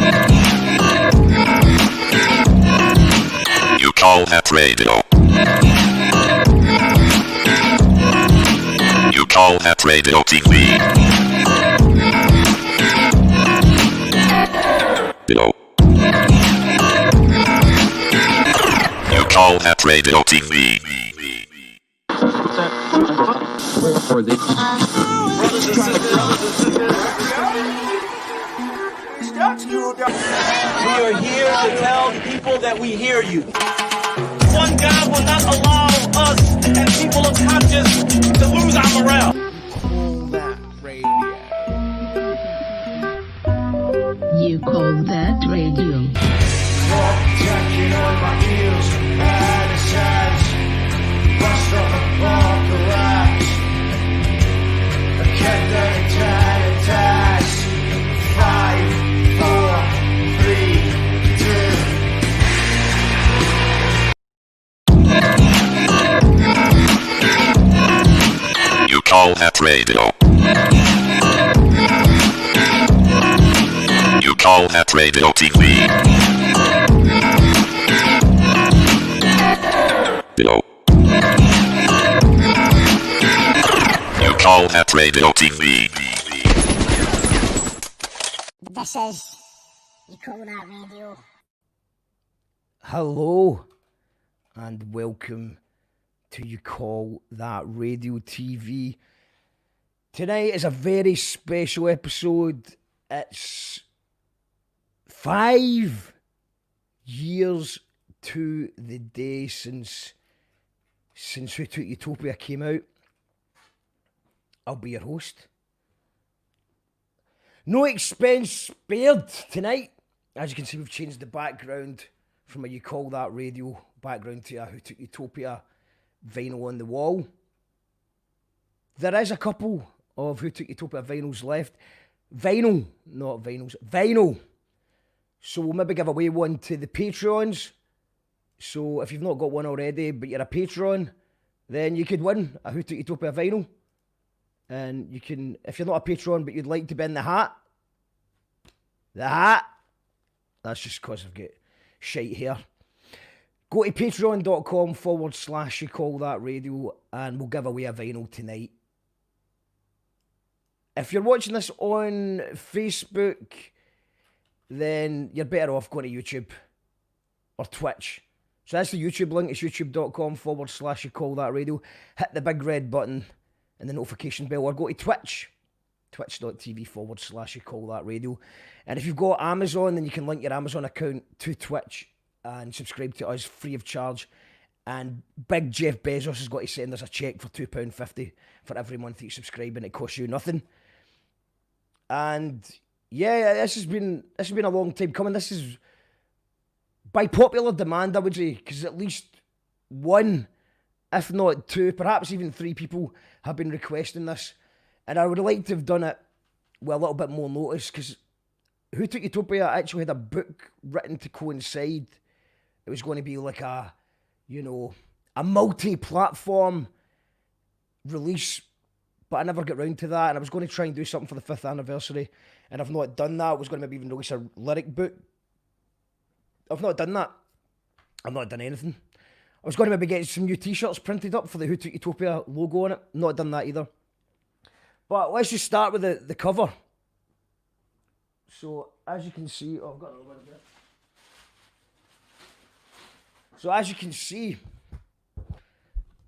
You call that radio? You call that radio TV? No. You call that radio TV? We are here to tell the people that we hear you. One God will not allow us as people of conscience to lose our morale. You call that radio? Jacking on my heels, out of sight. Bust up a bar garage. I kept that entire task. 5, 4, 3, 2. You call that radio? You call that radio TV? No. You call that radio TV? This is You Call That Radio. Hello, and welcome to You Call That Radio TV. Tonight is a very special episode. It's 5 years to the day since Who Took Utopia came out. I'll be your host. No expense spared tonight. As you can see, we've changed the background from a You Call That Radio background to a Who Took Utopia vinyl on the wall. There is a couple of Who Took Utopia vinyls left. Vinyl, not vinyls. Vinyl. So we'll maybe give away one to the Patreons. So if you've not got one already, but you're a Patreon, then you could win a Who Took Utopia vinyl. And you can, if you're not a Patreon, but you'd like to be in the hat, that's just because I've got shite here. Go to patreon.com/You Call That Radio and we'll give away a vinyl tonight. If you're watching this on Facebook, then you're better off going to YouTube or Twitch. So that's the YouTube link. It's youtube.com/You Call That Radio. Hit the big red button and the notification bell, or go to Twitch, twitch.tv/You Call That Radio. And if you've got Amazon, then you can link your Amazon account to Twitch and subscribe to us free of charge. And big Jeff Bezos has got to send us a cheque for £2.50 for every month that you subscribe, and it costs you nothing. And yeah, this has been a long time coming. This is by popular demand, I would say, because at least one, if not two, perhaps even three people have been requesting this. And I would like to have done it with a little bit more notice, because Who Took Utopia actually had a book written to coincide. It was going to be like a multi-platform release, but I never got round to that. And I was going to try and do something for the 5th anniversary, and I've not done that. I was going to maybe even release a lyric book. I've not done that. I've not done anything. I was going to maybe get some new t-shirts printed up for the Who Took Utopia logo on it. Not done that either. But let's just start with the cover. So, as you can see... Oh, I've got another one there. So, as you can see,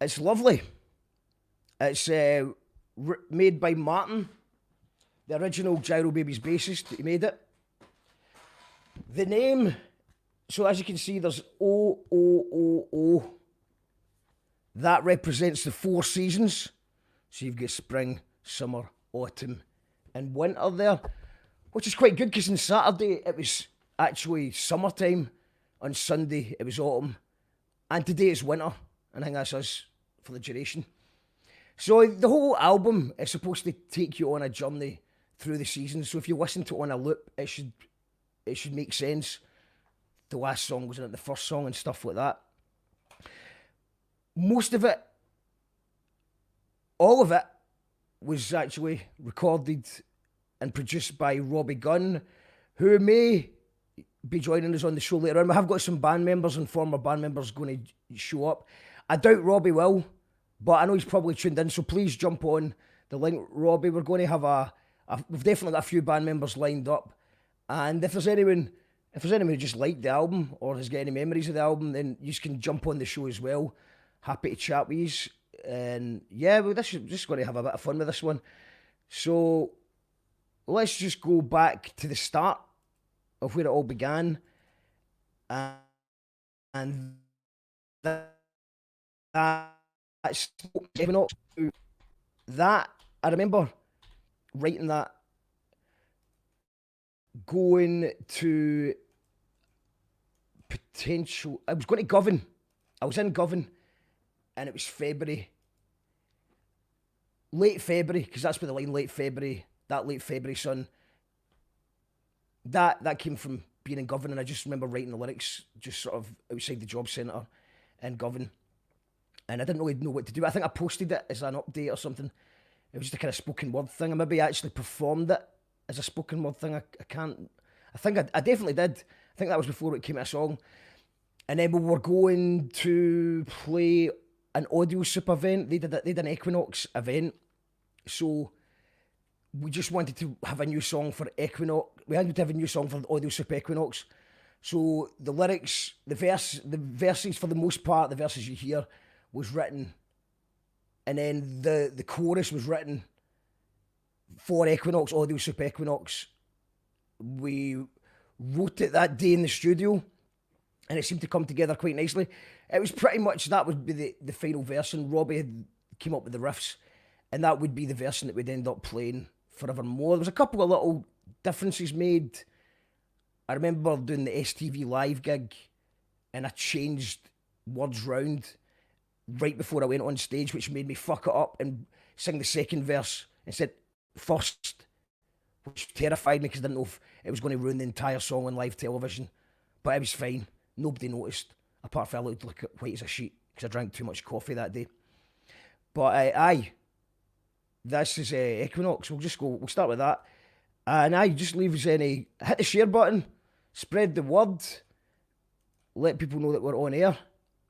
it's lovely. It's made by Martin, the original Girobabies bassist. He made it. The name... So, as you can see, there's O. That represents the 4 seasons. So, you've got spring, summer, autumn, and winter there, which is quite good, because on Saturday it was actually summertime, on Sunday it was autumn, and today it's winter, and I think that's us for the duration. So the whole album is supposed to take you on a journey through the seasons. So if you listen to it on a loop, it should make sense. The last song was in it, the first song and stuff like that. Most of it, all of it, was actually recorded and produced by Robbie Gunn, who may be joining us on the show later on. We have got some band members and former band members going to show up. I doubt Robbie will, but I know he's probably tuned in, so please jump on the link, Robbie. We're going to have we've definitely got a few band members lined up, and if there's anyone who just liked the album or has got any memories of the album, then you can jump on the show as well. Happy to chat with you. And yeah, we're just going to have a bit of fun with this one. So let's just go back to the start of where it all began. And that's that. I remember writing that, going to potential. I was going to Govan. I was in Govan, and it was February. Late February, because that's where the line late February, that late February, son. That came from being in Govan, and I just remember writing the lyrics just sort of outside the job centre in Govan. And I didn't really know what to do. I think I posted it as an update or something. It was just a kind of spoken word thing. I maybe actually performed it as a spoken word thing. I definitely did. I think that was before it came out a song. And then we were going to play an Audio Soup event. They did an Equinox event. So we just wanted to have a new song for Equinox. We had to have a new song for the Audio Soup Equinox. So the lyrics, the verses for the most part, the verses you hear was written, and then the chorus was written for Equinox, Audio Soup Equinox. We wrote it that day in the studio, and it seemed to come together quite nicely. It was pretty much, that would be the final version. Robbie had came up with the riffs, and that would be the version that we'd end up playing forevermore. There was a couple of little differences made. I remember doing the STV Live gig, and I changed words round right before I went on stage, which made me fuck it up and sing the second verse instead first, which terrified me because I didn't know if it was going to ruin the entire song on live television. But it was fine. Nobody noticed, apart from I looked like white as a sheet because I drank too much coffee that day. But aye, this is Equinox. We'll start with that. And just leave us hit the share button, spread the word, let people know that we're on air.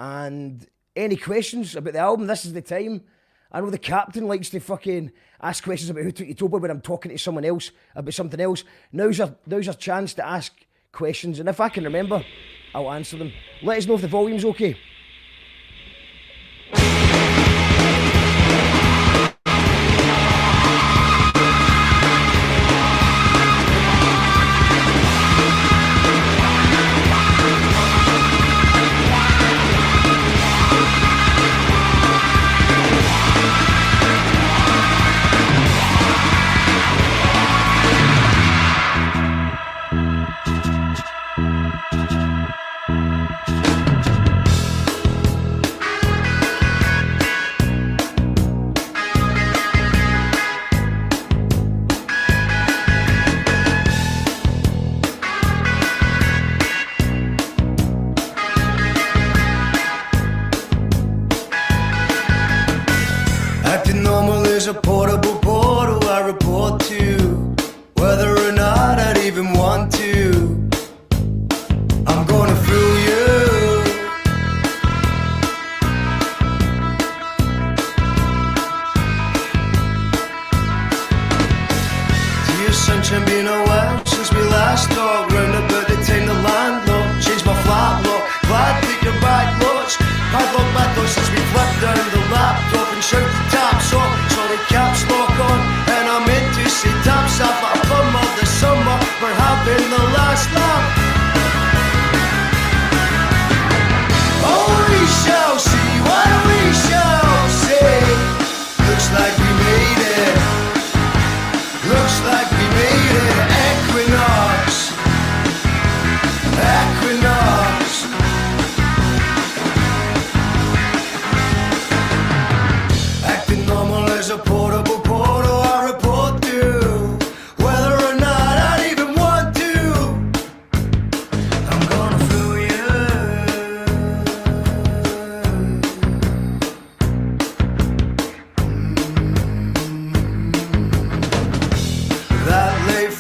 And any questions about the album, this is the time. I know the captain likes to fucking ask questions about Who Took Utopia when I'm talking to someone else about something else. Now's our chance to ask questions, and if I can remember, I'll answer them. Let us know if the volume's okay.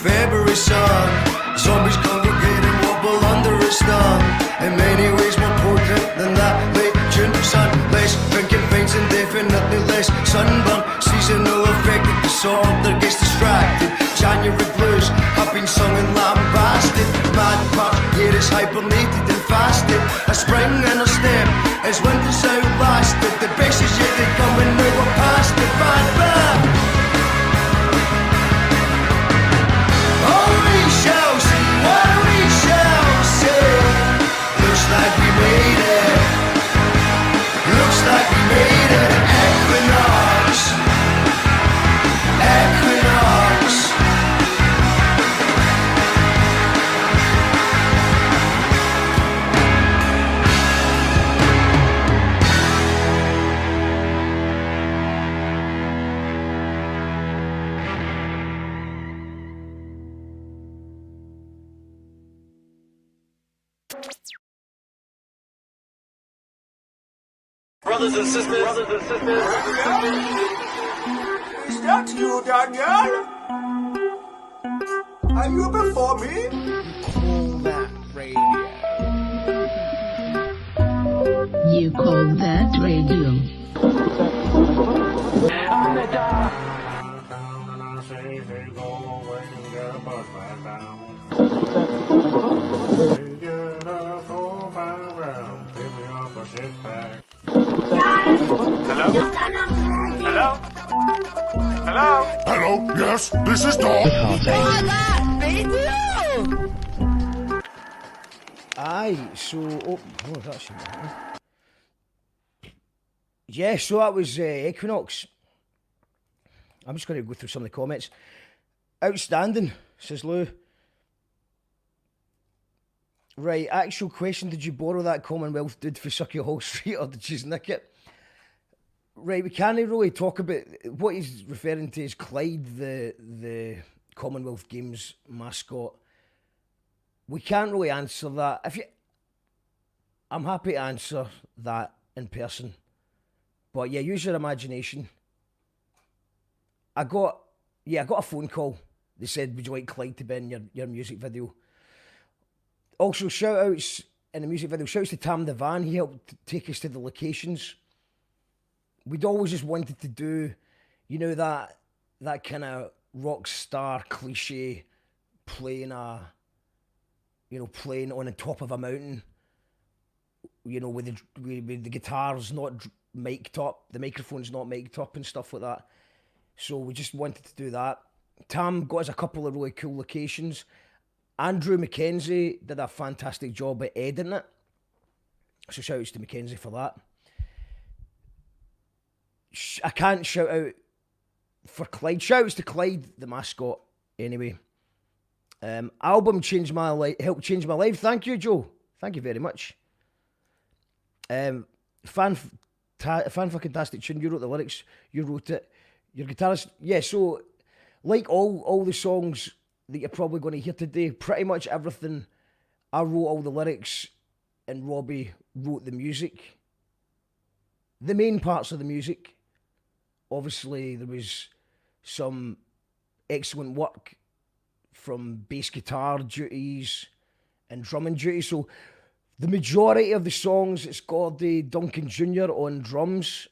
February sun, zombies congregate and wobble sunburn, seasonal affected disorder gets distracted. January blues have been sung and lambasted. Mad Park, here is hibernated and fasted. A spring and a step as winter's outlasted. The best is yet to come and now we're past it. Bad, bad. Oh, we shall see what we shall see. Looks like we made it. Looks like we made it. Equinox. Equinox. Brothers and sisters. Is that you, Daniel? Are you before me? Call that radio. You call that radio. Hello? Hello? Hello, yes, this is Dog. Aye, so that's yeah, so that was Equinox. I'm just going to go through some of the comments. Outstanding, says Lou. Right, actual question, did you borrow that Commonwealth dude for Sucky Hall Street or did you nick it? Right, we can't really talk about what he's referring to is Clyde, the Commonwealth Games mascot. We can't really answer that. I'm happy to answer that in person. But yeah, use your imagination. I got a phone call. They said, would you like Clyde to be in your music video? Also, shout outs in the music video. Shout outs to Tam the Van. He helped take us to the locations. We'd always just wanted to do, you know, that kind of rock star cliche playing on the top of a mountain, you know, with the guitars not mic'd up, the microphone's not mic'd up and stuff like that. So we just wanted to do that. Tam got us a couple of really cool locations. Andrew McKenzie did a fantastic job at editing it. So shout outs to McKenzie for that. I can't shout out for Clyde. Shout outs to Clyde, the mascot, anyway. Album changed my life, helped change my life. Thank you, Joe. Thank you very much. Fan fucking tastic tune. You wrote the lyrics. You wrote it. Your guitarist. Yeah, so like all the songs that you're probably going to hear today, pretty much everything, I wrote all the lyrics and Robbie wrote the music. The main parts of the music. Obviously, there was some excellent work from bass guitar duties and drumming duties. So the majority of the songs, it's Gordy Duncan Jr. on drums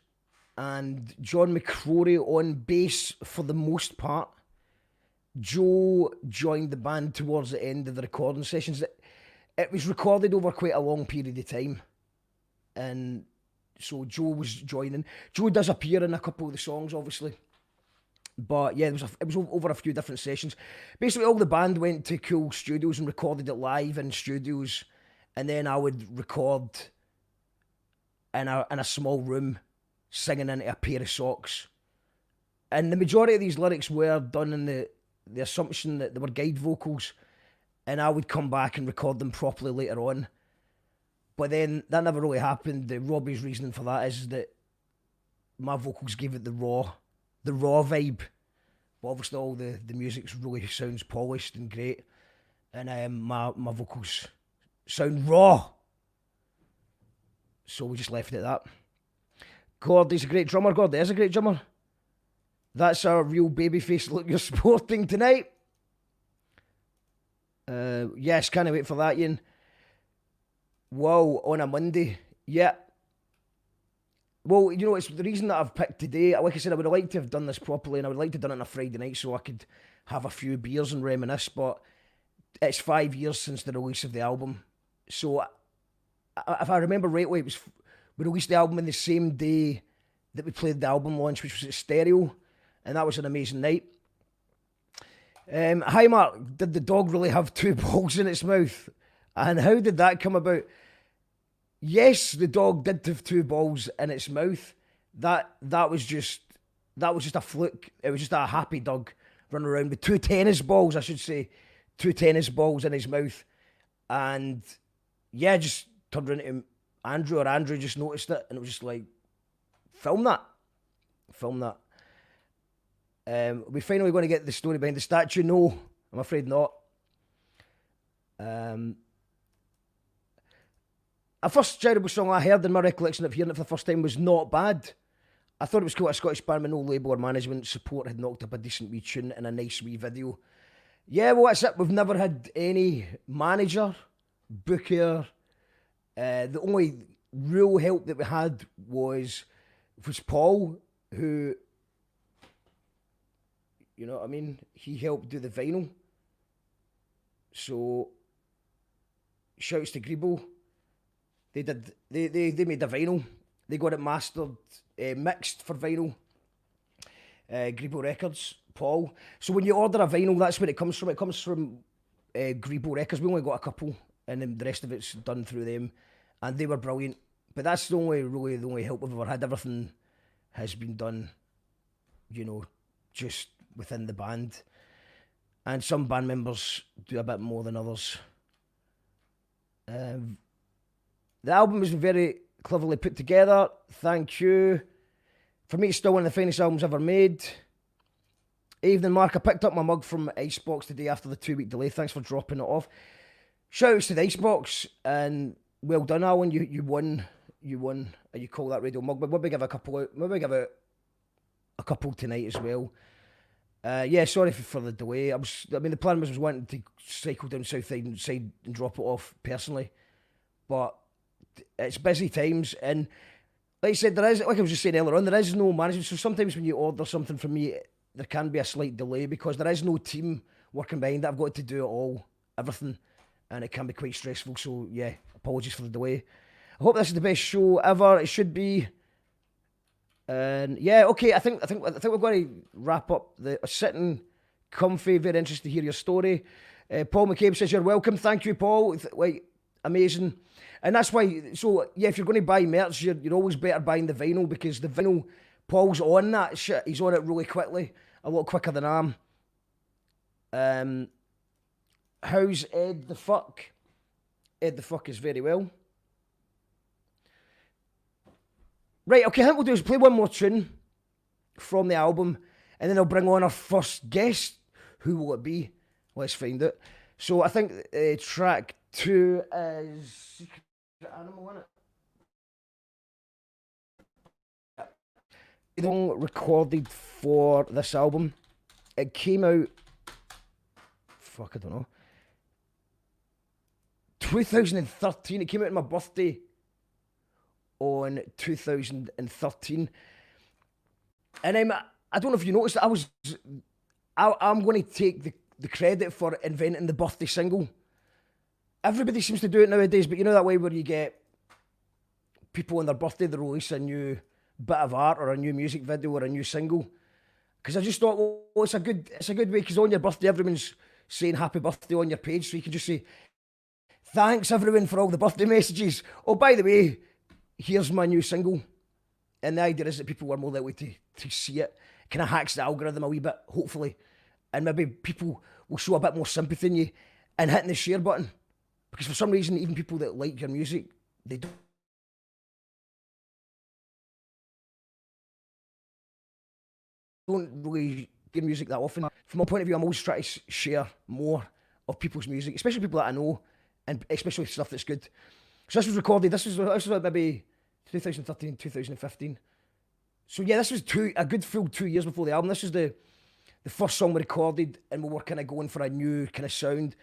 and John McCrory on bass for the most part. Joe joined the band towards the end of the recording sessions. It was recorded over quite a long period of time. And so Joe was joining. Joe does appear in a couple of the songs, obviously. But yeah, it was over a few different sessions. Basically, all the band went to cool studios and recorded it live in studios. And then I would record in a small room, singing into a pair of socks. And the majority of these lyrics were done in the assumption that they were guide vocals. And I would come back and record them properly later on. But then that never really happened. Robbie's reasoning for that is that my vocals gave it the raw vibe. But obviously all the music really sounds polished and great. And my vocals sound raw. So we just left it at that. Gordy's a great drummer. Gordy is a great drummer. That's our real babyface look you're sporting tonight. Yes, can't wait for that, Ian. Wow, on a Monday. Yeah. Well, you know, it's the reason that I've picked today. Like I said, I would have liked to have done this properly, and I would like to have done it on a Friday night so I could have a few beers and reminisce, but it's 5 years since the release of the album. So, if I remember rightly, we released the album on the same day that we played the album launch, which was at Stereo, and that was an amazing night. Hi Mark, did the dog really have 2 balls in its mouth? And how did that come about? Yes, the dog did have 2 balls in its mouth. That was just a fluke. It was just a happy dog running around with 2 tennis balls, I should say. 2 tennis balls in his mouth. And yeah, just turned around to Andrew, or Andrew just noticed it, and it was just like, film that. Are we finally going to get the story behind the statue? No, I'm afraid not. A first charitable song I heard in my recollection of hearing it for the first time was Not Bad. I thought it was cool. A Scottish band with no label or management support had knocked up a decent wee tune and a nice wee video. Yeah, well, that's it. We've never had any manager, booker. The only real help that we had was Paul, who, you know what I mean? He helped do the vinyl. So, shouts to Grebo. They made the vinyl. They got it mastered, mixed for vinyl. Grebo Records, Paul. So when you order a vinyl, that's where it comes from. It comes from Grebo Records. We only got a couple, and then the rest of it's done through them. And they were brilliant. But that's the only help we've ever had. Everything has been done, you know, just within the band. And some band members do a bit more than others. The album was very cleverly put together. Thank you. For me, it's still one of the finest albums ever made. Evening, Mark. I picked up my mug from Icebox today after the 2-week delay. Thanks for dropping it off. Shout outs to the Icebox, and well done, Alan. You won. You call that radio mug. But maybe give a couple out. Maybe give out a couple tonight as well. Yeah, sorry for the delay. The plan was wanting to cycle down Southside side and drop it off personally, but it's busy times, and like I said, there is, like I was just saying earlier on, there is no management. So sometimes when you order something from me, there can be a slight delay because there is no team working behind it. I've got to do it all, everything, and it can be quite stressful. So yeah, apologies for the delay. I hope this is the best show ever. It should be. And yeah, okay. I think we're going to wrap up. Sitting comfy. Very interested to hear your story. Paul McCabe says you're welcome. Thank you, Paul. Like, amazing. And that's why. So yeah, if you're going to buy merch, you're always better buying the vinyl, because the vinyl, Paul's on that shit. He's on it really quickly, a lot quicker than I am. How's Ed the Fuck? Ed the Fuck is very well. Right, okay, I think we'll do is play one more tune from the album, and then I'll bring on our first guest. Who will it be? Let's find out. So I think track 2 is Secret Animal, innit? The song recorded for this album. It came out, I don't know, 2013. It came out on my birthday on 2013. And I don't know if you noticed, I'm going to take the credit for inventing the birthday single. Everybody seems to do it nowadays, but you know that way where you get people on their birthday, they release a new bit of art or a new music video or a new single. Because I just thought, well, it's a good way, because on your birthday, everyone's saying happy birthday on your page, so you can just say, thanks everyone for all the birthday messages. Oh, by the way, here's my new single. And the idea is that people are more likely to see it. It kind of hacks the algorithm a wee bit, hopefully. And maybe people will show a bit more sympathy in you and hitting the share button. Because for some reason, even people that like your music, they don't really hear music that often. From my point of view, I'm always trying to share more of people's music, especially people that I know, and especially stuff that's good. So this was recorded, this was maybe 2013, 2015. So yeah, this was a good full 2 years before the album. This was the first song we recorded, and we were kind of going for a new kind of sound.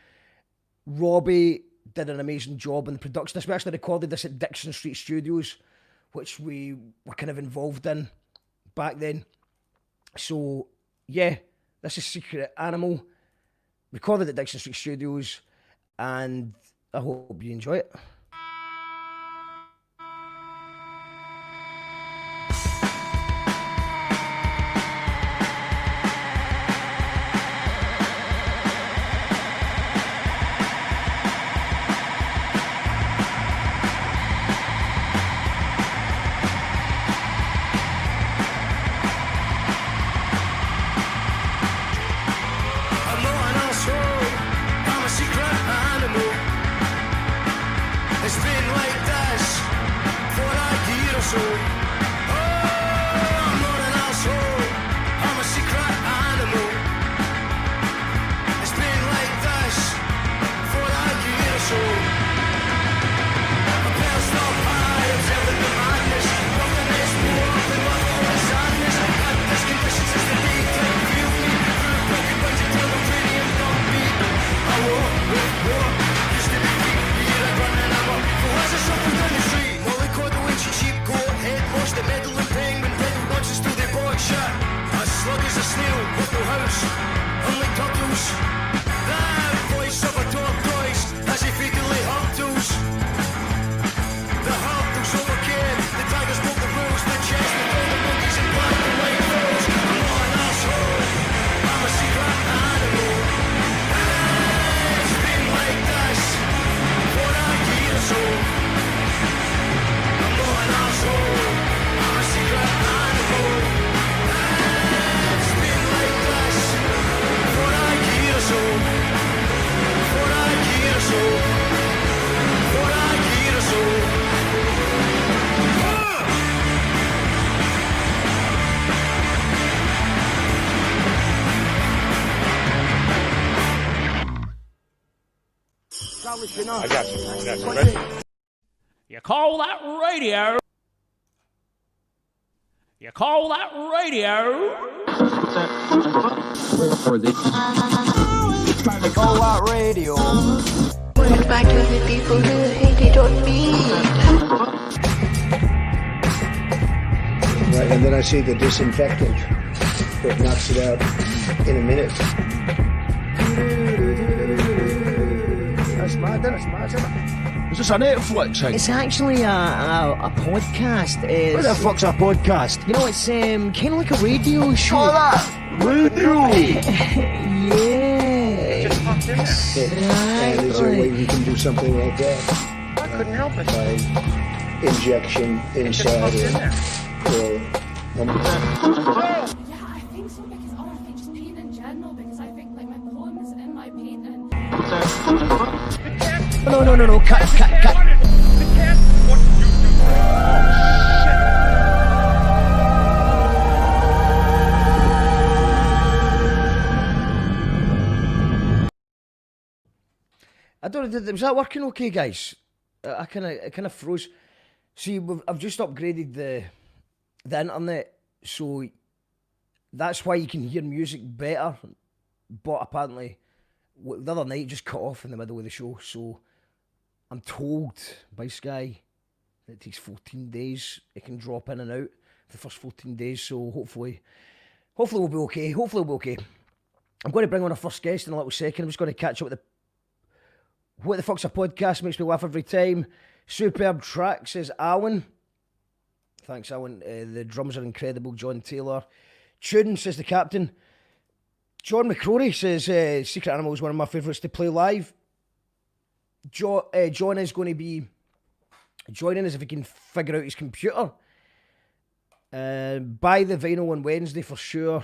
Robbie did an amazing job in the production. We actually recorded this at Dixon Street Studios, which we were kind of involved in back then. So, yeah, this is Secret Animal, recorded at Dixon Street Studios, and I hope you enjoy it. I got you. Ready? You call that radio? You call that radio? Call that radio. Went back to the people who hated on me. Right, and then I see the disinfectant that knocks it out in a minute. That's mad, isn't it? Is this a Netflix thing? It's actually a podcast. What the fuck's a podcast? You know, it's kind of like a radio show. Oh, that radio! Yeah. Just popped in there. And is there a way we can do something like that? I couldn't help it. By injection inside or Yeah, I think so, because I think just paint in general, because I think like my poem is in my painting. No, cut. I don't know, was that working okay, guys? It kind of froze. See, I've just upgraded the internet, so that's why you can hear music better. But apparently, the other night it just cut off in the middle of the show. So I'm told by Sky that it takes 14 days. It can drop in and out the first 14 days. So hopefully we'll be okay. I'm going to bring on our first guest in a little second. I'm just going to catch up with What the Fuck's a Podcast? Makes me laugh every time. Superb track, says Alan. Thanks, Alan. The drums are incredible. John Taylor. Tune, says the captain. John McCrory says Secret Animal is one of my favourites to play live. John is going to be joining us if he can figure out his computer. Buy the vinyl on Wednesday for sure.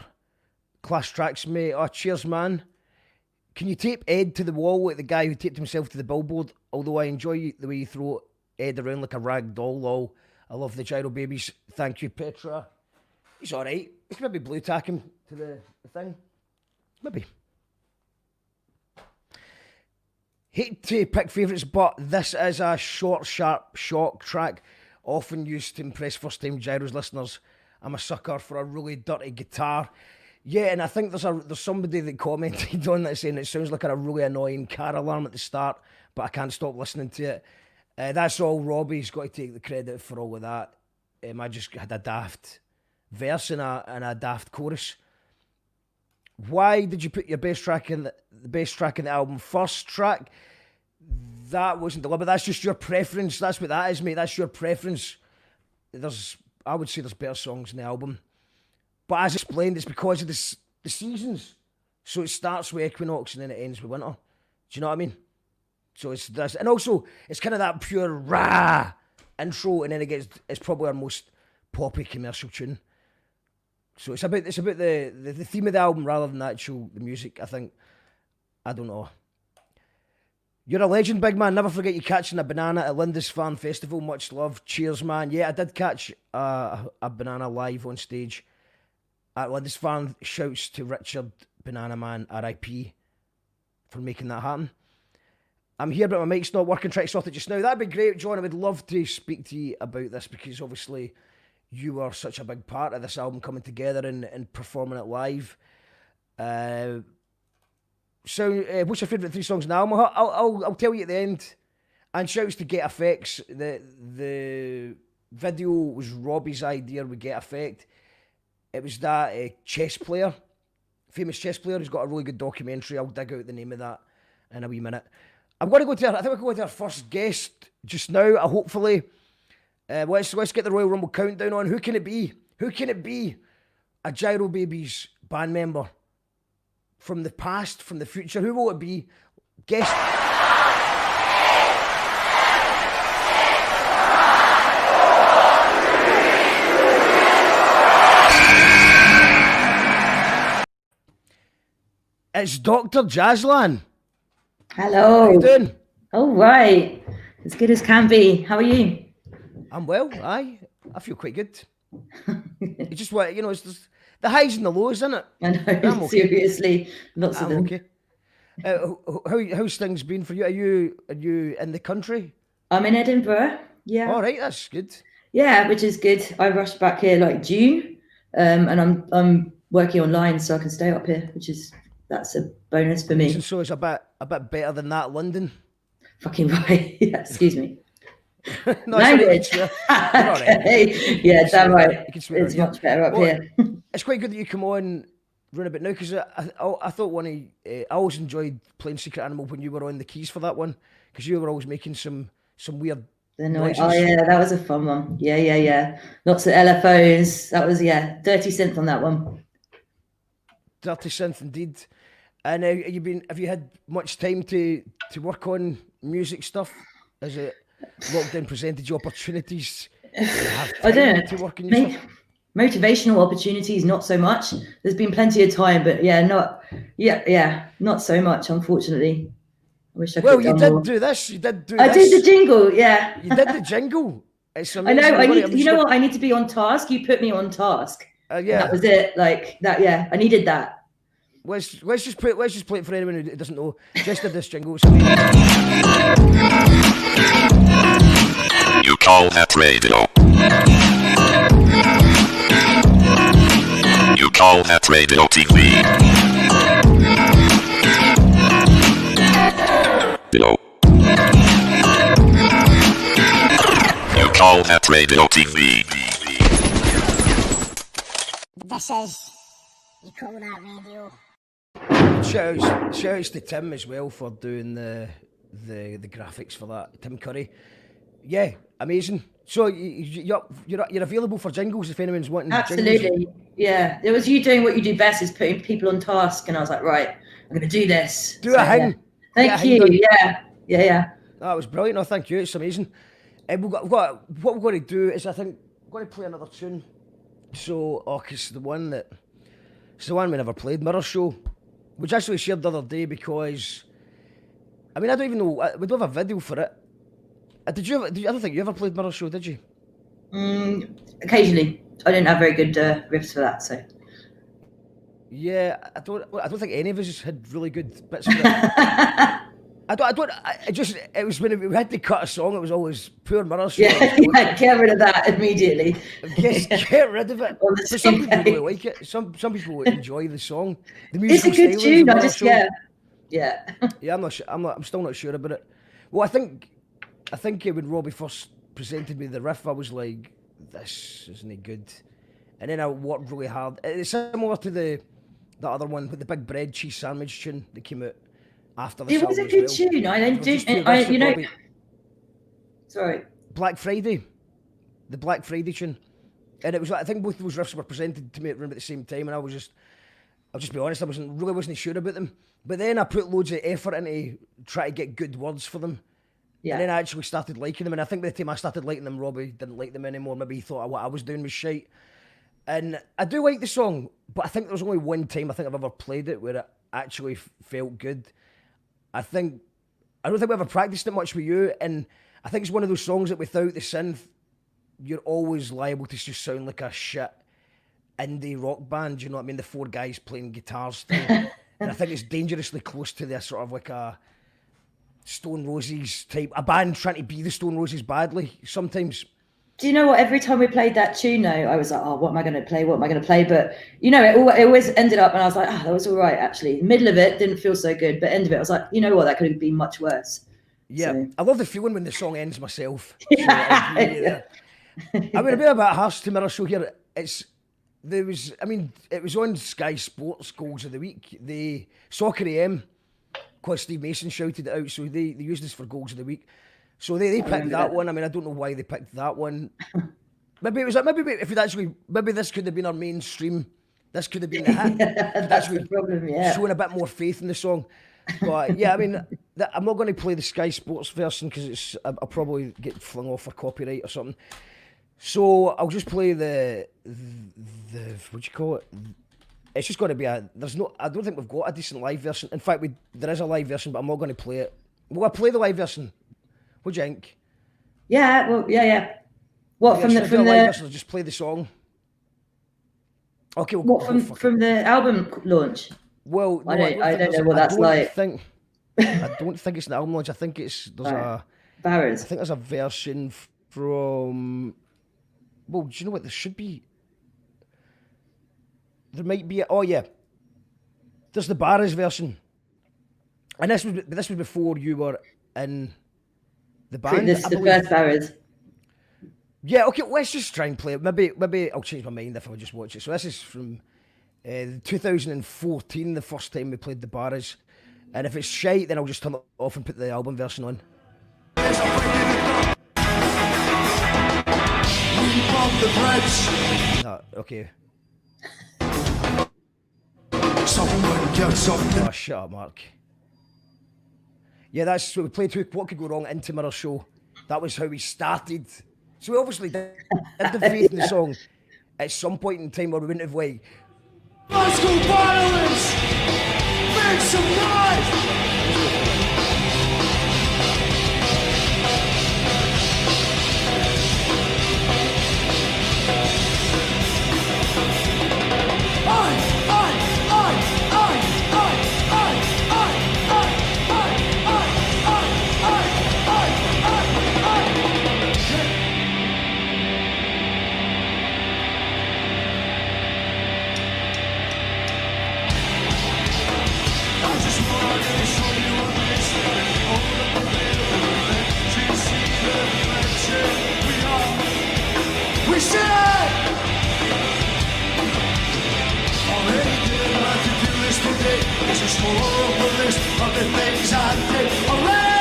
Class tracks, mate. Oh, cheers, man. Can you tape Ed to the wall like the guy who taped himself to the billboard? Although I enjoy the way you throw Ed around like a rag doll, lol. I love the Girobabies. Thank you, Petra. He's alright. We can maybe blue tack him to the thing. Maybe. Hate to pick favourites, but this is a short, sharp shock track, often used to impress first-time Gyros listeners. I'm a sucker for a really dirty guitar. Yeah, and I think there's somebody that commented on that saying it sounds like a really annoying car alarm at the start, but I can't stop listening to it. That's all Robbie's got to take the credit for all of that. I just had a daft verse and a daft chorus. Why did you put your bass track in the album first track? That wasn't deliberate. That's just your preference. That's what that is, mate. That's your preference. I would say there's better songs in the album, but as explained, it's because of the seasons. So it starts with equinox and then it ends with winter. Do you know what I mean? So it's this, and also it's kind of that pure rah intro, and then it's probably our most poppy commercial tune. So it's about the theme of the album rather than the music. I think. I don't know. You're a legend, big man. Never forget you catching a banana at Lindisfarne Festival. Much love. Cheers, man. Yeah, I did catch a banana live on stage at Lindisfarne. Shouts to Richard Banana Man, R.I.P. for making that happen. I'm here, but my mic's not working. Try to sort it just now. That'd be great, John. I would love to speak to you about this because obviously you were such a big part of this album coming together and performing it live. So, what's your favourite 3 songs in the album? I'll tell you at the end. And shouts to Get Effects. The video was Robbie's idea with Get Effect. It was that chess player, famous chess player, who's got a really good documentary. I'll dig out the name of that in a wee minute. I think we're going to our first guest just now. Hopefully, let's get the Royal Rumble countdown on. Who can it be? Who can it be? A Girobabies band member. From the past, from the future, who will it be? Guess. It's Dr. Jazzlan. Hello. How you doing? All right. As good as can be. How are you? I'm well, aye. I feel quite good. It's just what, it's the highs and the lows, isn't it? I know, okay. Seriously. Lots of them. Okay. How's things been for you? Are you in the country? I'm in Edinburgh, yeah. All right, that's good. Yeah, which is good. I rushed back here like June, and I'm working online so I can stay up here, that's a bonus for me. So it's a bit better than that, London? Fucking right. Yeah, excuse me. No, language. Okay. Yeah, damn right. It's much better up here. It's quite good that you come on round about now because I thought I always enjoyed playing Secret Animal when you were on the keys for that one because you were always making some weird noises. Oh yeah, that was a fun one. Yeah. Lots of LFOs. That was 30 synth on that one. Dirty synth indeed. And have you had much time to work on music stuff? Is it lockdown presented you opportunities? I don't know. To work on your stuff? Motivational opportunities, not so much. There's been plenty of time, but not so much, unfortunately. I wish I could. Well, you did do this. You did do. I did the jingle. Yeah. You did the jingle. It's amazing. I know. You know what? I need to be on task. You put me on task. Yeah. That was it. Like that. Yeah. I needed that. Let's just play it for anyone who doesn't know. Just did this jingle. You call that radio? You call that radio TV? Hello. You call that radio TV? This is You Call That Radio. Shout outs to Tim as well for doing the graphics for that. Tim Curry. Yeah, amazing. So you're available for jingles if anyone's wanting. Absolutely. Jingles. Yeah, it was you doing what you do best, is putting people on task, and I was like, right, I'm going to do this. Do a hang. Yeah. Thank you. Yeah. That was brilliant. No, thank you. It's amazing. What we're going to do is I think we're going to play another tune. So, it's the one we never played, Mirror Show, which I actually shared the other day because, I don't even know, we don't have a video for it. I don't think you ever played Mirror Show, did you? Occasionally. I didn't have very good riffs for that, so. Yeah, I don't think any of us had really good bits for it. It was when we had to cut a song, it was always poor Mirror Show. Yeah, get rid of that immediately. Get rid of it. But some people really like it. Some people enjoy the song. The it's a good tune. Yeah. I'm not sure. I'm still not sure about it. Well, I think when Robbie first presented me the riff, I was like, this isn't good. And then I worked really hard. It's similar to the other one with the big bread cheese sandwich tune that came out after this. It was a good tune. I then did. Sorry. Black Friday, the Black Friday tune, and it was like I think both those riffs were presented to me at the same time, and I'll just be honest, I wasn't sure about them. But then I put loads of effort into try to get good words for them. Yeah. And then I actually started liking them, and I think by the time I started liking them, Robbie didn't like them anymore. Maybe he thought what I was doing was shite. And I do like the song, but I think there was only one time I think I've ever played it where it actually felt good. I don't think we ever practiced it much with you, and I think it's one of those songs that without the synth, you're always liable to just sound like a shit indie rock band, you know what I mean? The four guys playing guitars. And I think it's dangerously close to this sort of like a Stone Roses type, a band trying to be the Stone Roses badly sometimes. Do you know what? Every time we played that tune, though, I was like, oh, what am I going to play? What am I going to play? But, you know, it always ended up, and I was like, that was all right, actually. The middle of it didn't feel so good, but end of it, I was like, you know what? That could have been much worse. Yeah. So. I love the feeling when the song ends myself. So I'm going to be a bit harsh to Mirror Show here. It was on Sky Sports Goals of the Week. The Soccer AM, because Steve Mason shouted it out, so they used this for Goals of the Week. So they picked that one. I mean, I don't know why they picked that one. Maybe this could have been our mainstream. This could have been the hit. That's the problem, yeah. Showing a bit more faith in the song. But yeah, I mean, I'm not going to play the Sky Sports version because I'll probably get flung off for copyright or something. So I'll just play the what do you call it? It's just going to be I don't think we've got a decent live version. In fact, there is a live version, but I'm not going to play it. Will I play the live version? What do you think? Yeah, well, yeah. What, from the live version, just play the song? Okay. From the album launch? Well, no, I don't know what that's like. I don't think it's an album launch. I think there's Barrows. I think there's a version from. Well, do you know what? There should be. There might be. Oh yeah. There's the Barrows version, and this was before you were in the band. This is the first Barrows. Yeah. Okay. Let's just try and play it. Maybe I'll change my mind if I just watch it. So this is from 2014, the first time we played the Barrows, and if it's shite, then I'll just turn it off and put the album version on. Okay. Oh, shut up, Mark. Yeah, that's what we played. What Could Go Wrong into Mirror Show. That was how we started. So we obviously did the faith in the song at some point in time, or we wouldn't have like. Let's go violence! Make some noise! We should already did what to do this today. It's a small list of the things I did already.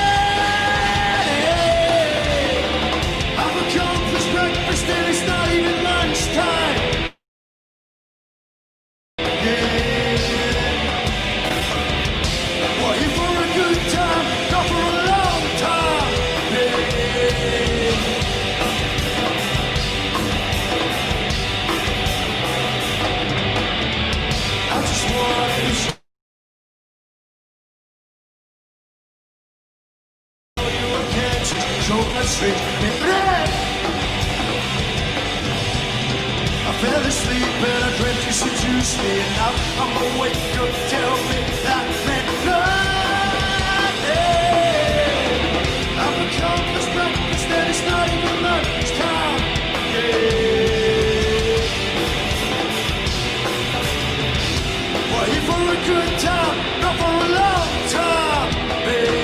I've accomplished breakfast and it's not even lunchtime. Yeah. We're here for a good time, not for a long time. Yeah. I fell asleep and I dreamt you seduced me, and now I'm awake. You tell me that meant nothing. I've accomplished breakfast and it's not even lunchtime. Yeah. We're here for a good time, not for a long time, babe.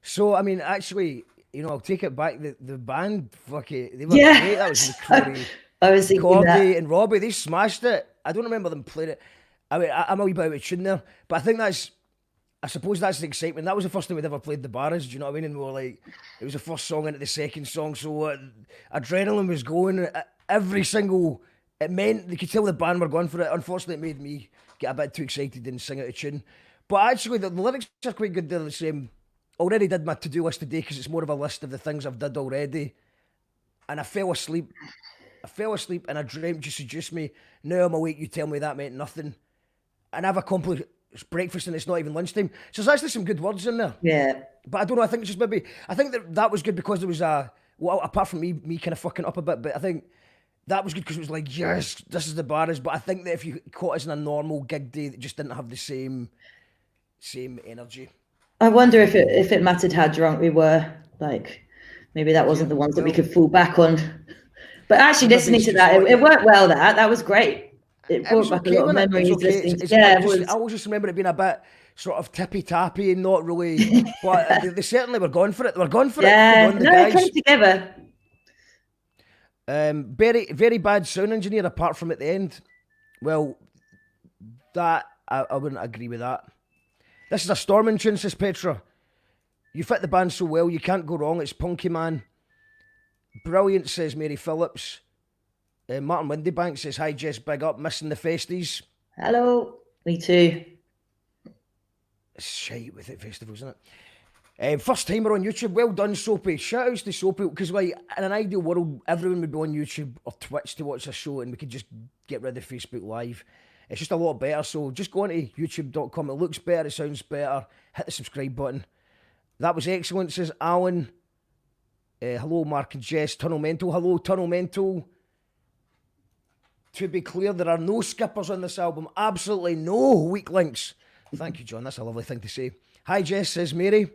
So, I mean, actually, you know, I'll take it back. The band, fuck it, they were great. That was Corey, I was thinking Cordy that. and Robbie. They smashed it. I don't remember them playing it. I mean, I'm a wee bit out of tune there, but I suppose that's the excitement. That was the first time we'd ever played the Barras, do you know what I mean? And we were like, it was the first song into the second song, so adrenaline was going. Every single, it meant, you could tell the band were going for it. Unfortunately, it made me get a bit too excited and sing out of tune. But actually, the lyrics are quite good. They're the same. Already did my to-do list today because it's more of a list of the things I've did already. And I fell asleep. And I dreamt you seduced me. Now I'm awake, you tell me that meant nothing. And I've accomplished breakfast and it's not even lunchtime. So there's actually some good words in there. Yeah. But I don't know, I think it's just maybe, I think that was good because there was well, apart from me kind of fucking up a bit, but I think that was good because it was like, yes, this is the Barras. But I think that if you caught us in a normal gig day, that just didn't have the same energy. I wonder if it mattered how drunk we were. Like, maybe that wasn't the ones that we could fall back on. But actually, listening to that, it worked well. That was great. It brought back a lot of memories. I always just remember it being a bit sort of tippy-tappy and not really. But they certainly were going for it. They were going for it. Yeah, it came together. Very, very bad sound engineer apart from at the end. Well, that, I wouldn't agree with that. This is a storming tune, says Petra. You fit the band so well, you can't go wrong. It's Punky Man. Brilliant, says Mary Phillips. Martin Windybank says, hi Jess, big up, missing the festies. Hello, me too. It's shite with it, festivals, isn't it? First timer on YouTube, well done, Soapy. Shout outs to Soapy, because like in an ideal world, everyone would be on YouTube or Twitch to watch a show and we could just get rid of Facebook Live. It's just a lot better, so just go on to youtube.com. It looks better, it sounds better. Hit the subscribe button. That was excellent, says Alan. Hello, Mark and Jess. Tunnel Mental. Hello, Tunnel Mental. To be clear, there are no skippers on this album. Absolutely no weak links. Thank you, John. That's a lovely thing to say. Hi, Jess, says Mary.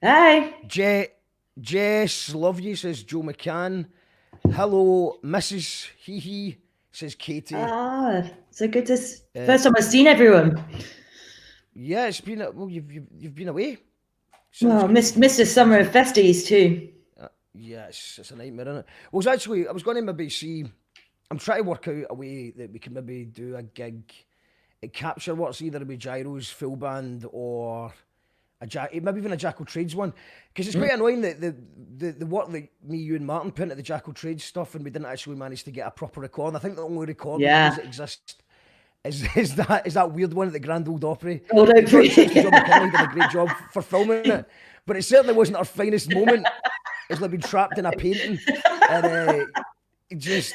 Hi. Jess, love you, says Joe McCann. Hello, Mrs. Hee, says Katie. So good to first time I've seen everyone. Yeah, it's been well. You've been away. Oh, missed the summer of festies too. Yeah, it's a nightmare, isn't it? Well, I was going to maybe see. I'm trying to work out a way that we can maybe do a gig at Capture Works, either with Gyro's full band or maybe even a Jackal Trades one, because it's quite annoying that the work that me, you and Martin put into the Jackal Trades stuff and we didn't actually manage to get a proper recording. I think the only recording that exists is that weird one at the Grand Old Opry. Old Opry. John McKinley did a great job for filming it, but it certainly wasn't our finest moment. It's like being trapped in a painting and just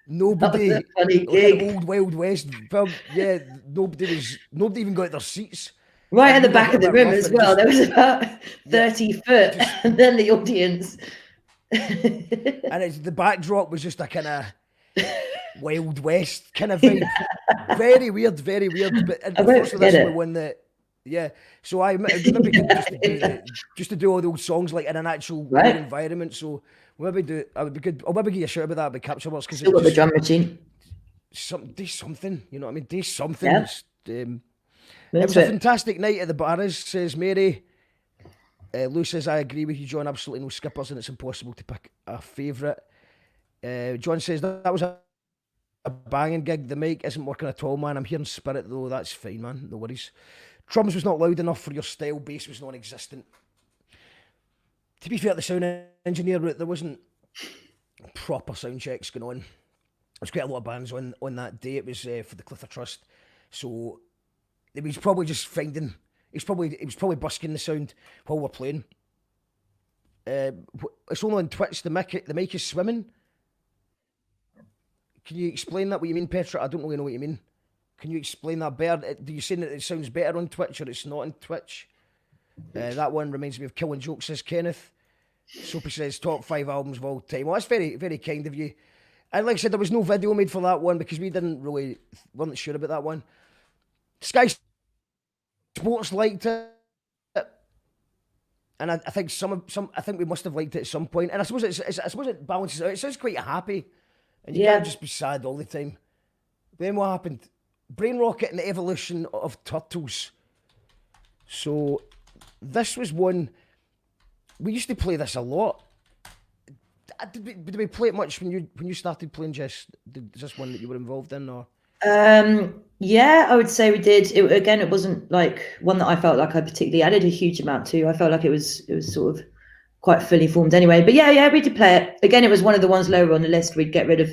nobody, that was a funny like an old Wild West film. Yeah, nobody even got their seats. Right at the back of the room as well. There was about 30 foot, and then the audience. And the backdrop was just a kind of Wild West kind of vibe. Very weird. But unfortunately, this was one that, so I maybe could just to do all the old songs like in an actual real environment. So maybe I would be good. I'll maybe give you a shout about that by Capture Works, because still got the drum machine. Do something, you know what I mean? Do something. Yeah. It was a fantastic night at the Barras, says Mary. Lou says, I agree with you, John. Absolutely no skippers, and it's impossible to pick a favourite. John says, that was a banging gig. The mic isn't working at all, man. I'm hearing spirit, though. That's fine, man. No worries. Drums was not loud enough for your style. Bass was non-existent. To be fair to the sound engineer, there wasn't proper sound checks going on. There was quite a lot of bands on that day. It was for the Clifford Trust. So he was probably just finding... He was probably busking the sound while we're playing. It's only on Twitch, the mic is swimming. Can you explain that, what you mean, Petra? I don't really know what you mean. Can you explain that better? Do you say that it sounds better on Twitch or it's not on Twitch? That one reminds me of Killing Jokes, says Kenneth. Soapy says, top 5 albums of all time. Well, that's very, very kind of you. And like I said, there was no video made for that one because we weren't sure about that one. Sky Sports liked it, and I think I think we must have liked it at some point. And I suppose it balances out. It sounds quite happy, and you can't just be sad all the time. Then what happened? Brain Rocket and the Evolution of Turtles. So this was one. we used to play this a lot. Did we play it much when you started playing Jess? Is this one that you were involved in, or? Yeah, I would say we did. It wasn't like one that I felt like I particularly added a huge amount to. I felt like it was sort of quite fully formed anyway. But yeah, we did play it. Again, it was one of the ones lower on the list we'd get rid of.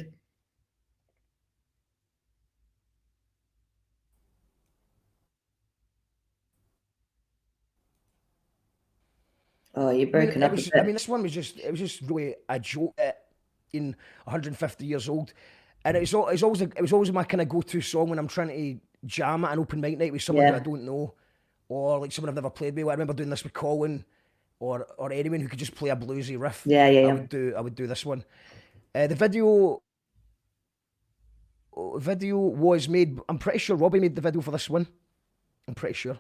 Oh, you're broken up a bit. I mean, this one was just really a joke in 150 years old. And it was always my kind of go-to song when I'm trying to jam at an open mic night with someone who I don't know, or like someone I've never played with. I remember doing this with Colin or anyone who could just play a bluesy riff. Yeah. I would do this one. The video was made. I'm pretty sure Robbie made the video for this one. I'm pretty sure.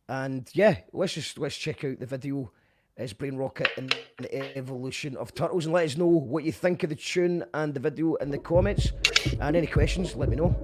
And yeah, let's check out the video. It's Brain Rocket and the Evolution of Turtles, and let us know what you think of the tune and the video in the comments. And any questions, let me know.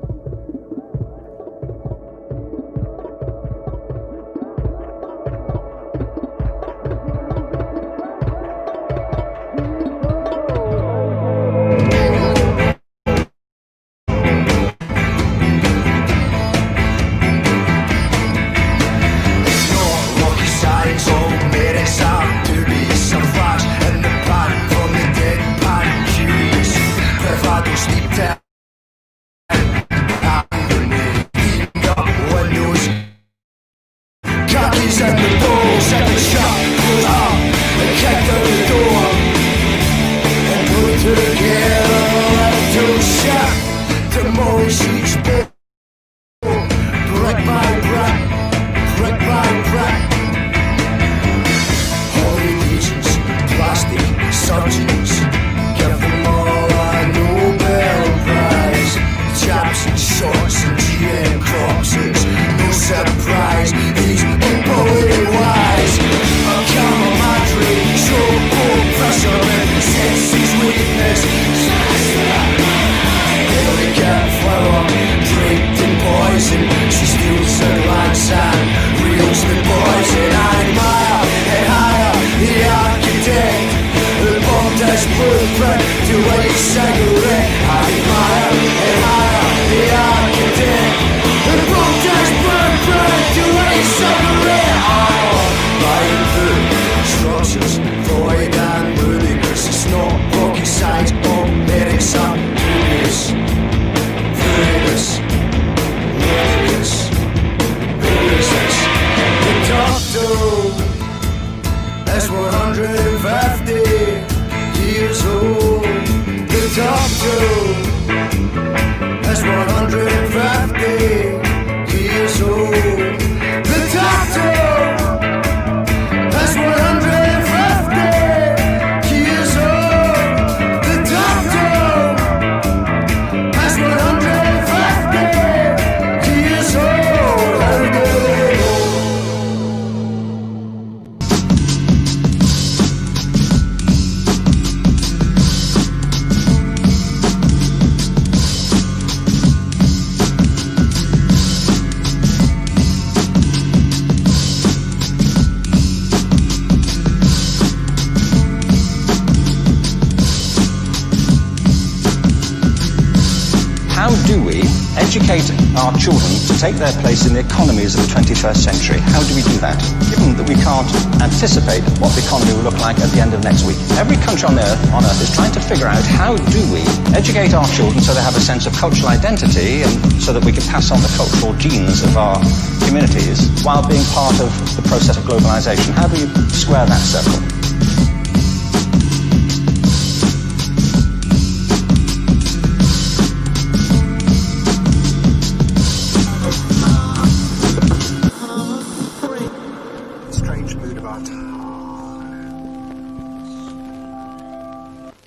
educate our children to take their place in the economies of the 21st century. How do we do that, given that we can't anticipate what the economy will look like at the end of next week? Every country on Earth is trying to figure out how do we educate our children so they have a sense of cultural identity and so that we can pass on the cultural genes of our communities while being part of the process of globalization. How do we square that circle?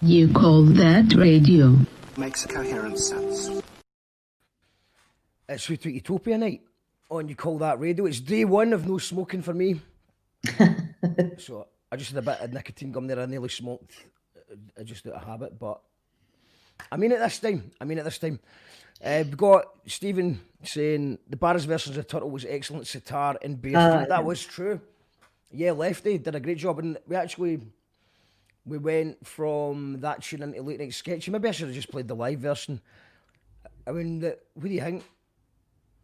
You call that radio? Makes a coherent sense. It's Who Took Utopia night on You Call That Radio. It's day one of no smoking for me. So I just had a bit of nicotine gum there. I nearly smoked, just out of habit, but I mean it this time. We've got Stephen saying the Barris versus the Turtle was excellent sitar and Bearfield. That was true. Yeah, Lefty did a great job, and we went from that tune into Late Night Sketchy. Maybe I should have just played the live version. I mean, what do you think?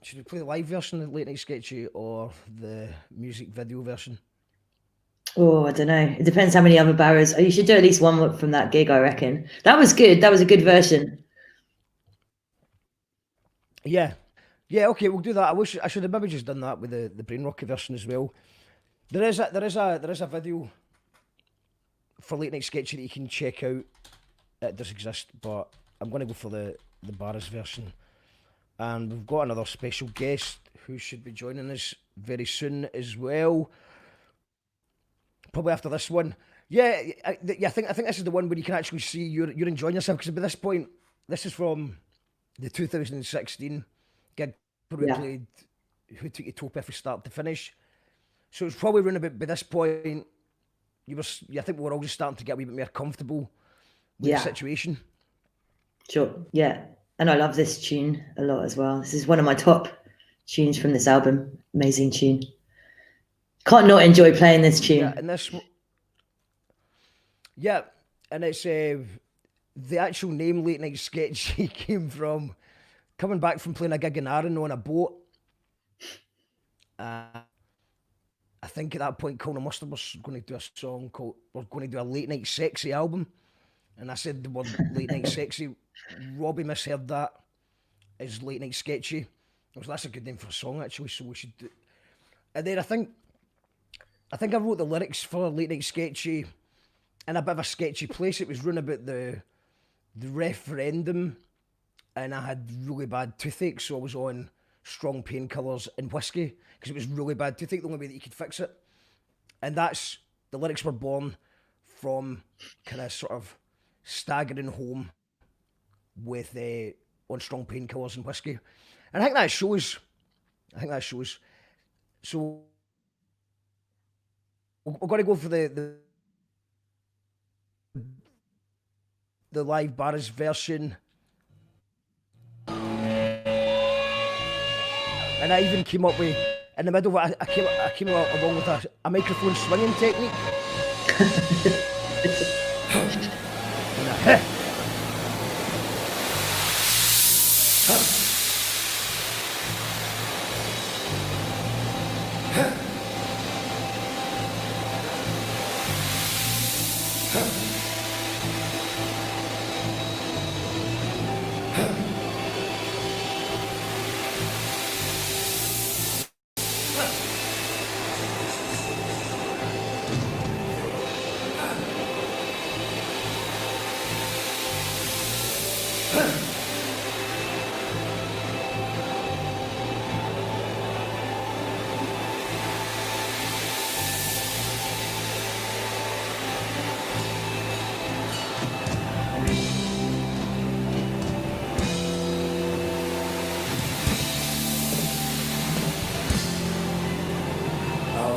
Should we play the live version of Late Night Sketchy or the music video version? Oh, I don't know. It depends how many other barrows. Oh, you should do at least one from that gig, I reckon. That was good. That was a good version. Yeah. Yeah, okay, we'll do that. I wish I should have maybe just done that with the Brain Rocky version as well. There is a video for Late Night Sketchy that you can check out. It does exist, but I'm going to go for the Barras version. And we've got another special guest who should be joining us very soon as well. Probably after this one. Yeah, I think this is the one where you can actually see you're enjoying yourself, because by this point, this is from the 2016 gig where we played Who Took Utopia from start to finish. So it's probably around about by this point, I think we were all just starting to get a wee bit more comfortable with the situation. Sure, yeah. And I love this tune a lot as well. This is one of my top tunes from this album. Amazing tune. Can't not enjoy playing this tune. And it's the actual name Late Night Sketchy came from coming back from playing a gig in Arran on a boat. I think at that point Colin Mustard was going to do a song called, we're going to do a Late Night Sexy album. And I said the word Late Night Sexy. Robbie misheard that as Late Night Sketchy. I was, that's a good name for a song actually, so we should do. And then I think I wrote the lyrics for Late Night Sketchy in a bit of a sketchy place. It was run about the referendum, and I had really bad toothache, so I was on strong painkillers and whiskey because it was really bad toothache, the only way that you could fix it. And that's, the lyrics were born from kind of sort of staggering home with on strong painkillers and whiskey. And I think that shows. So we're going to go for the live Barras version. And I even came up with, in the middle of it, I came along with a microphone swinging technique.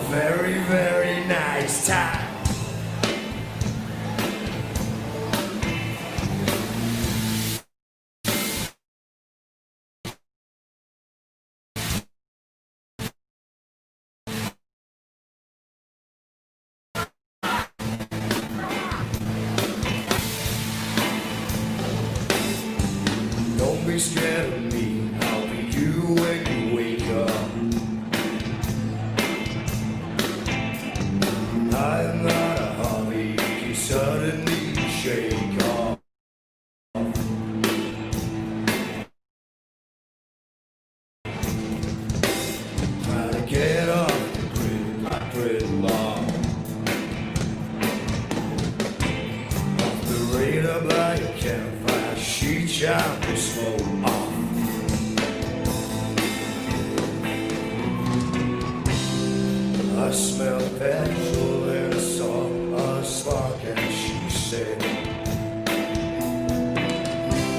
Very, very nice time. Don't be scared of me, I'll be you when you wake up. I'm not a hobby, you suddenly shake off. Try to get off the grid, my gridlock. Off the radar by your campfire, sheet out the smoke off. I smell petrol and I saw a spark, and she said,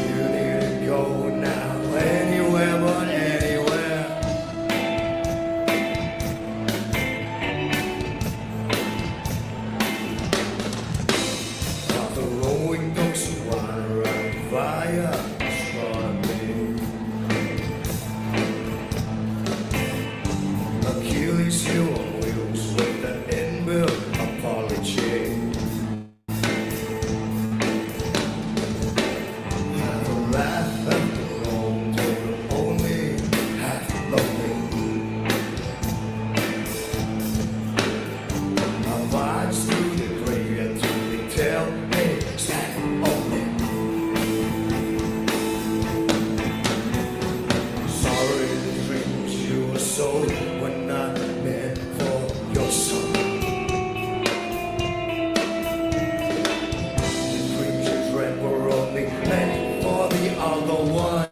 you need to go now, anywhere but anywhere. Got the rolling ghost of wine right via astronomy. Achilles heel on wheels with the end march through the graveyard to the tail. Hey, stand on it. Sorry the dreams you were sold were not meant for your soul. The dreams you dreamt were only meant for the other one.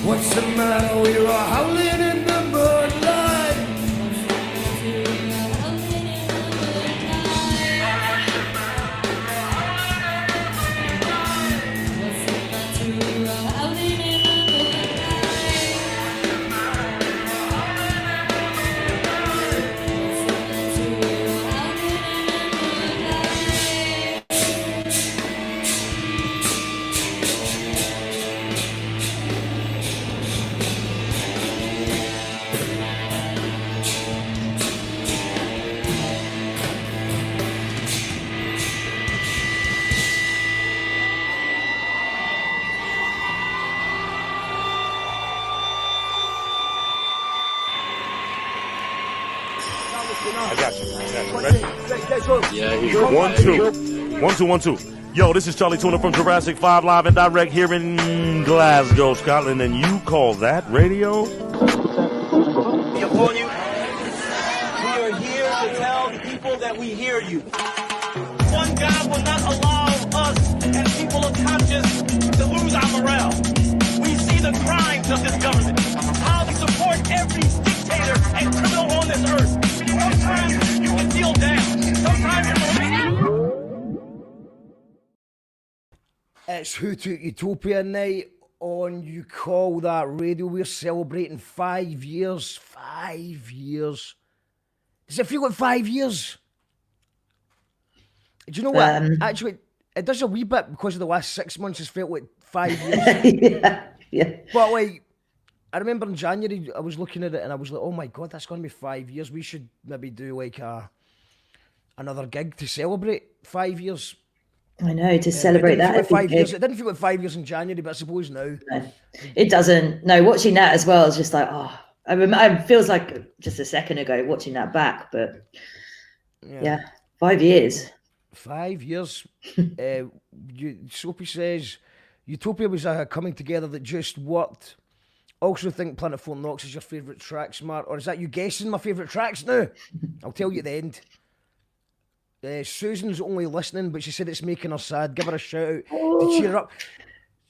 What's the matter? We were howling in the moonlight. I got you. Ready? Yeah, he's 1, 2. 1, 2, 1, 2. Yo, this is Charlie Tuna from Jurassic 5 live and direct here in Glasgow, Scotland, and you call that radio? Upon you, we are here to tell the people that we hear you. One God will not allow us as people of conscience to lose our morale. We see the crimes of this government, how they support every dictator and criminal on this earth. Sometimes you can feel down. Sometimes you're It's Who Took Utopia night on You Call That Radio. We're celebrating 5 years. 5 years. Does it feel like 5 years? Do you know what? Actually, it does a wee bit because of the last 6 months. It's felt like 5 years. yeah. But like, I remember in January, I was looking at it and I was like, oh my God, that's going to be 5 years. We should maybe do like another gig to celebrate 5 years. I know, to celebrate it didn't that. Feel like 5 years. It didn't feel like 5 years in January, but I suppose now. No, it doesn't. No, watching that as well is just like, oh, it feels like just a second ago watching that back, but yeah 5 years. 5 years. Soapy says, Utopia was a coming together that just worked. Also think Planet 4 Knocks is your favourite track, Smart, or is that you guessing my favourite tracks now? I'll tell you at the end. Susan's only listening, but she said it's making her sad. Give her a shout out to cheer her up.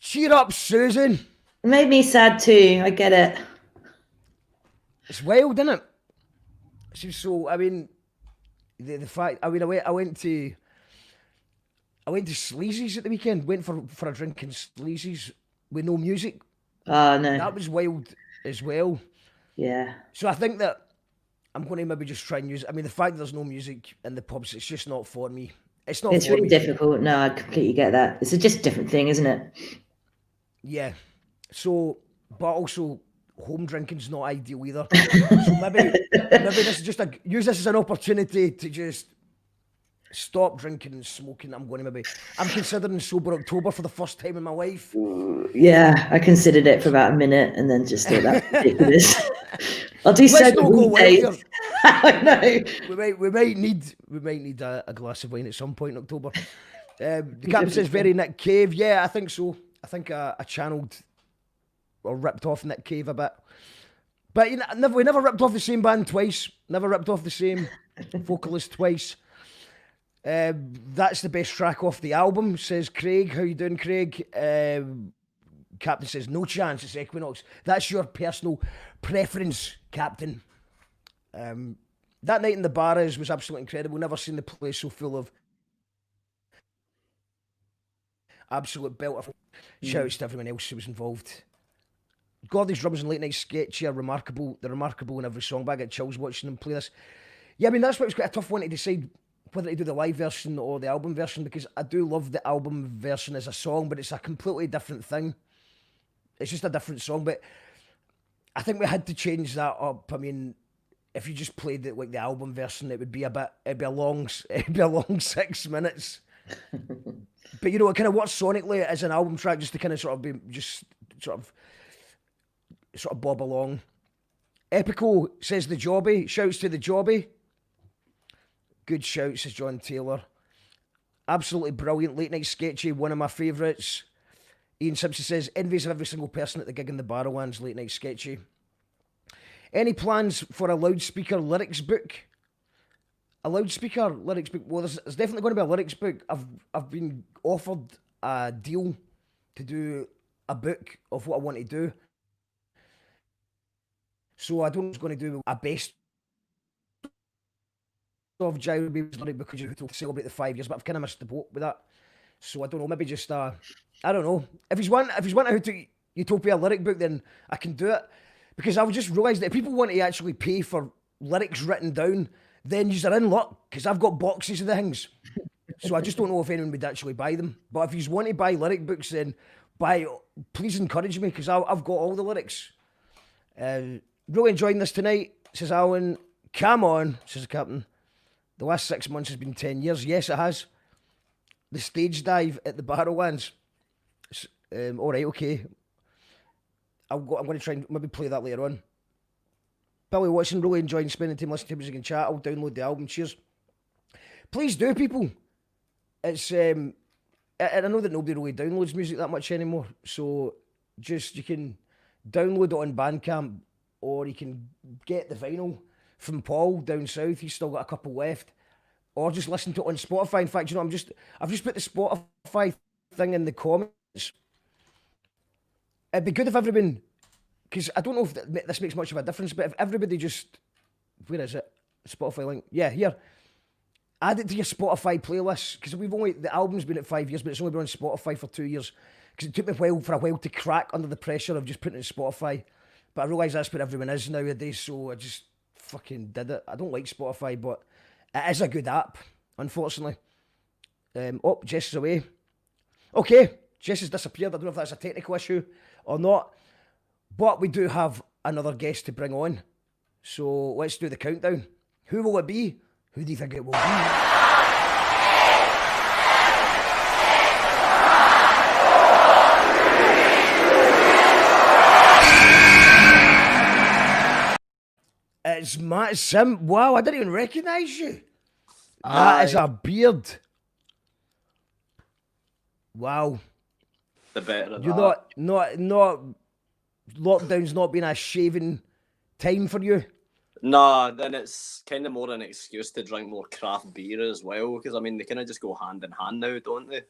Cheer up, Susan. It made me sad too. I get it. It's wild, isn't it? So I mean, the fact. I mean, I went to Sleazy's at the weekend. Went for a drink in Sleazy's with no music. Oh no, that was wild as well. Yeah. So I think that I'm going to maybe just try and use. I mean, the fact that there's no music in the pubs, it's just not for me. It's not. It's for really me. difficult. No, I completely get that. It's just a different thing, isn't it? Yeah. So, but also home drinking's not ideal either. So maybe this is just use this as an opportunity to just stop drinking and smoking. I'm considering sober October for the first time in my life. Yeah, I considered it for about a minute and then just thought that's ridiculous. I'll do several weekdays. I know. We might need a glass of wine at some point in October. The captain says very Nick Cave. Yeah, I think so. I think I channeled or ripped off Nick Cave a bit. But we never ripped off the same band twice. Never ripped off the same vocalist twice. That's the best track off the album, says Craig. How you doing, Craig? Captain says, no chance, it's Equinox. That's your personal preference, Captain. That night in the Barras was absolutely incredible. Never seen the place so full of absolute belter. Shouts to everyone else who was involved. Gordy's drums and late night sketchy are remarkable. They're remarkable in every song, but I get chills watching them play this. Yeah, I mean, that's why it's quite a tough one to decide whether to do the live version or the album version, because I do love the album version as a song, but it's a completely different thing. It's just a different song, but I think we had to change that up. I mean, if you just played it like the album version, it'd be a long 6 minutes. But you know, it kind of works sonically as an album track, just to kind of sort of bob along. Epico says the Jobby. Shouts to the Jobby. Good shout, says John Taylor. Absolutely brilliant. Late night sketchy, one of my favourites. Ian Simpson says, envies of every single person at the gig in the Barrowlands, late night sketchy. Any plans for a loudspeaker lyrics book? A loudspeaker lyrics book? Well, there's definitely going to be a lyrics book. I've been offered a deal to do a book of what I want to do. So I don't know what's going to do a best of Girobabies lyric because you to celebrate the 5 years, but I've kind of missed the boat with that. So I don't know, maybe just I don't know. If he's want a Who Took Utopia lyric book, then I can do it. Because I've just realised that if people want to actually pay for lyrics written down, then you're in luck, because I've got boxes of the things. So I just don't know if anyone would actually buy them. But if you want to buy lyric books, then please encourage me, because I've got all the lyrics. Really enjoying this tonight, says Alan. Come on, says the captain. The last 6 months has been 10 years. Yes, it has. The stage dive at the Barrowlands. All right, okay. I'm going to try and maybe play that later on. Billy Watson, really enjoying spending time listening to music and chat. I'll download the album. Cheers. Please do, people. It's and I know that nobody really downloads music that much anymore. So you can download it on Bandcamp, or you can get the vinyl from Paul down south. He's still got a couple left. Or just listen to it on Spotify. In fact, I've just put the Spotify thing in the comments. It'd be good if everyone, because I don't know if this makes much of a difference, but if everybody just, where is it? Spotify link. Yeah, here. Add it to your Spotify playlist, because the album's been at 5 years, but it's only been on Spotify for 2 years. Because it took me for a while to crack under the pressure of just putting it on Spotify. But I realise that's where everyone is nowadays, so I just fucking did it. I don't like Spotify, but it is a good app, unfortunately. Jess is away. Okay, Jess has disappeared. I don't know if that's a technical issue or not. But we do have another guest to bring on. So let's do the countdown. Who will it be? Who do you think it will be? It's Matt Sim. Wow, I didn't even recognise you. That is a beard. Wow. The better of You're that. not lockdown's not been a shaving time for you. Nah, then it's kind of more an excuse to drink more craft beer as well, because I mean they kind of just go hand in hand now, don't they?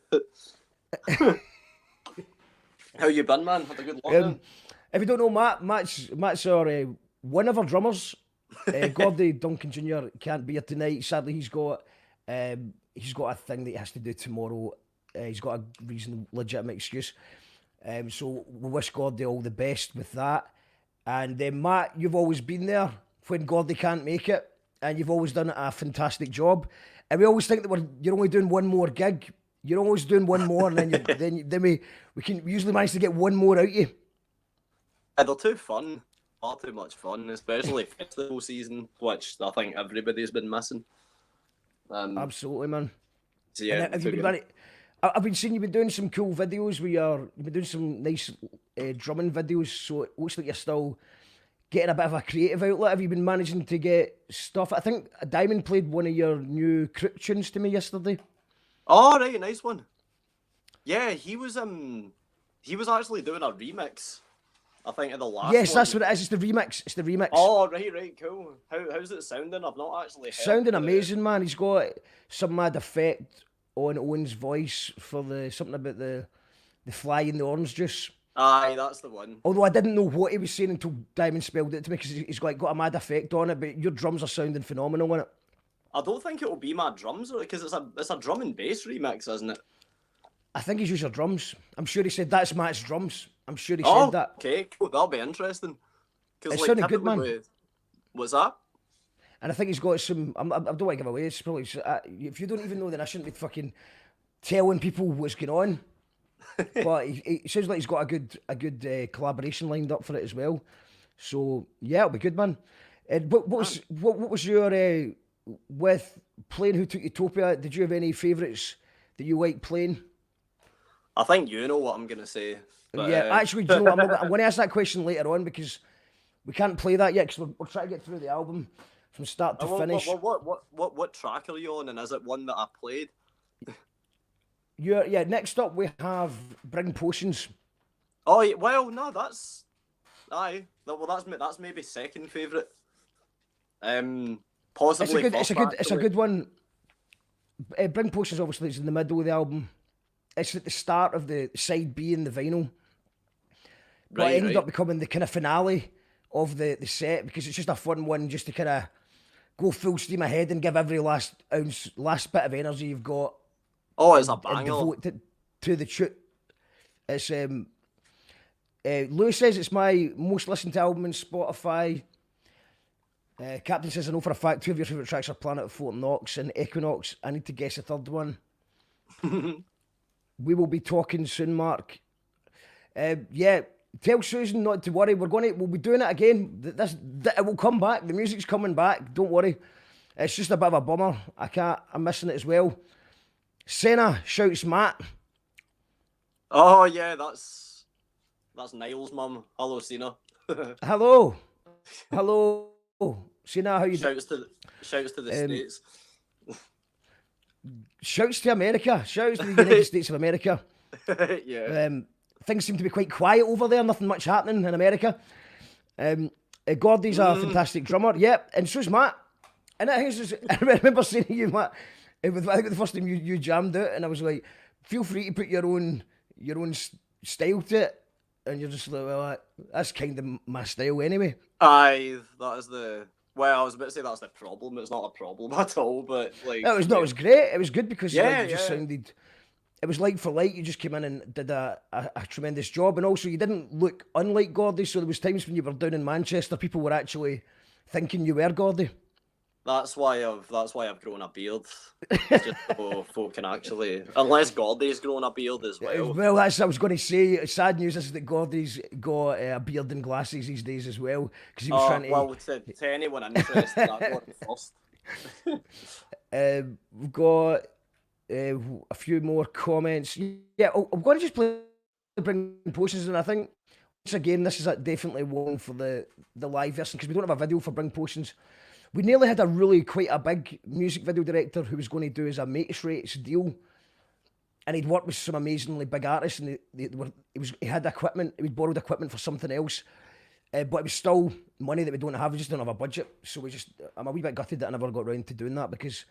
How you been, man? Had a good lockdown? If you don't know Matt's our one of our drummers. Gordy Duncan Jr. can't be here tonight. Sadly, he's got a thing that he has to do tomorrow. He's got a legitimate excuse. So we wish Gordy all the best with that. And Matt, you've always been there when Gordy can't make it, and you've always done a fantastic job. And we always think that you're only doing one more gig. You're always doing one more, and then we usually manage to get one more out of you. They're too fun. Far too much fun, especially festival season, which I think everybody's been missing. Absolutely, man. So yeah, I've been seeing you've been doing some cool videos. You've been doing some nice drumming videos, so it looks like you're still getting a bit of a creative outlet. Have you been managing to get stuff? I think Diamond played one of your new Crook tunes to me yesterday. Oh, right, nice one. Yeah, he was actually doing a remix, I think, of the last Yes, one. that's what it is. It's the remix. Oh, right, cool. How's it sounding? I've not actually heard Sounding it. amazing, man. He's got some mad effect on Owen's voice for something about the fly in the orange juice. Aye, that's the one. Although I didn't know what he was saying until Diamond spelled it to me, because he's got a mad effect on it, but your drums are sounding phenomenal on it. I don't think it'll be my drums, because it's a drum and bass remix, isn't it? I think he's used your drums. I'm sure he said that's Matt's drums. I'm sure he said that. Okay, cool. That'll be interesting. It sounded good, man. What's that? And I think he's got some. I don't want to give away. It's probably if you don't even know, then I shouldn't be fucking telling people what's going on. But it sounds like he's got a good collaboration lined up for it as well. So yeah, it'll be good, man. What was your with playing Who Took Utopia? Did you have any favourites that you like playing? I think you know what I'm gonna say. But, yeah, actually, do you know what? I'm going to ask that question later on, because we can't play that yet, because we're trying to get through the album from start to finish. What track are you on, and is it one that I played? Next up we have Bring Potions. Oh, yeah, well, no, that's... Aye. Well, that's maybe second favourite. Possibly it's a good one. Bring Potions obviously is in the middle of the album. It's at the start of the side B in the vinyl. But it ended up becoming the kind of finale of the set, because it's just a fun one just to kind of go full steam ahead and give every last bit of energy you've got. Oh, it's a banger. Devote it to the tune. It's Lewis says it's my most listened to album on Spotify. Captain says, I know for a fact 2 of your favourite tracks are Planet of Floating Knox and Equinox. I need to guess a third one. We will be talking soon, Mark. Tell Susan not to worry. We'll be doing it again. It will come back. The music's coming back. Don't worry. It's just a bit of a bummer. I'm missing it as well. Senna shouts Matt. Oh yeah, that's Niall's mum. Hello, Senna. Hello. Senna, how you doing? Shouts to the States. Shouts to America. Shouts to the United States of America. Yeah. Things seem to be quite quiet over there. Nothing much happening in America. Gordy's a fantastic drummer. Yep, and so's Matt. And I remember saying to you, Matt, I think the first time you jammed it, and I was like, feel free to put your own style to it. And you're just like, well, that's kind of my style anyway. Aye, that is the... Well, I was about to say that's the problem. It's not a problem at all, but like... It was great. It was good because you just sounded... It was like for like. You just came in and did a tremendous job. And also, you didn't look unlike Gordy, so there was times when you were down in Manchester, people were actually thinking you were Gordy. That's why I've grown a beard. Just so folk can actually, unless Gordy's grown a beard as well. Well, that's what I was going to say. Sad news is that Gordy's got a beard and glasses these days as well, because he was trying to. Well, to anyone interested, I got it first. We've got a few more comments. Yeah, I'm going to just bring potions, and I think once again this is definitely one for the live version, because we don't have a video for Bring Potions. We nearly had quite a big music video director who was going to do as a mates rates deal, and he'd worked with some amazingly big artists, and he had equipment, he borrowed equipment for something else, but it was still money that we don't have. We just don't have a budget, so I'm a wee bit gutted that I never got round to doing that, because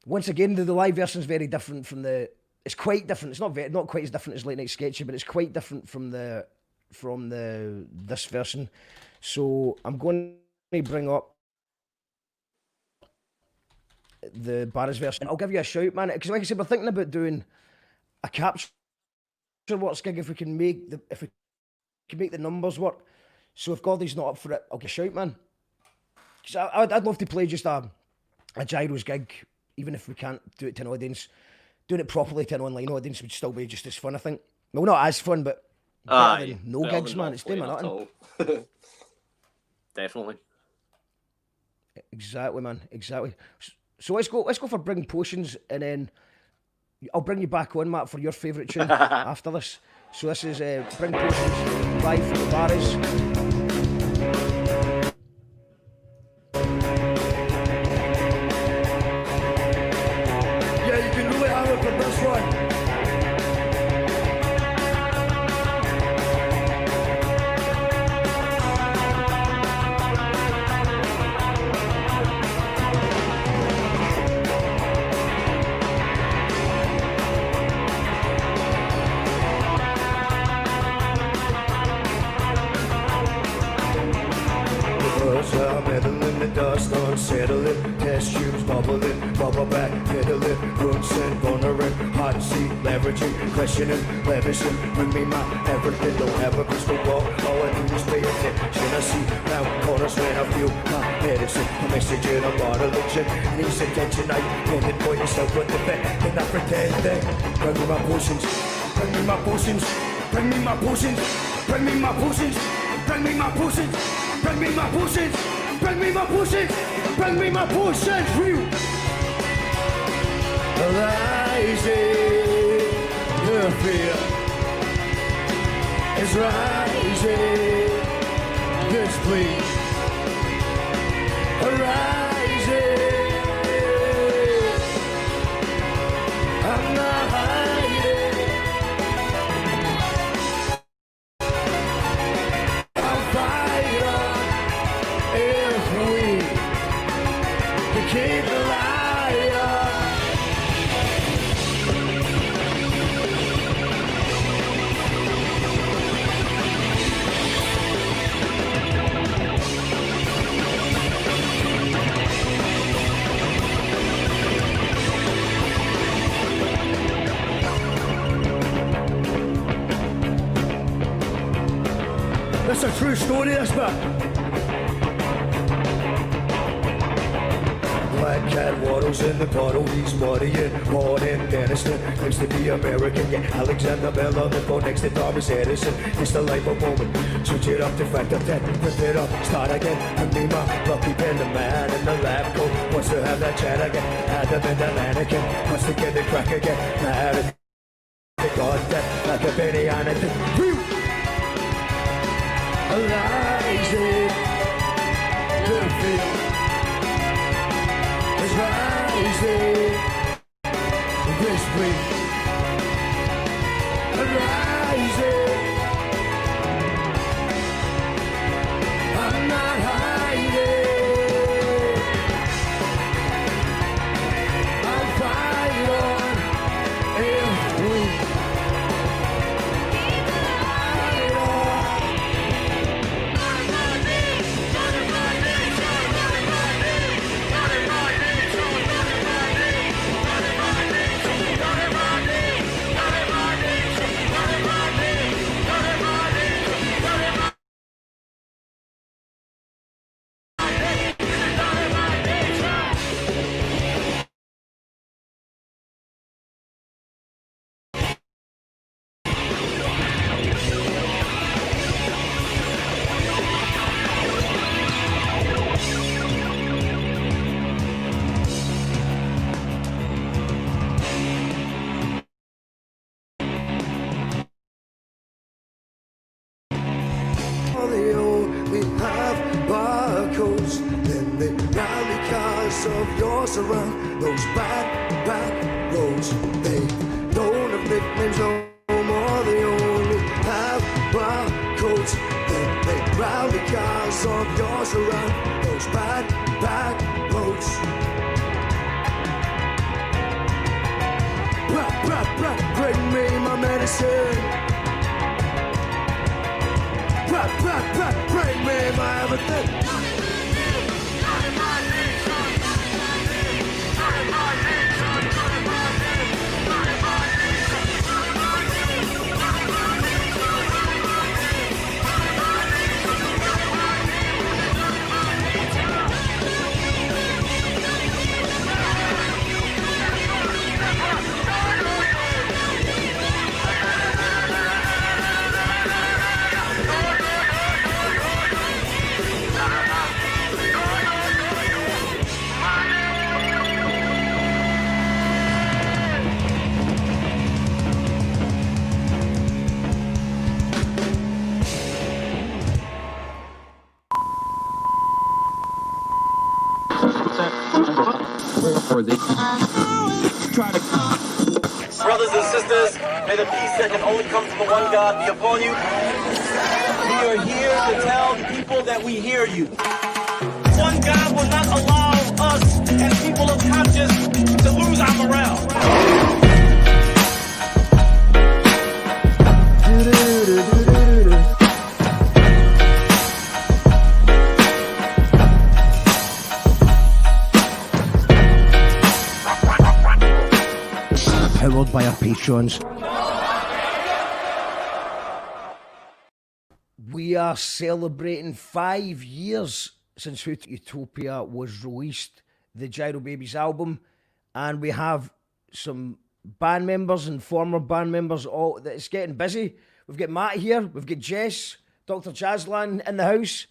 once again the live version is very different from it's quite different. It's not quite as different as Late Night Sketchy, but it's quite different from this version. So I'm going to bring up the Barra's version. I'll give you a shout, man, because like I said, we're thinking about doing a capture works gig if we can make the numbers work. So if Gordy's not up for it, I'll give you a shout, man. Because I'd love to play just a Gyros gig, even if we can't do it to an audience. Doing it properly to an online audience would still be just as fun, I think. Well, not as fun, but better than no gigs, man. It's doing nothing. Definitely. Exactly, man. Exactly. So let's go for Bring Potions, and then I'll bring you back on, Matt, for your favourite tune after this. So this is Bring Potions live from the Barras. Yeah, you can really have it for this one. Dust unsettling, test tubes bubbling, bubble back, pedaling, roots and vulnerable, hot seat, leveraging, questioning, levishing, bring me my everything, don't have a crystal ball, all I do is pay attention, I see round corners when I feel my medicine, a message in a bottle of gin, needs attention, I dependent for yourself with the vet, and I pretend that, bring me my potions, bring me my potions, bring me my potions, bring me my potions, bring me my potions, bring me my potions. Bring me my potions! Bring me my potions! Real! Rising, the fear is rising. This plea rising. I'm not hiding. I'll fight on. If we keep the light on. That's a true story, that's man. Black cat waddles in the puddle, he's bodying, born in Denniston, claims to be American, yeah, Alexander Bell on the phone next to Thomas Edison, it's the life of moment, switch it up to factor 10, rip it up, start again, and me my lucky pen, the man in the lab coat, wants to have that chat again, Adam and the mannequin, wants to get the crack again, mad at the god death, like a penny on it, rising, the field. Is rising, this week, rising. I'm not hiding. I'll fight on if we. more, they only have barcodes. Then they rally cars of yours around those back roads. They don't have nicknames no more, they only have barcodes. Then they rally cars of yours around those back roads. Bring me my medicine. Bring me my everything. Brothers and sisters, may the peace that can only come from the one God be upon you. We are here to tell the people that we hear you. One God will not allow us as people of conscience to lose our morale. Powered by our patrons. We are celebrating 5 years since Who Took Utopia was released, the Girobabies album, and we have some band members and former band members. All that it's getting busy. We've got Matt here, we've got Jess, Dr. Jazzlan in the house,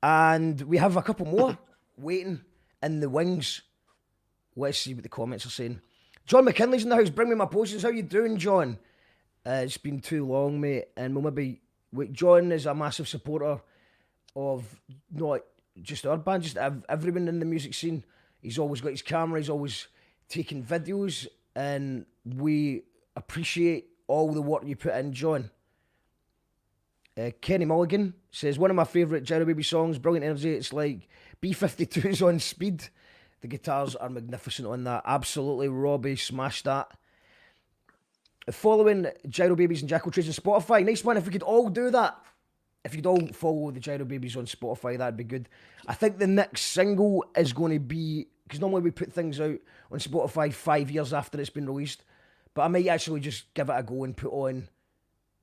and we have a couple more waiting in the wings. Let's see what the comments are saying. John McKinley's in the house. Bring me my potions. How you doing, John? It's been too long, mate. And we'll maybe... John is a massive supporter of not just our band, just everyone in the music scene. He's always got his camera. He's always taking videos. And we appreciate all the work you put in, John. Kenny Mulligan says, one of my favourite Girobaby songs, brilliant energy. It's like B-52s on speed. The guitars are magnificent on that. Absolutely, Robbie smashed that. Following Girobabies and Jackal Trades on Spotify. Nice one, if we could all do that. If you'd all follow the Girobabies on Spotify, that'd be good. I think the next single is going to be... Because normally we put things out on Spotify 5 years after it's been released. But I might actually just give it a go and put on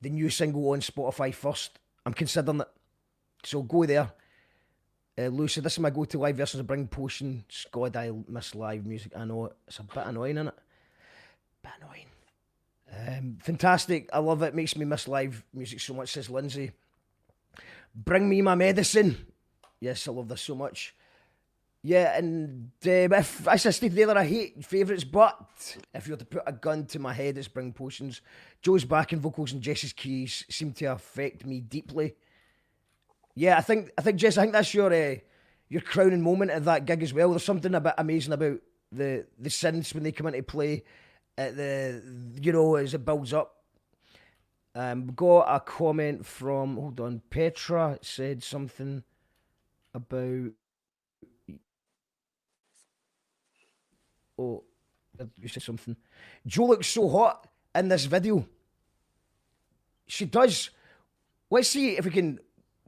the new single on Spotify first. I'm considering it. So go there. Lucy, this is my go-to live versions of Bring Potions. God, I miss live music. I know, it's a bit annoying, isn't it? Bit annoying. Fantastic. I love it. Makes me miss live music so much, says Lindsay. Bring me my medicine. Yes, I love this so much. Yeah, and if, as I stated earlier, I hate favourites, but if you were to put a gun to my head, it's Bring Potions. Joe's backing vocals and Jess's keys seem to affect me deeply. Yeah, I think Jess, I think that's your crowning moment at that gig as well. There's something a bit amazing about the synths when they come into play at as it builds up. Got a comment from, hold on, Petra said something about, oh, you said something. Joe looks so hot in this video. She does. Let's see if we can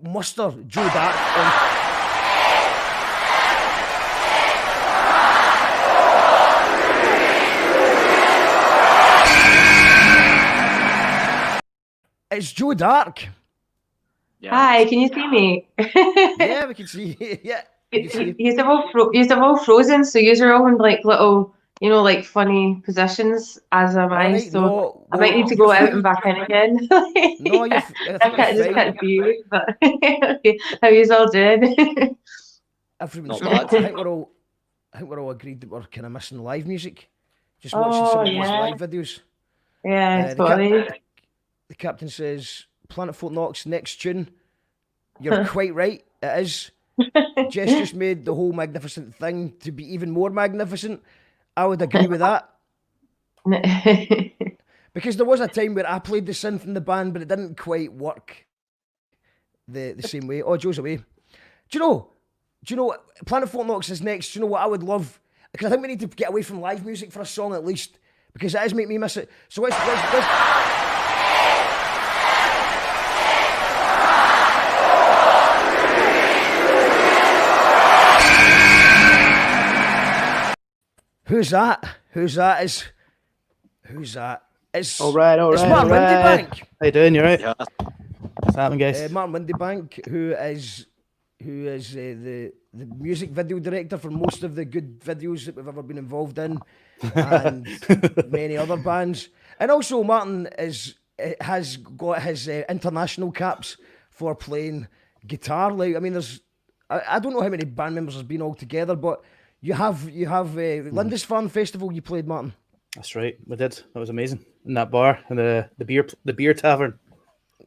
muster Joe Dark on. It's Joe Dark. Yeah. Hi, can you see me? Yeah, we can see. Yeah. You're all frozen, so you're all in like little, like funny positions, as am I. Right, so I might need to go out and back in again. No, you're I just can't see you, but how you all doing? Everyone's I think we're all agreed that we're kind of missing live music. Just watching some of those live videos. Yeah, totally. The captain says, Planet Folk Knox, next tune. You're quite right. It is. Jess just made the whole magnificent thing to be even more magnificent. I would agree with that. Because there was a time where I played the synth in the band, but it didn't quite work the same way. Oh, Joe's away. Do you know, Planet Fort Knox is next. Do you know what I would love? Because I think we need to get away from live music for a song at least, because it does make me miss it. So let's Who's that? Who's that? It's all right. It's Martin Windybank. How you doing? You right? Yeah. What's happening, guys? Martin Windybank, who is the music video director for most of the good videos that we've ever been involved in, and many other bands. And also, Martin has got his international caps for playing guitar. Like, I mean, I don't know how many band members there's been all together, but you have Lindisfarne Festival. You played, Martin. That's right, we did. That was amazing in that bar and the beer tavern.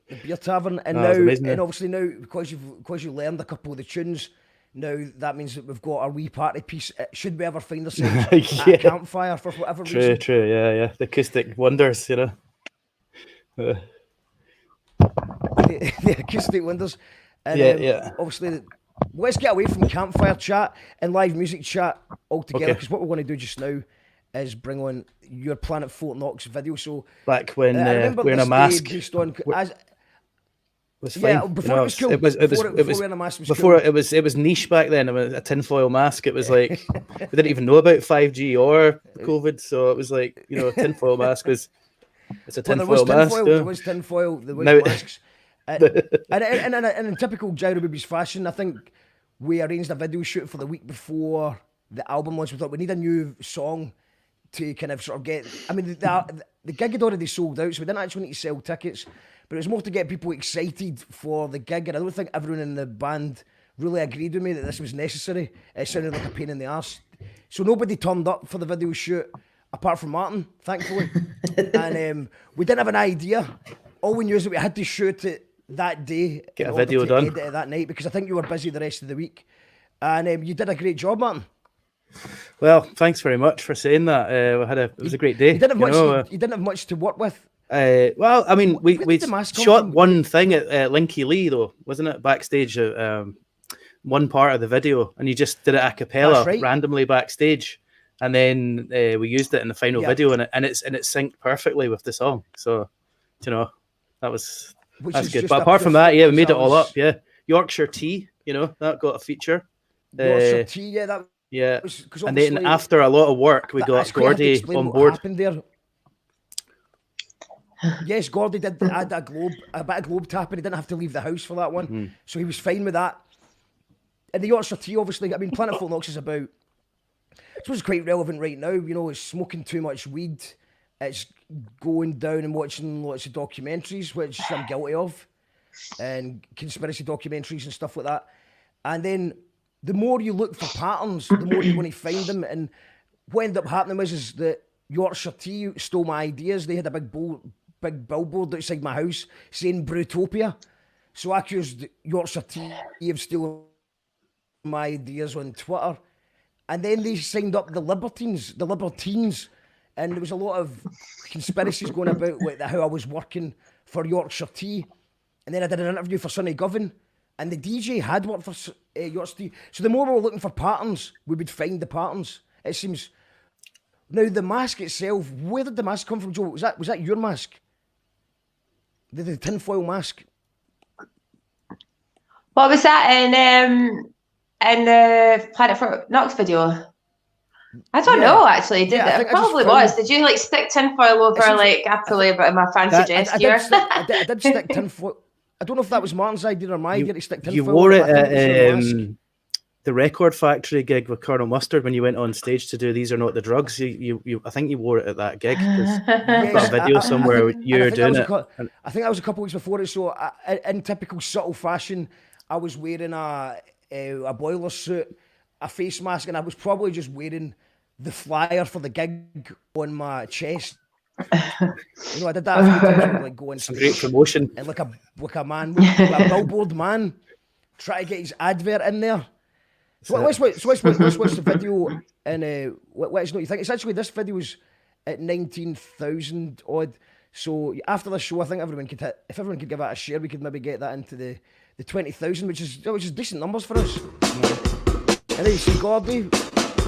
The beer tavern, and obviously now because you learned a couple of the tunes, now that means that we've got our wee party piece. Should we ever find ourselves at a campfire for whatever reason? True, yeah. The acoustic wonders, you know. The acoustic wonders. And, yeah. Obviously, let's get away from campfire chat and live music chat altogether, because what we're going to do just now is bring on your Planet Fort Knox video. So back when wearing a mask was fine. Yeah, before it was cool. It was niche back then. It was a tinfoil mask. It was like we didn't even know about 5G or COVID, so it was like, you know, a tinfoil mask it's a tinfoil mask. There was tinfoil. There was masks. And in typical Girobabies fashion, I think we arranged a video shoot for the week before the album launch. We thought we need a new song to kind of sort of get. I mean, the gig had already sold out, so we didn't actually need to sell tickets. But it was more to get people excited for the gig, and I don't think everyone in the band really agreed with me that this was necessary. It sounded like a pain in the arse. So nobody turned up for the video shoot, apart from Martin, thankfully. And we didn't have an idea. All we knew is that we had to shoot it that day. Get a video done. Edit it that night, because I think you were busy the rest of the week. And you did a great job, Martin. Well, thanks very much for saying that. It was a great day. You didn't have much to work with. Well, I mean, we shot one thing at Linky Lee, though, wasn't it? Backstage, one part of the video, and you just did it a cappella randomly backstage, and then we used it in the final video, and it's synced perfectly with the song. So, you know, that's good. But apart from that, we made it all up. Yeah, Yorkshire Tea, you know, that got a feature. Yorkshire Tea, that. Yeah, and then after a lot of work, we got Gordy on board. There. Yes, Gordy did add a bit of globe tapping. He didn't have to leave the house for that one, so he was fine with that. And the Yorkshire Tea, obviously, I mean, Planet Fort Knox is about, I suppose it's quite relevant right now, you know, it's smoking too much weed, it's going down and watching lots of documentaries, which I'm guilty of, and conspiracy documentaries and stuff like that. And then the more you look for patterns, the more you're going to find them. And what ended up happening is that Yorkshire Tea stole my ideas. They had a big billboard outside my house saying Brewtopia. So I accused Yorkshire Tea of stealing my ideas on Twitter. And then they signed up the Libertines. And there was a lot of conspiracies going about with how I was working for Yorkshire Tea. And then I did an interview for Sonny Govan. And the DJ had worked for Yorkshire Tea. So the more we were looking for patterns, we would find the patterns. It seems. Now, the mask itself, where did the mask come from, Joe? Was that your mask? The tinfoil mask? What was that in the Planet Fort Knox video? I don't know, actually. It probably was. Did you, like, stick tinfoil over, absolutely, but my fancy gesture? I did stick tinfoil. I don't know if that was Martin's idea or my idea to stick tinfoil. You wore it at the Record Factory gig with Colonel Mustard when you went on stage to do These Are Not the Drugs. You I think you wore it at that gig. I've got a video somewhere you're doing it. I think that was a couple of weeks before it. So in typical subtle fashion, I was wearing a boiler suit, a face mask, and I was probably just wearing the flyer for the gig on my chest. You know, I did that a few times, like going some great promotion, and like a man, a billboard man. try to get his advert in there. So let's watch the video and let us know what you think. It's actually, this video's at 19,000 odd. So after this show, I think if everyone could give that a share, we could maybe get that into the 20,000, which is decent numbers for us. And then you see Gordy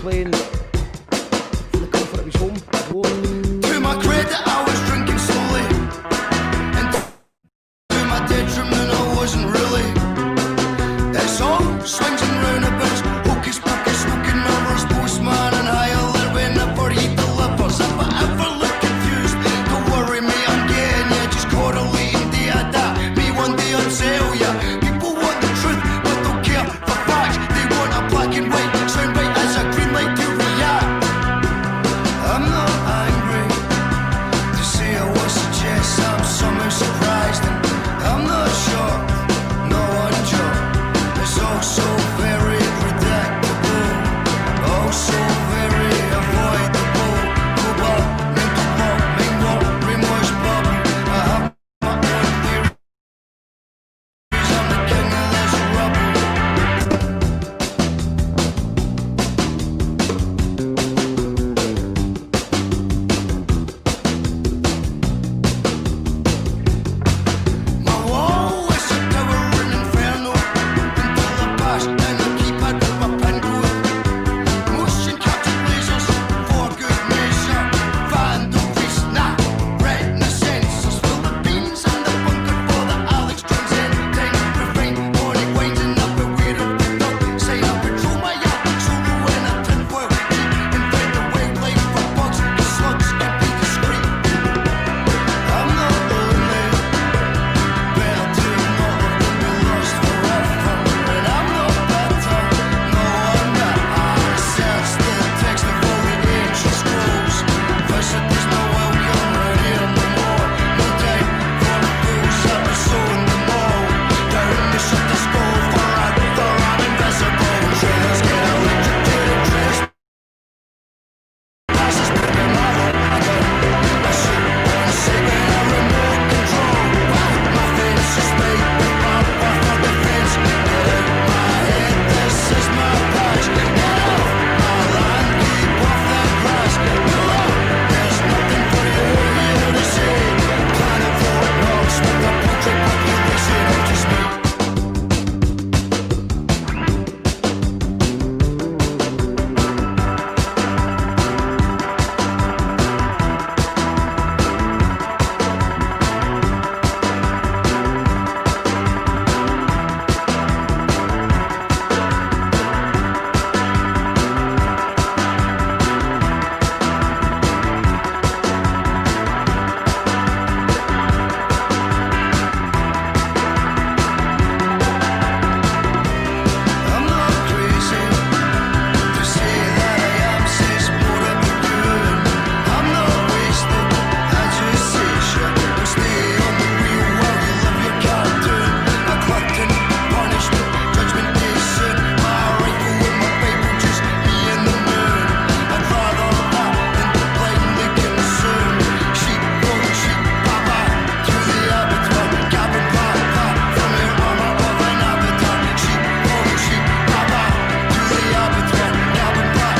playing for the comfort of his home. To my credit, I was drinking slowly, and to my detriment, I wasn't really. It's all swings and roundabouts, hocus pocus, smoking mirrors, postman and higher living. Never he delivers. If I ever look confused, don't worry me, I'm getting you. Just correlating da. Me one day I'd sell ya. People want the truth, but don't care for facts. They want a black and white soundbite as a green light to react. I'm not angry to say I was suggest I'm somehow surprised, and I'm not shocked. No one joke. It's all so very predictable, all so very avoidable. Go back, mental block, main walk, remorse bubble. I have my own theories, I'm the king of this rubble. My wall is a towering inferno until the past, and I keep it with my pen code. Motion capture lasers for good measure. Vandal priest, nah, reticence. I spill the beans in the bunker for the Alex Jones end. Time refrain, morning winding up a weird of the dog. Say I patrol my yacht, solo in a tinfoil keep. Invent the wildlife for bugs and slugs can be discreet. I'm not lonely, better to not have been lost forever. And I'm not better, no wonder I research the text of all the ancient scrolls. Visit is no welcome right here no more. No time for the fools that were sowing the mall. Down the shut the skull for I'm invisible. Trails get electrocuted, trails passes through the mother. I shoot one second of remote control. My fence is made with my buffer defense. Get out my head, this is my patch. Get off my land, keep off the grass. Below, there's nothing for you here to see. Planet Fort Knox with the portrait population of just me. I'm not crazy to say that I am says more of a good. I'm not wasted, I just say shit. Don't stay on the real while you live your cartoon. A glutton, punishment, judgment day soon. My rifle with my Bible, just me and the moon. I'd rather that than to blindly consume. Sheep, goat, sheep, papa, through the abattoir. Gabbing back from your armor of an avatar. Sheep, goat, sheep, papa, through the abattoir. Gabbing back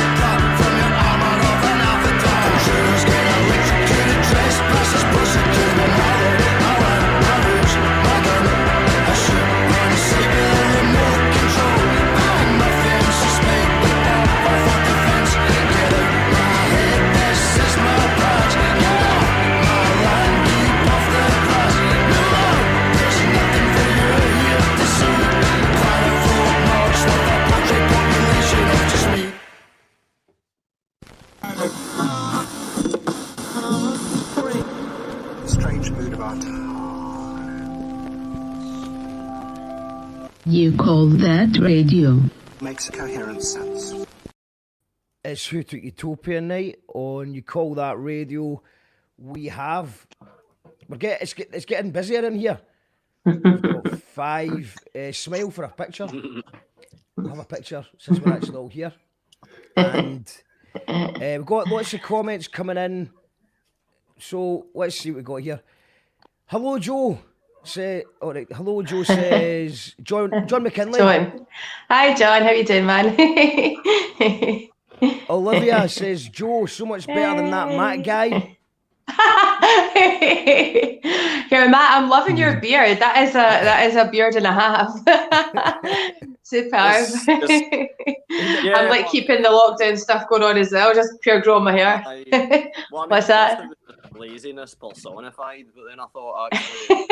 from your armor of an avatar. Intruders get electrocuted, trespassers persecuted. My mother, I ran, I lose my gun. I shoot one saber, remote control. Bang, my fence is made with buffer for defense. Get out my head, this is my badge. Get off my land, keep off the grass. Below, there's nothing for you here to see. Planet Fort Knox with a portrait population of just me. Strange mood about You call that radio? makes coherent sense. It's Who Took Utopia night on You Call That Radio. We have... It's getting busier in here. We've got 5. Smile for a picture. We'll have a picture since we're actually all here. And we've got lots of comments coming in. So let's see what we've got here. Hello, Joe. Say, all right. Hello, Joe says John McKinley. John. Hi, John. How you doing, man? Olivia says, Joe, so much better than that Matt guy. Here, Matt, I'm loving your beard. That is a beard and a half. Superb. I'm like keeping the lockdown stuff going on as well, just pure growing my hair. What's that? It was laziness personified, but then I thought actually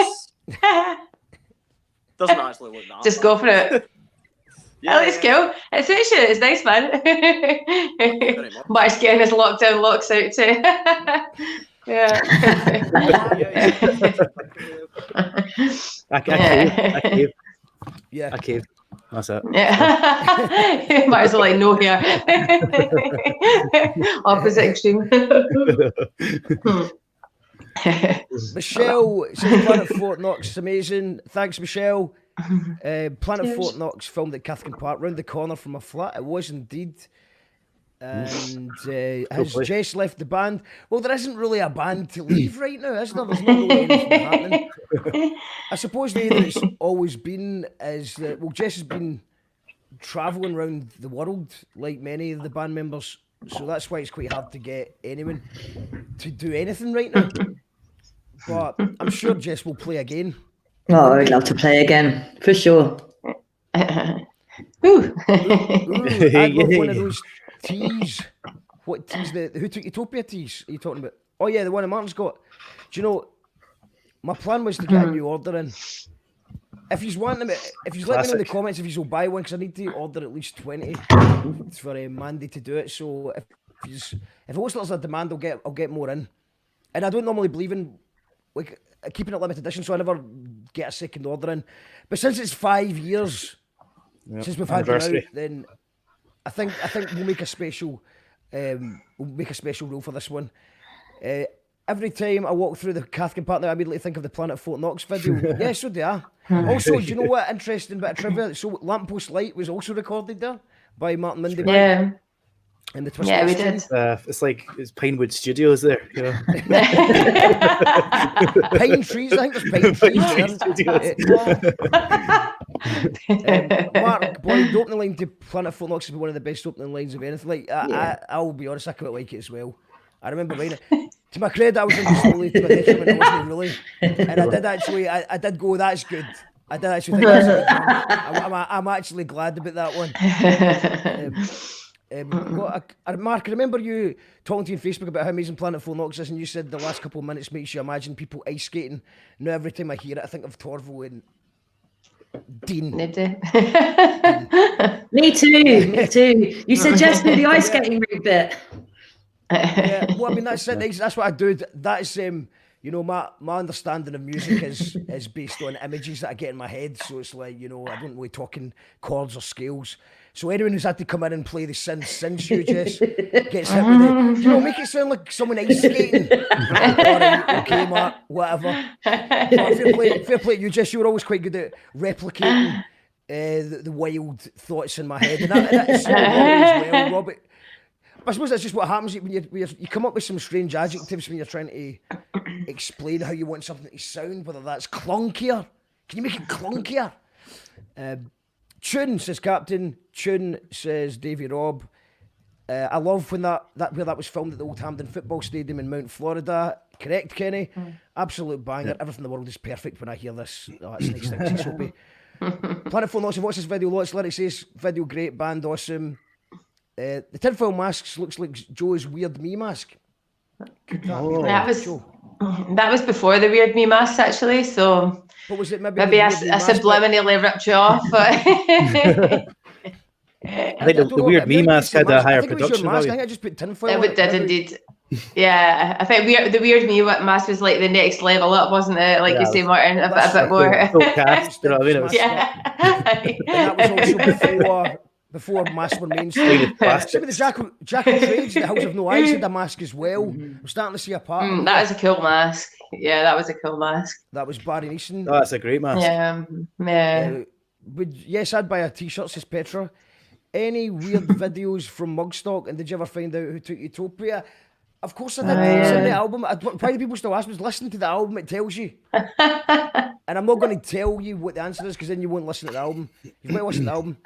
doesn't actually look that. Just go for it. Yeah, that looks cool. It suits you. It's nice, man. Mark's getting his lockdown locks out too. Yeah. I cave. Yeah. I cave. That's it. Yeah. Might as well like no here. Opposite extreme. Michelle says Planet Fort Knox amazing. Thanks, Michelle. Planet Fort Knox filmed at Cathkin Park, round the corner from my flat. It was indeed. And has Jess left the band? Well, there isn't really a band to leave right now, is there? There's not really anything happening. I suppose the way that it's always been is that, well, Jess has been travelling around the world like many of the band members, so that's why it's quite hard to get anyone to do anything right now. But I'm sure Jess will play again. Oh, I'd love to play again, for sure. I'd love one of those teas. What teas? The Who Took Utopia teas are you talking about? Oh yeah, the one that Martin's got. Do you know, my plan was to get a new order in. If you want them, if you let me know in the comments if you will buy one, because I need to order at least 20 for Mandy to do it. So if it looks like there's a demand, I'll get more in. And I don't normally believe in like keeping it limited edition, so I never get a second order in. But since it's 5 years since we've had them out, then I think we'll make a special rule for this one. Every time I walk through the Cathkin Park now, I immediately think of the Planet Fort Knox video. Yeah, so do I. Also, do you know what interesting bit of trivia? So Lamppost Light was also recorded there by Martin Mindy. Yeah. In the Twist. Yeah, we did. It's Pinewood Studios there, you know. Pine trees, I think there's pine trees there. Mark, boy, the opening line to Planet Fort Knox has been one of the best opening lines of anything. Like, I'll be honest, I quite like it as well. I remember writing it. To my credit, I was into slowly, to my detriment, I wasn't really. And I did go, that's good. I did actually think that's good. I'm actually glad about that one. Mark, I remember you talking to you on Facebook about how amazing Planet Fort Knox is, and you said the last couple of minutes makes you imagine people ice skating. Now every time I hear it, I think of Torvo and Dean. Me too. You suggested the ice skating route bit. Yeah, well, I mean that's it. That's what I do. That's you know, my understanding of music is based on images that I get in my head. So it's like, you know, I don't really talk in chords or scales. So anyone who's had to come in and play the since you just gets hit with it, you know, make it sound like someone ice skating. Okay, Mark, whatever. Fair play to you, Jess. You were always quite good at replicating the wild thoughts in my head, and that is so as well, Robert. I suppose that's just what happens when you come up with some strange adjectives when you're trying to explain how you want something to sound, whether that's clunkier. Can you make it clunkier? Tune, says Captain. Tune, says Davy Robb. I love when that was filmed at the Old Hampden Football Stadium in Mount Florida. Correct, Kenny? Absolute banger. Everything in the world is perfect when I hear this. Oh, that's nice thing, Soapy. Planet Fort Knox, I've watched this video lots. Lyrics says, video great, band awesome. The tinfoil masks looks like Joe's Weird Me mask. That was before the Weird Me mask, actually. So what was it? Maybe I subliminally ripped you off. But I think the Weird Me mask had a higher production value. I think I just put tinfoil. It did indeed. Yeah, I think the Weird Me mask was like the next level up, wasn't it? Like you say, Martin, a bit more. Full cast, you know what I mean? It was... And that was also before masks were mainstream. Some of the Jackal Trades, the House of No Eyes had a mask as well. I'm starting to see a pattern. That was a cool mask. Yeah, that was a cool mask. That was Barry Neeson. Oh, that's a great mask. Yeah. Yes, I'd buy a t-shirt, says Petra. Any weird videos from Mugstock, and did you ever find out Who Took Utopia? Of course I did. It's in the album. Why do people still ask me? Listen to the album, it tells you. And I'm not going to tell you what the answer is because then you won't listen to the album. You've got to listen to the album.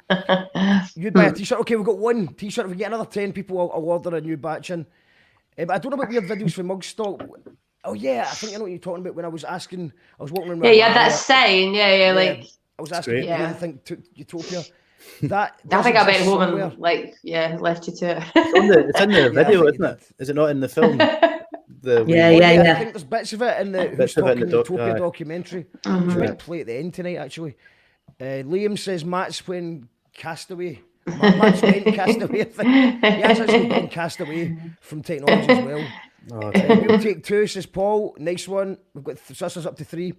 You'd buy a t-shirt. Okay, we've got one t-shirt. If we get another 10 people, I'll order a new batch in. But I don't know about weird videos for Mugstock. Oh yeah, I think I know what you're talking about. When I was asking, I was walking around. Yeah, that sign. Yeah, like. I was asking people who think took Utopia. That I think I went home and left you to it. It's in the video, isn't it? Is it not in the film? I think there's bits of it in the Who Took Utopia documentary. We might play at the end tonight, actually. Liam says Matt's when Castaway. Matt's when Castaway, I think. He has actually been cast away from technology as well. We'll take 2, says Paul. Nice one. We've got us up to 3.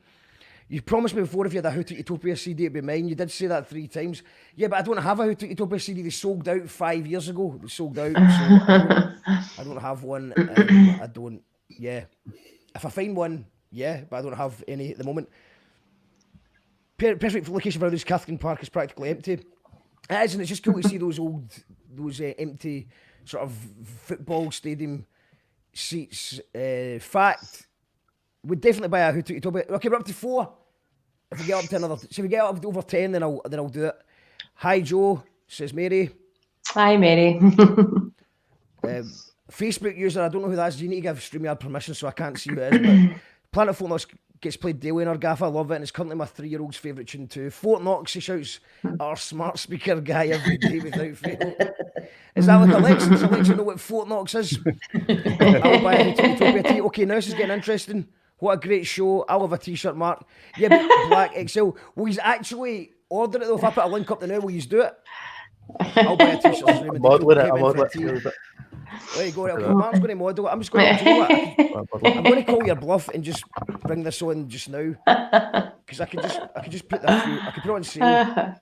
You promised me before if you had a Who Took Utopia CD it'd be mine. You did say that 3 times. Yeah, but I don't have a Who Took Utopia CD. They sold out 5 years ago. They sold out. So I don't have one. I don't. Yeah. If I find one, yeah, but I don't have any at the moment. Perfect location for this Catherine Park is practically empty. It is, and it's just cool to see those empty sort of football stadium seats. Fact. We'd definitely buy a Who Took Utopia. Okay, we're up to 4. If we get up to another, so if we get up to over 10, then I'll do it. Hi Joe, says Mary. Hi Mary. Facebook user, I don't know who that is. You need to give StreamYard permission, so I can't see who it is. But Planet Fort Knox gets played daily in our gaff. I love it, and it's currently my 3-year-old's favourite tune too. Fort Knox, he shouts, our smart speaker guy every day without fail. Is that like Alexa? Does Alexa know what Fort Knox is? I'll buy a Who Took Utopia tee. Okay, now this is getting interesting. What a great show. I'll have a t-shirt, Mark. Yeah, but Black XL. Will you actually order it though? If I put a link up there now, will you do it? I'll buy a t-shirt. There you go. Okay, Mark's going to model it. I'm just going to do what? I'm going to call your bluff and just bring this on just now. Because I could just put that through. I could put it on sale.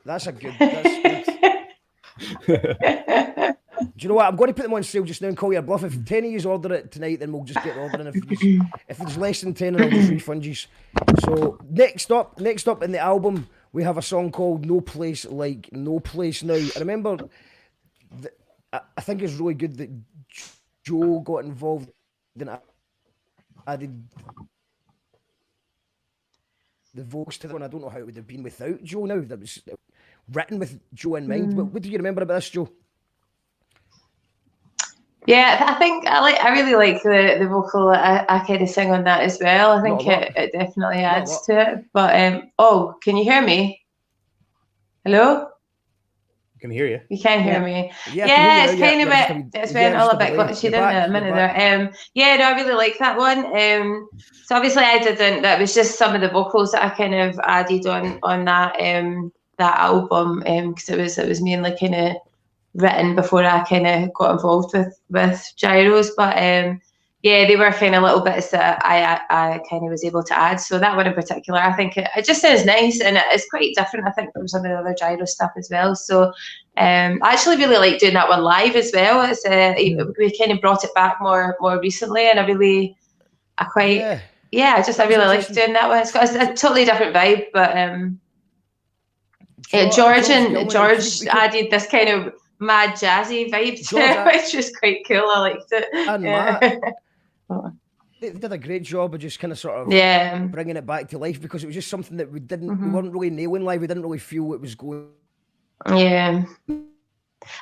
That's good. Do you know what? I'm going to put them on sale just now and call you a bluff. If 10 of you order it tonight, then we'll just get ordering. If there's less than 10, I'll just refund you. So next up in the album, we have a song called No Place Like No Place Now. I remember, I think it's really good that Joe got involved in added the vocals to that one. I don't know how it would have been without Joe now. That was written with Joe in mind. But what do you remember about this, Joe? Yeah, I think I really like the vocal I kind of sing on that as well. I think it definitely adds to it. But can you hear me? Hello? I can hear you. You can hear me. Yeah, it's kind of it's went all a bit glitchy, didn't it, a minute there. I really like that one. So obviously I didn't. That was just some of the vocals that I kind of added on that album because it was mainly kind of written before I kind of got involved with gyros, but they were kind of little bits that I kind of was able to add. So that one in particular, I think it just sounds nice and it's quite different, I think, from some of the other gyro stuff as well. So I actually really like doing that one live as well. It's we kind of brought it back more recently, and I really like doing that one. It's got a totally different vibe, but George added this kind of mad jazzy vibe to it, which was quite cool. I liked it. And they did a great job of just kind of sort of bringing it back to life, because it was just something that we weren't really nailing live. We didn't really feel it was going. Yeah,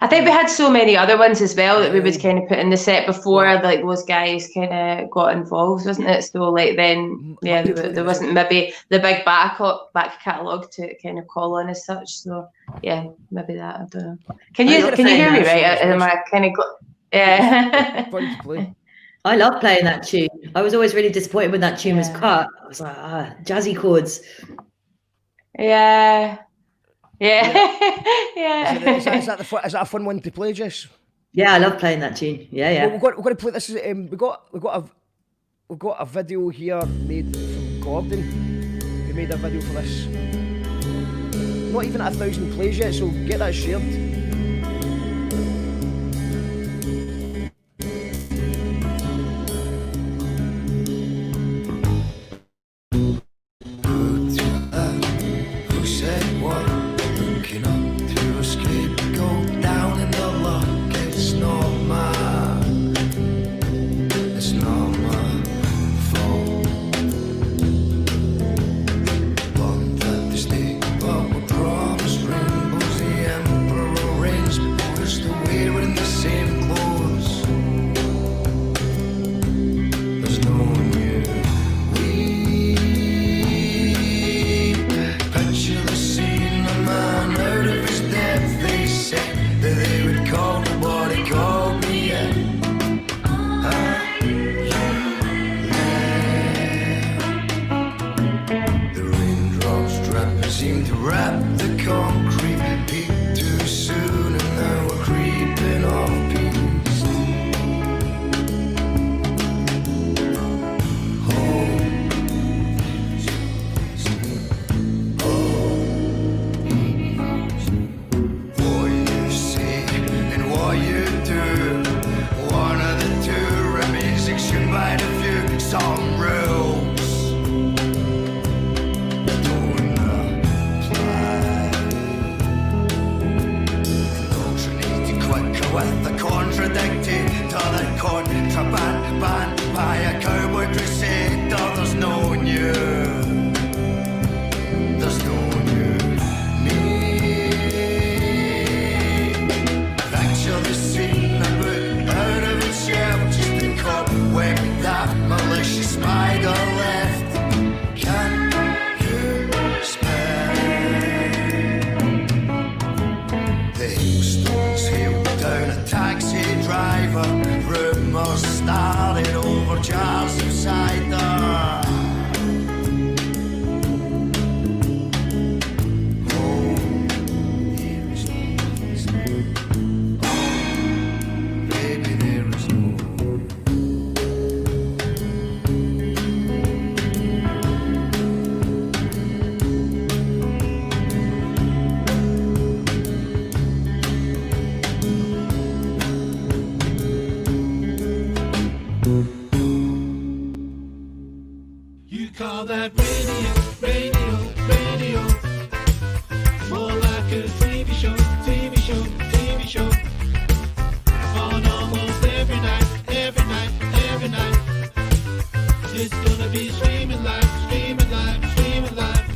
I think we had so many other ones as well that we would kind of put in the set before like those guys kind of got involved, wasn't it? So like then there wasn't maybe the big back catalogue to kind of call on as such. So yeah, maybe that. I don't know. Can you hear me right? Am I kind of Fun to play. I love playing that tune. I was always really disappointed when that tune was cut. I was like, jazzy chords. Yeah. Is that a fun one to play, Jess? Yeah, I love playing that tune. Yeah. Well, we've got to play this. We've got a video here made from Gordon. We made a video for this. Not even at 1,000 plays yet, so get that shared. concrete. Peaked too soon and now we're creeping off peace. By the few, some rules don't apply. Indoctrinated quicker with the contradicted to the contraband banned by a cowboy crusader. There's no new, there's no new me. Picture the scene, a book out of its shell, just a cobweb that malicious spider left. Can you spare? The hailstones hailed down a taxi driver. Rumours started over jars of cider. Call that radio, radio, radio. More like a TV show, TV show, TV show. On almost every night, every night, every night. It's gonna be streaming live, streaming live, streaming live.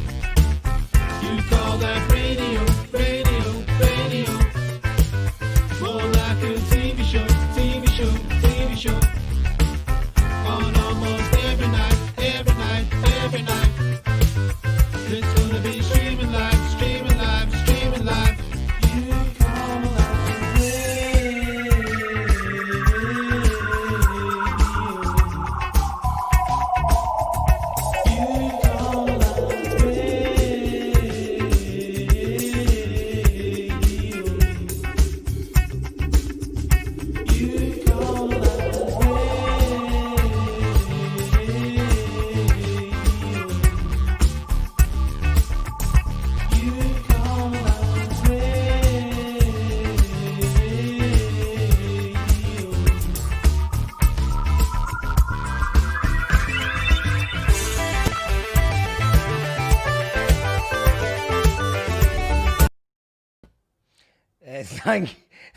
You call that radio, radio, radio. More like a TV show, TV show, TV show. On almost every night, every night, every night. It's gonna be streaming live, streaming live, streaming live. You call that radio. You call that radio. You call that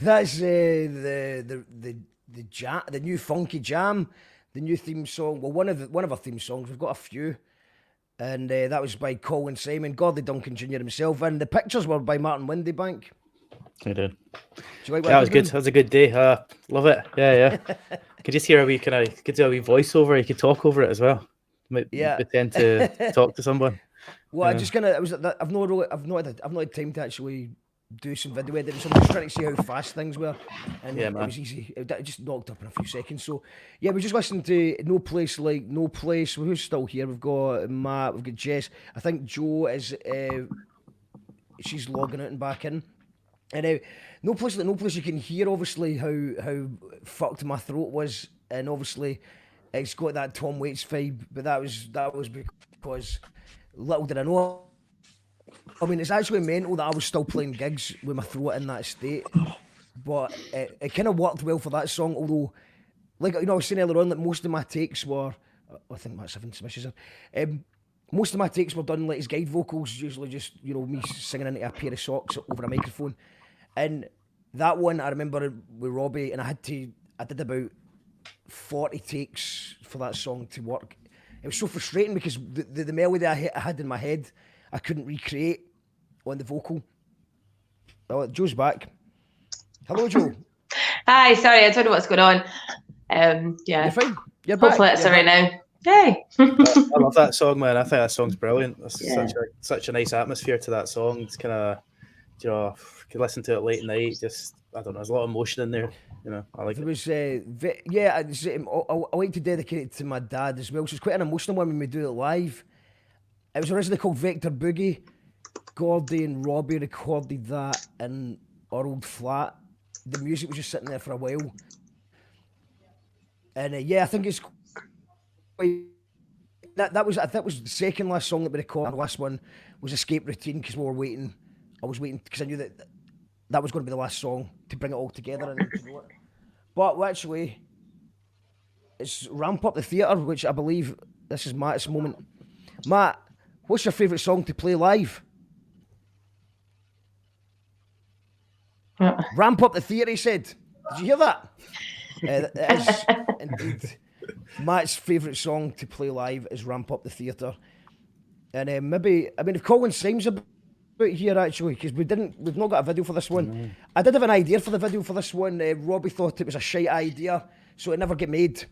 That's the new funky jam, the new theme song. Well, one of our theme songs. We've got a few, and that was by Colin Simon, Gordie Duncan Jr. himself, and the pictures were by Martin Windybank. I did. Do you like that was good. That was a good day. Love it. Yeah. Could just hear a wee could do a wee voiceover. You could talk over it as well. Pretend to talk to someone. Well, I just I've not had time to actually do some video editing, so I'm just trying to see how fast things were, and it was easy. It just knocked up in a few seconds. So yeah, we just listened to No Place Like No Place. Who's still here? We've got Matt, we've got Jess. I think Jo is she's logging out and back in. And No Place Like No Place, you can hear obviously how fucked my throat was, and obviously it's got that Tom Waits vibe, but that was because little did I know. I mean, it's actually mental that I was still playing gigs with my throat in that state, but it kind of worked well for that song. Although, like I was saying earlier on, that most of my takes were, I think Matt's having some issues there. Most of my takes were done like as guide vocals, usually just me singing into a pair of socks over a microphone. And that one I remember with Robbie, and I did about 40 takes for that song to work. It was so frustrating because the melody I had in my head, I couldn't recreate on the vocal. Oh, Joe's back. Hello, Joe. Hi, sorry, I don't know what's going on. Yeah. You're fine. You're back. Hopefully it's right now. Yay. I love that song, man. I think that song's brilliant. There's such a nice atmosphere to that song. It's kind of, you could listen to it late at night. Just, I don't know, there's a lot of emotion in there. I like it. It was, I like to dedicate it to my dad as well. So it's quite an emotional one when we do it live. It was originally called Vector Boogie, Gordy and Robbie recorded that in our old flat. The music was just sitting there for a while. And I think it's quite... That was the second last song that we recorded. The last one was Escape Routine because we were waiting. I was waiting because I knew that was going to be the last song to bring it all together. And but actually, it's Ramp Up the Theatre, which I believe this is Matt's moment. Matt, what's your favourite song to play live? Ramp Up the Theatre, he said. Did you hear that? It is indeed Matt's favourite song to play live is Ramp Up the Theatre. And if Colin Symes about here actually, because we've not got a video for this one. No. I did have an idea for the video for this one. Robbie thought it was a shite idea, so it never got made.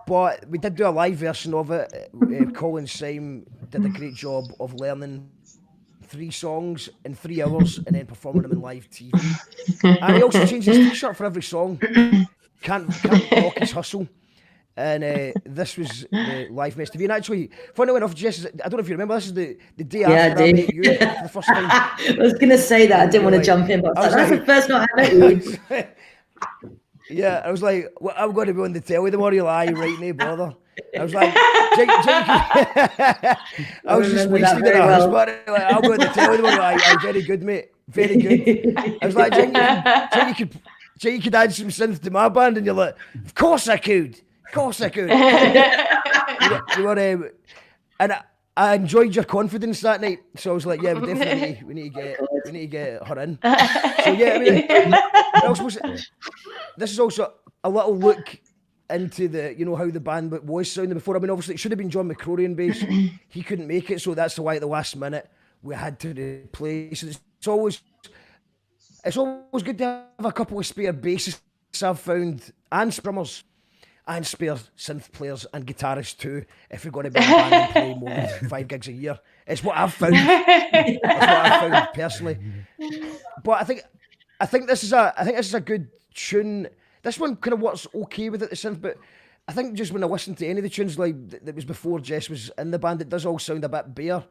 But we did do a live version of it. Colin Symes did a great job of learning 3 songs in 3 hours and then performing them in live TV. And he also changed his t-shirt for every song. Can't block his hustle. And this was the live Mess TV. And actually, funnily enough, Jess, I don't know if you remember, this is the day after I met you for the first time. I was going to say that. I didn't want to jump in, but that's the first night I met you. Yeah, I was like, well, I'm going to be on the telly tomorrow. You're like, right, no bother. I was like, I was just wasted in a house, but I'll go on the telly tomorrow. Like, very good, mate. Very good. I was like, you could add some synth to my band, and you're like, of course I could. Of course I could. you were, and I enjoyed your confidence that night. So I was like, yeah, we definitely need to get her in. So yeah, this is also a little look into how the band was sounding before. I mean, obviously it should have been John McCrory on bass. He couldn't make it, so that's why at the last minute we had to replace. It's always good to have a couple of spare bassists I've found, and strummers, and spare synth players and guitarists too, if you're going to be in a band and play more than 5 gigs a year. It's what I've found. That's what I've found personally. But I think this is a good tune. This one kind of works okay with it, the synth, but I think just when I listen to any of the tunes like that was before Jess was in the band, it does all sound a bit bare.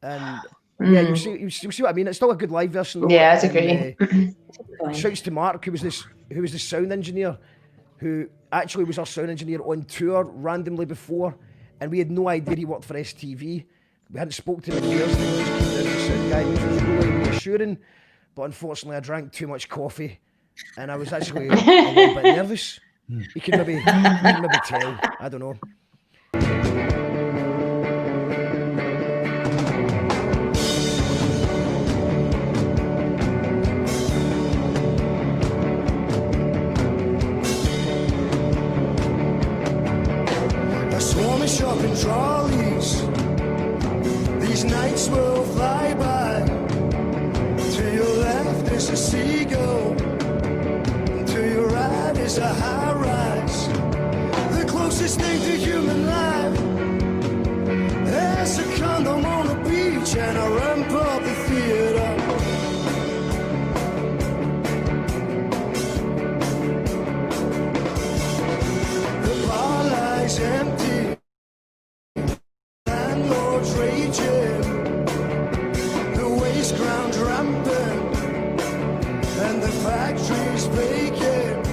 And yeah, you see what I mean. It's still a good live version. Though. Yeah, I agree. Shouts to Mark, who was the sound engineer, who actually was our sound engineer on tour randomly before, and we had no idea he worked for STV. We hadn't spoken to him in years. He just came down as a sound guy, which was really reassuring. But unfortunately, I drank too much coffee, and I was actually a little bit nervous. You can maybe tell. I don't know. Shopping trolleys, these nights will fly by. To your left is a seagull, to your right is a high rise. The closest thing to human life. There's a condom on the beach and a ramp up the theater. The bar lies empty. The waste ground rampant and the factories vacant.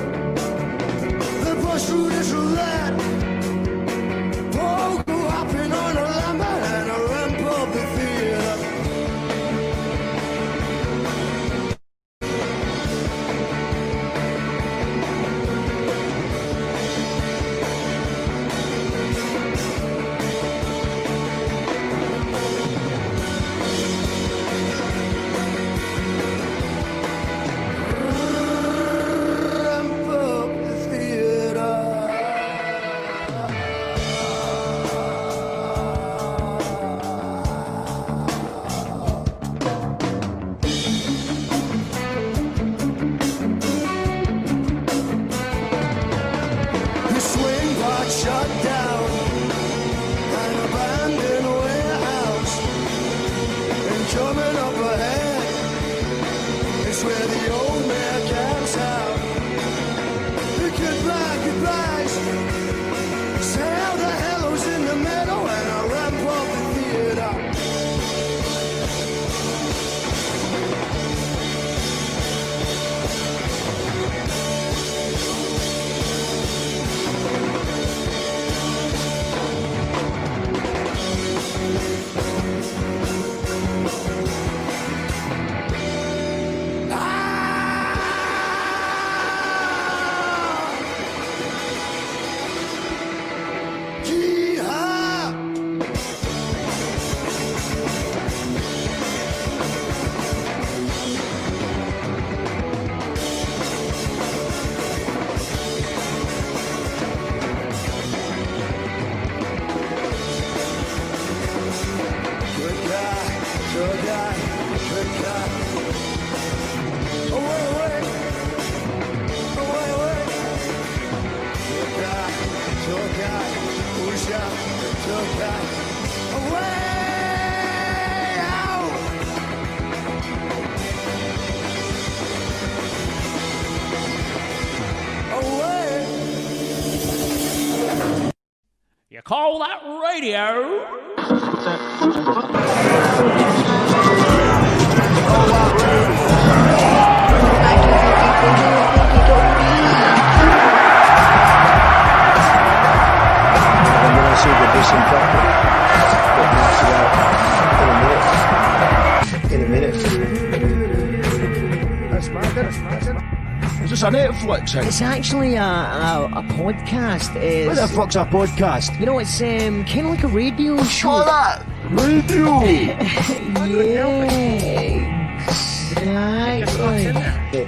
call that radio? And then I see the disinfectant that knocks it out in a minute. That's mad. Is this a Netflix thing? It's actually a podcast. What the fuck's a podcast? You know, it's kind of like a radio show. Oh, that radio. Yeah, exactly.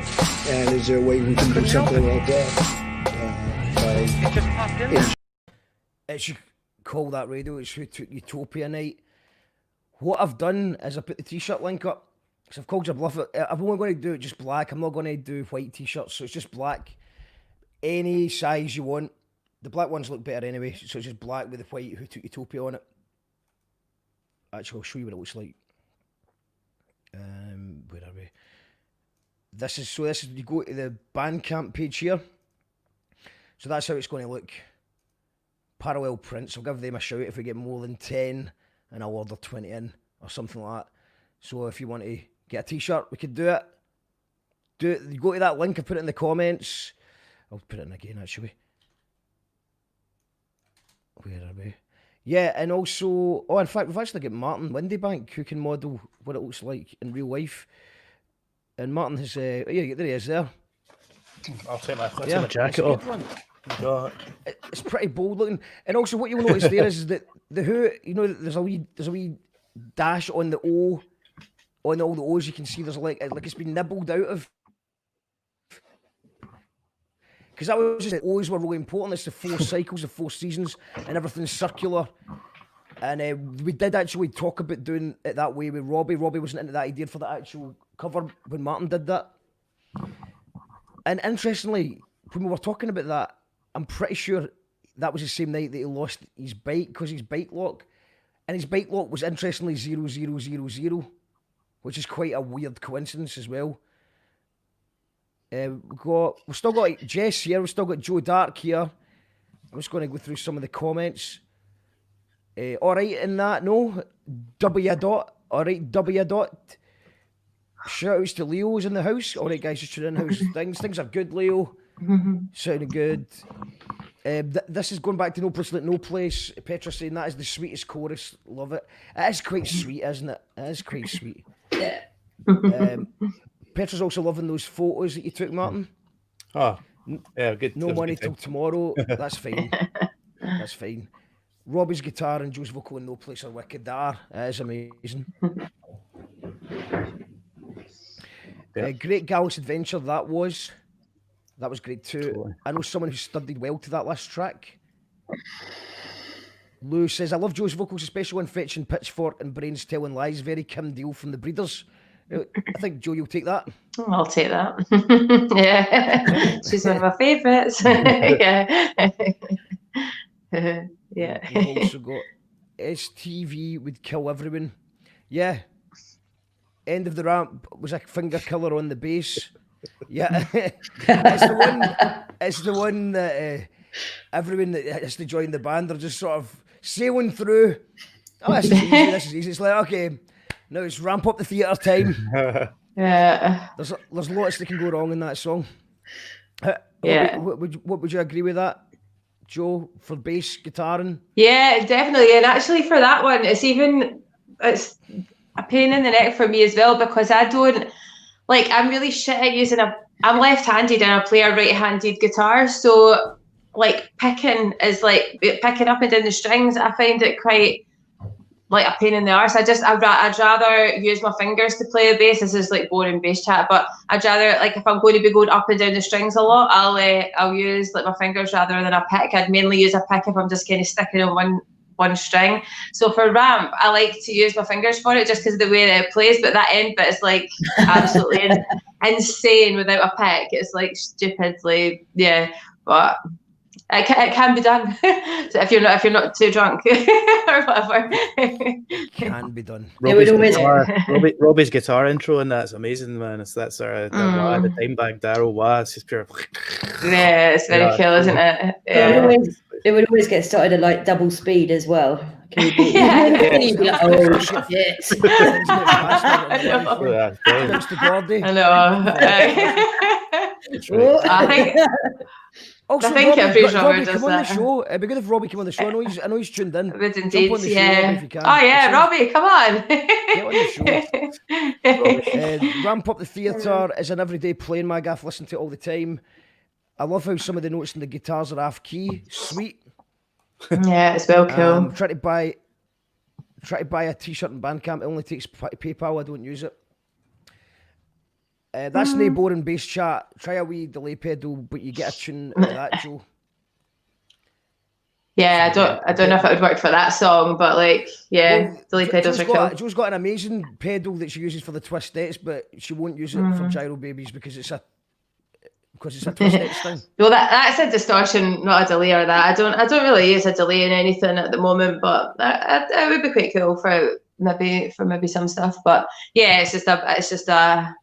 And is there a way we can do something like that? It should call that radio. It's Who Took Utopia night. What I've done is I put the t-shirt link up. So I've called your bluff. I'm only going to do it just black. I'm not going to do white t-shirts. So it's just black. Any size you want. The black ones look better anyway. So it's just black with the white Who Took Utopia on it. Actually, I'll show you what it looks like. Where are we? This is you go to the Bandcamp page here. So that's how it's going to look. Parallel prints. I'll give them a shout if we get more than 10 and I'll order 20 in or something like that. So if you want to get a t-shirt, we could do it. You go to that link, I put it in the comments. I'll put it in again actually. Where are we? Yeah, and also, in fact, we've actually got Martin Windybank who can model what it looks like in real life. And Martin has, there he is there. I'll take my jacket off. It's pretty bold looking. And also what you'll notice there is that the Who, you know, there's a wee dash on the O, on all the O's you can see there's like it's been nibbled out of. Because that was just the O's were really important. It's the 4 cycles, the 4 seasons, and everything's circular. And we did actually talk about doing it that way with Robbie. Robbie wasn't into that idea for the actual cover when Martin did that. And interestingly, when we were talking about that, I'm pretty sure that was the same night that he lost his bike because his bike lock. And his bike lock was interestingly 0000, which is quite a weird coincidence as well. We've still got Jess here, we've still got Joe Dark here. I'm just going to go through some of the comments. Alright in that, no? W dot. Alright, W dot. Shout outs to Leo's in the house. Alright guys, just tuning in house things. Things are good, Leo. Sounding good. This is going back to No Place Like No Place. Petra saying that is the sweetest chorus. Love it. It is quite sweet, isn't it? It is quite sweet. Yeah. Petra's also loving those photos that you took, Martin. Oh, yeah, good. No money till tomorrow. That's fine. That's fine. Robbie's guitar and Joe's vocal in No Place are wicked. That is amazing. Great Gallus Adventure, that was great too. Totally. I know someone who studied well to that last track. Lou says, I love Joe's vocals, especially when fetching Pitchfork and Brains Telling Lies. Very Kim Deal from the Breeders. I think, Joe, you'll take that. I'll take that. Yeah. She's one of my favourites. Yeah. Yeah. We've also got STV would kill everyone. Yeah. End of the Ramp was a finger killer on the bass. Yeah. It's the one that everyone that has to join the band are just sort of sailing through. Oh, this is easy. It's like, okay, now it's ramp up the theatre time. Yeah. There's lots that can go wrong in that song. Yeah. What would you agree with that, Joe, for bass guitaring? Yeah, definitely. And actually for that one, it's a pain in the neck for me as well, because I'm really shit at using I'm left-handed and I play a right-handed guitar, so picking up and down the strings, I find it quite like a pain in the arse. I'd rather use my fingers to play the bass. This is like boring bass chat, but I'd rather, if I'm going to be going up and down the strings a lot, I'll use my fingers rather than a pick. I'd mainly use a pick if I'm just kind of sticking on one string. So for ramp, I like to use my fingers for it just because of the way that it plays, but that end bit is absolutely insane without a pick. It's stupidly, yeah, but it can be done. So if you're not too drunk or whatever. Can be done. Robbie's guitar intro and that's amazing, man. It's that sort of the Dimebag Darryl wah. It's just pure. Yeah, it's very cool, isn't it? Yeah. it would always get started at like double speed as well. Can you be, Yeah. and you'd be like, oh shit. I know. I think. Also, I think every drummer Robbie, does come on the that. show. It'd be good if Robbie came on the show. I know he's tuned in. Would Jump indeed, on the show, yeah. Robbie, if you can. Oh yeah, Robbie, come on. Get on the show. Ramp Up the Theatre is an everyday playing my gaff. Listen to it all the time. I love how some of the notes in the guitars are off key. Sweet. Yeah, it's well cool. Try to buy a t-shirt in Bandcamp. It only takes PayPal. I don't use it. That's no boring bass chat. Try a wee delay pedal, but you get a tune out of that, Joe. Yeah, I don't know if it would work for that song, but like, yeah, delay pedals are cool. Joe's got an amazing pedal that she uses for the twistettes, but she won't use it for Girobabies because it's a twistette thing. Well, that's a distortion, not a delay or that. I don't really use a delay in anything at the moment, but it would be quite cool for maybe some stuff. But yeah, it's just a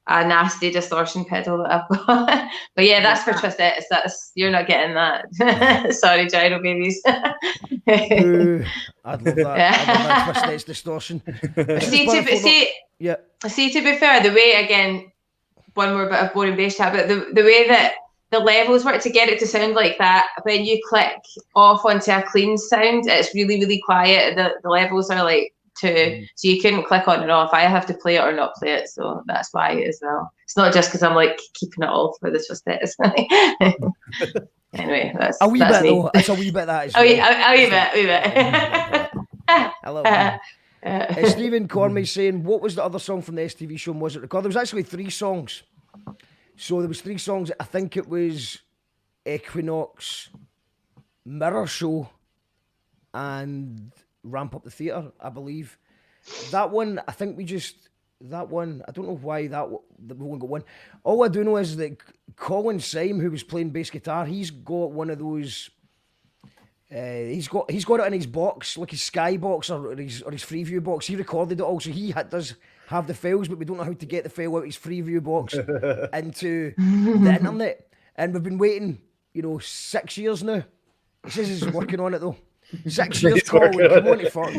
nasty distortion pedal that I've got. But yeah, that's for twistettes. You're not getting that. Sorry, Girobabies. I'd love that. Yeah. I'd love that twistettes distortion. See, to be fair, the way, again, one more bit of boring bass chat, but the way that the levels work to get it to sound like that, when you click off onto a clean sound, it's really, really quiet. The levels are like 2, so you couldn't click on and off. I have to play it or not play it, so that's why as well. It's not just because I'm like keeping it all for the twisted. Anyway, that's a wee that's bit me. though. It's a wee bit that is. A wee bit. I love that. Stephen Cormie saying, what was the other song from the STV show and was it recorded? There was actually 3 songs. So there was 3 songs. I think it was Equinox, Mirror Show, and Ramp Up the Theatre, I believe. That one, I think I don't know why that we won't got one. All I do know is that Colin Syme, who was playing bass guitar, he's got one of those. He's got it in his box, like his Skybox or his Freeview box. He recorded it all, so he does have the files, but we don't know how to get the file out of his Freeview box into the internet. And we've been waiting, 6 years now. He says he's working on it though. 6 years, Colin. Come on to fuck.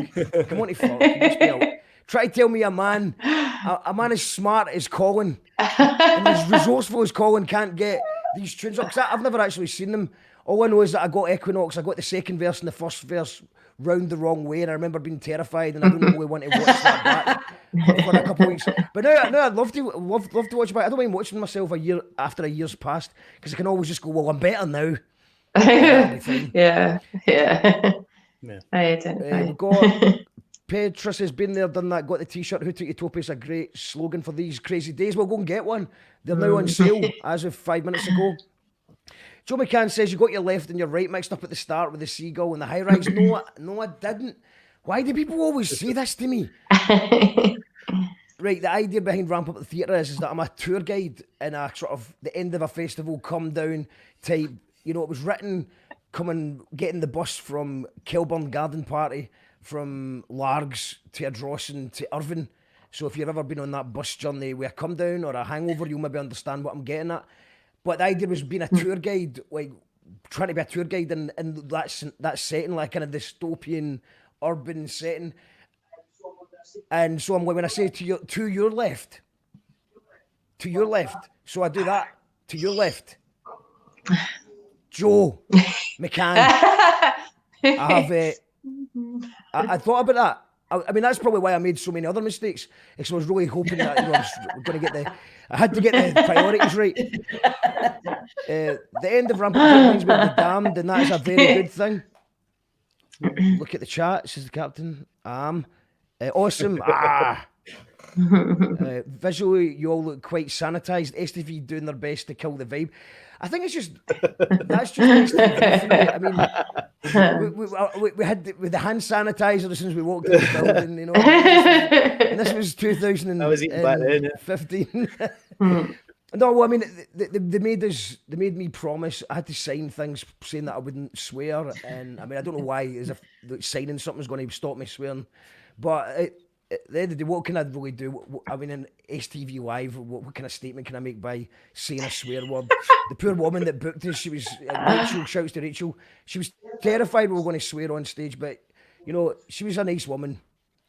Come on to fuck. You must be out. Try to tell me a man as smart as Colin and as resourceful as Colin can't get these tunes up. I've never actually seen them. All I know is that I got Equinox, I got the second verse and the first verse round the wrong way, and I remember being terrified, and I don't really want to watch that back for a couple of weeks. But now I'd love to watch it back. I don't mind watching myself a year after a year's passed, because I can always just go, well, I'm better now. Yeah. I identify. We've got Petrus has been there, done that, got the t-shirt. Who Took Utopia is a great slogan for these crazy days. Well, go and get one. They're now on sale as of 5 minutes ago. Joe McCann says you got your left and your right mixed up at the start with the seagull and the high rise. No, I didn't. Why do people always say this to me? Right, the idea behind Ramp Up the Theatre is that I'm a tour guide in a sort of the end of a festival, come down type. It was written getting the bus from Kilburn Garden Party, from Largs to Ardrossan to Irvine. So if you've ever been on that bus journey with a come down or a hangover, you'll maybe understand what I'm getting at. But the idea was being a tour guide, like trying to be a tour guide in that setting, like in a dystopian urban setting. And so I'm like, when I say to your left, so I do that, to your left. Joe McCann. I thought about that. I mean, that's probably why I made so many other mistakes, because I was really hoping that I was going to I had to get the priorities right. The end of Ramp Up reminds me of The Damned, and that is a very good thing. Look at the chat, says the captain. Awesome. Visually, you all look quite sanitised. STV doing their best to kill the vibe. I think it's just that's just STV. I mean, we had the hand sanitizer as soon as we walked in the building, and this was 2015. No, well, I mean, they made me promise. I had to sign things saying that I wouldn't swear, and I mean, I don't know why, as if signing something's going to stop me swearing, but at the end of the day, what can I really do? I mean, in STV Live, what kind of statement can I make by saying a swear word? The poor woman that booked us, she was, Rachel, shouts to Rachel, she was terrified we were going to swear on stage, but, you know, she was a nice woman.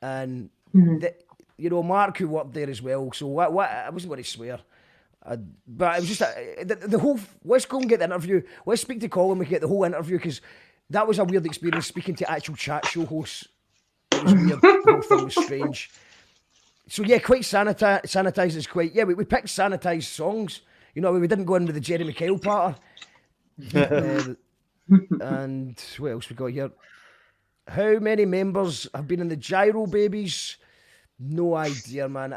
And, you know, Mark, who worked there as well, so I wasn't going to swear. But it was just, the whole, let's go and get the interview. Let's speak to Colin, we can get the whole interview, because that was a weird experience, speaking to actual chat show hosts. It was weird. The whole thing was strange. So yeah, quite sanitised is quite... Yeah, we picked sanitised songs. You know, we didn't go in with the Jerry McHale patter. And what else we got here? How many members have been in the Girobabies? No idea, man.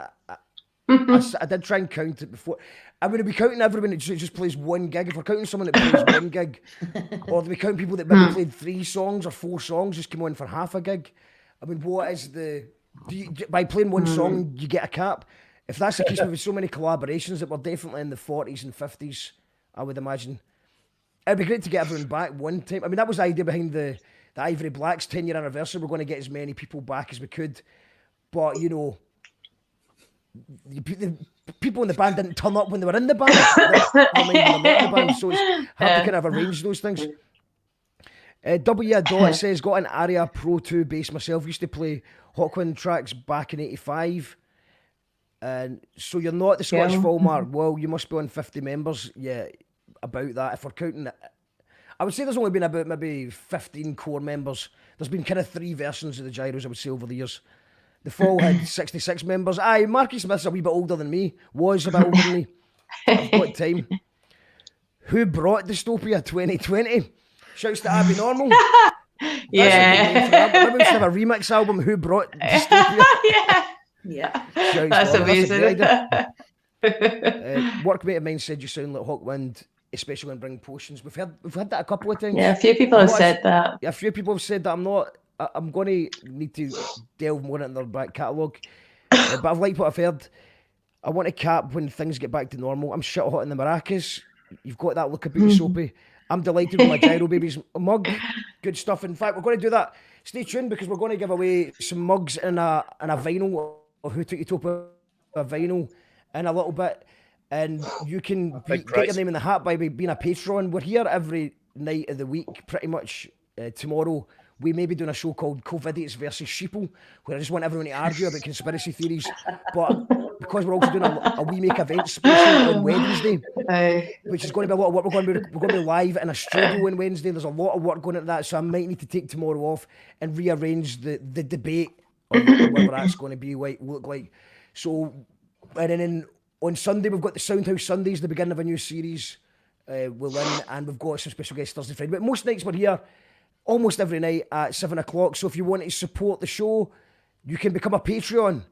I did try and count it before. I'm going to be counting everyone that just plays one gig. If we're counting someone that plays one gig, or do we count people that maybe played 3 songs or 4 songs, just came on for half a gig? I mean, what is by playing one song, you get a cap? If that's the case, with so many collaborations that were definitely in the 40s and 50s, I would imagine. It'd be great to get everyone back one time. I mean, that was the idea behind the Ivory Blacks 10-year anniversary. We're going to get as many people back as we could. But, you know, the people in the band didn't turn up when they were in the band. They're not in the band, so it's hard to kind of arrange those things. W. says, got an Aria Pro 2 bass myself. Used to play Hawkwind tracks back in 85. And so you're not the Scottish Fallmark. Well, you must be on 50 members. Yeah, about that. If we're counting it, I would say there's only been about maybe 15 core members. There's been kind of 3 versions of the Gyros, I would say, over the years. The Fall had 66 members. Aye, Marky Smith's a wee bit older than me. Was a bit older than me. I've got time. Who brought Dystopia 2020? Shouts to Abby Normal. Yeah. Maybe we should have a remix album, Who Brought Dystopia? Yeah. Shouts That's amazing. Workmate of mine said you sound like Hawkwind, especially when bringing potions. We've had that a couple of times. Yeah, a few people have said that. Yeah, a few people have said that. I'm going to need to delve more into their back catalogue. But I've liked what I've heard. I want to cap when things get back to normal. I'm shit hot in the maracas. You've got that look a bit soapy. I'm delighted with my Girobabies mug. Good stuff. In fact, we're going to do that. Stay tuned, because we're going to give away some mugs and a vinyl of Who Took Utopia, a vinyl in a little bit. And you can get your name in the hat by being a patron. We're here every night of the week, pretty much. Tomorrow, we may be doing a show called COVIDiots versus Sheeple, where I just want everyone to argue about conspiracy theories. But because we're also doing a We Make Events special on Wednesday, which is going to be a lot of work. We're going to be live in a studio on Wednesday. There's a lot of work going into that, so I might need to take tomorrow off and rearrange the debate on whether that's going to be look like. So, and then on Sunday, we've got the Soundhouse Sundays, the beginning of a new series. We'll in, and we've got some special guests Thursday, Friday. But most nights we're here almost every night at 7 o'clock. So if you want to support the show, you can become a Patreon,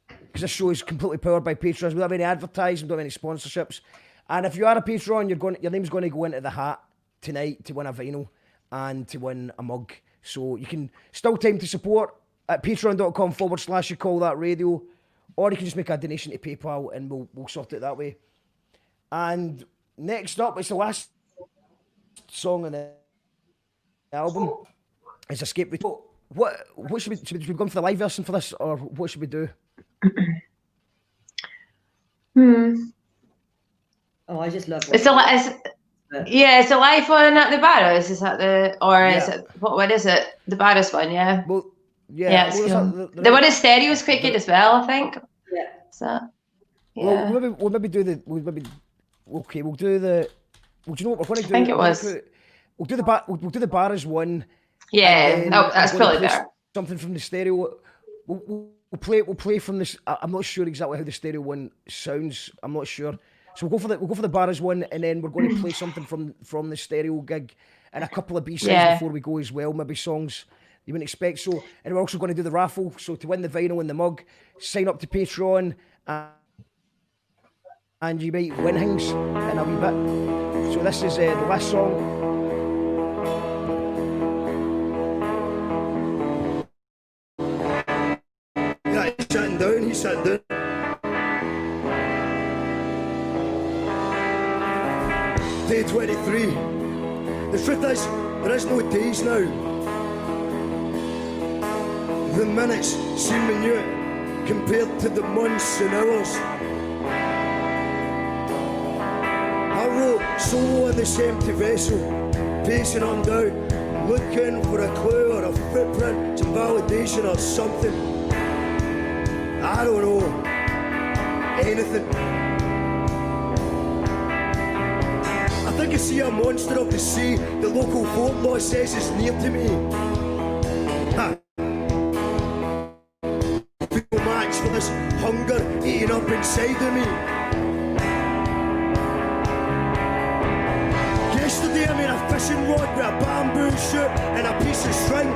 because this show is completely powered by patrons. We don't have any advertising, we don't have any sponsorships. And if you are a patron, your name's going to go into the hat tonight to win a vinyl and to win a mug. So you can still time to support at patreon.com/you call that radio, or you can just make a donation to PayPal and we'll sort it that way. And next up, it's the last song on the album. It's Escape. What should we go for the live version for this, or what should we do? Oh, I just love it. It's a live one at the Barrows. Is that is it what is it? The Barrows one, yeah. Well, yeah, it's cool. The one in stereo is quite good as well, I think. Yeah. So yeah. Well, we'll do the. Do you know what we're going to do? I think it was. We'll do the Barrows one. Yeah, that's probably better. Something from the stereo. We'll play from this. I'm not sure exactly how the stereo one sounds. I'm not sure. So we'll go for the Barrows one, and then we're going to play something from the stereo gig, and a couple of B-sides before we go as well. Maybe songs you wouldn't expect. So, and we're also going to do the raffle. So to win the vinyl and the mug, sign up to Patreon, and you might win things in a wee bit. So this is the last song. He's sitting down. Day 23. The truth is, there is no days now. The minutes seem minute. compared to the months and hours. I wrote solo in this empty vessel, pacing on down, looking for a clue or a footprint, some validation or something. I don't know, anything. I think I see a monster of the sea, the local folklore says is near to me. Ha. People match for this hunger eating up inside of me. Yesterday I made a fishing rod with a bamboo shoot and a piece of string.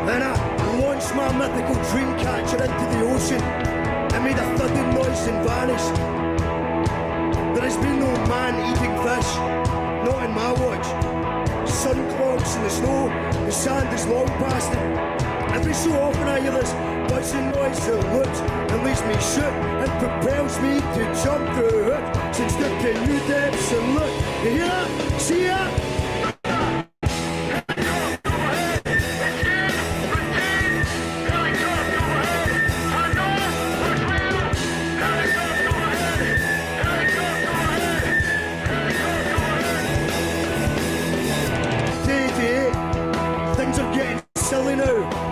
Then I launched my mythical dream catcher into the ocean and made a thudding noise and vanished. There has been no man eating fish, not in my watch. Sun clogs in the snow, the sand is long past it. Every so often I hear this buzzing noise that looks and leaves me shook and propels me to jump through it since the new depths and look. You hear that? See that?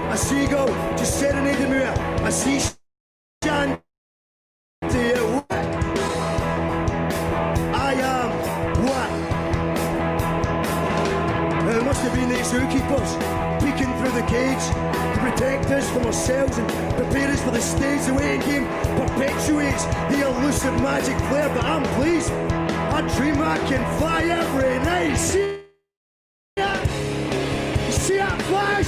A seagull just serenading me, a sea shanty. I am what? It must have been the zookeepers peeking through the cage to protect us from ourselves and prepare us for the stage. The waiting game perpetuates the elusive magic flare, but I'm pleased. I dream I can fly every night. See that flash?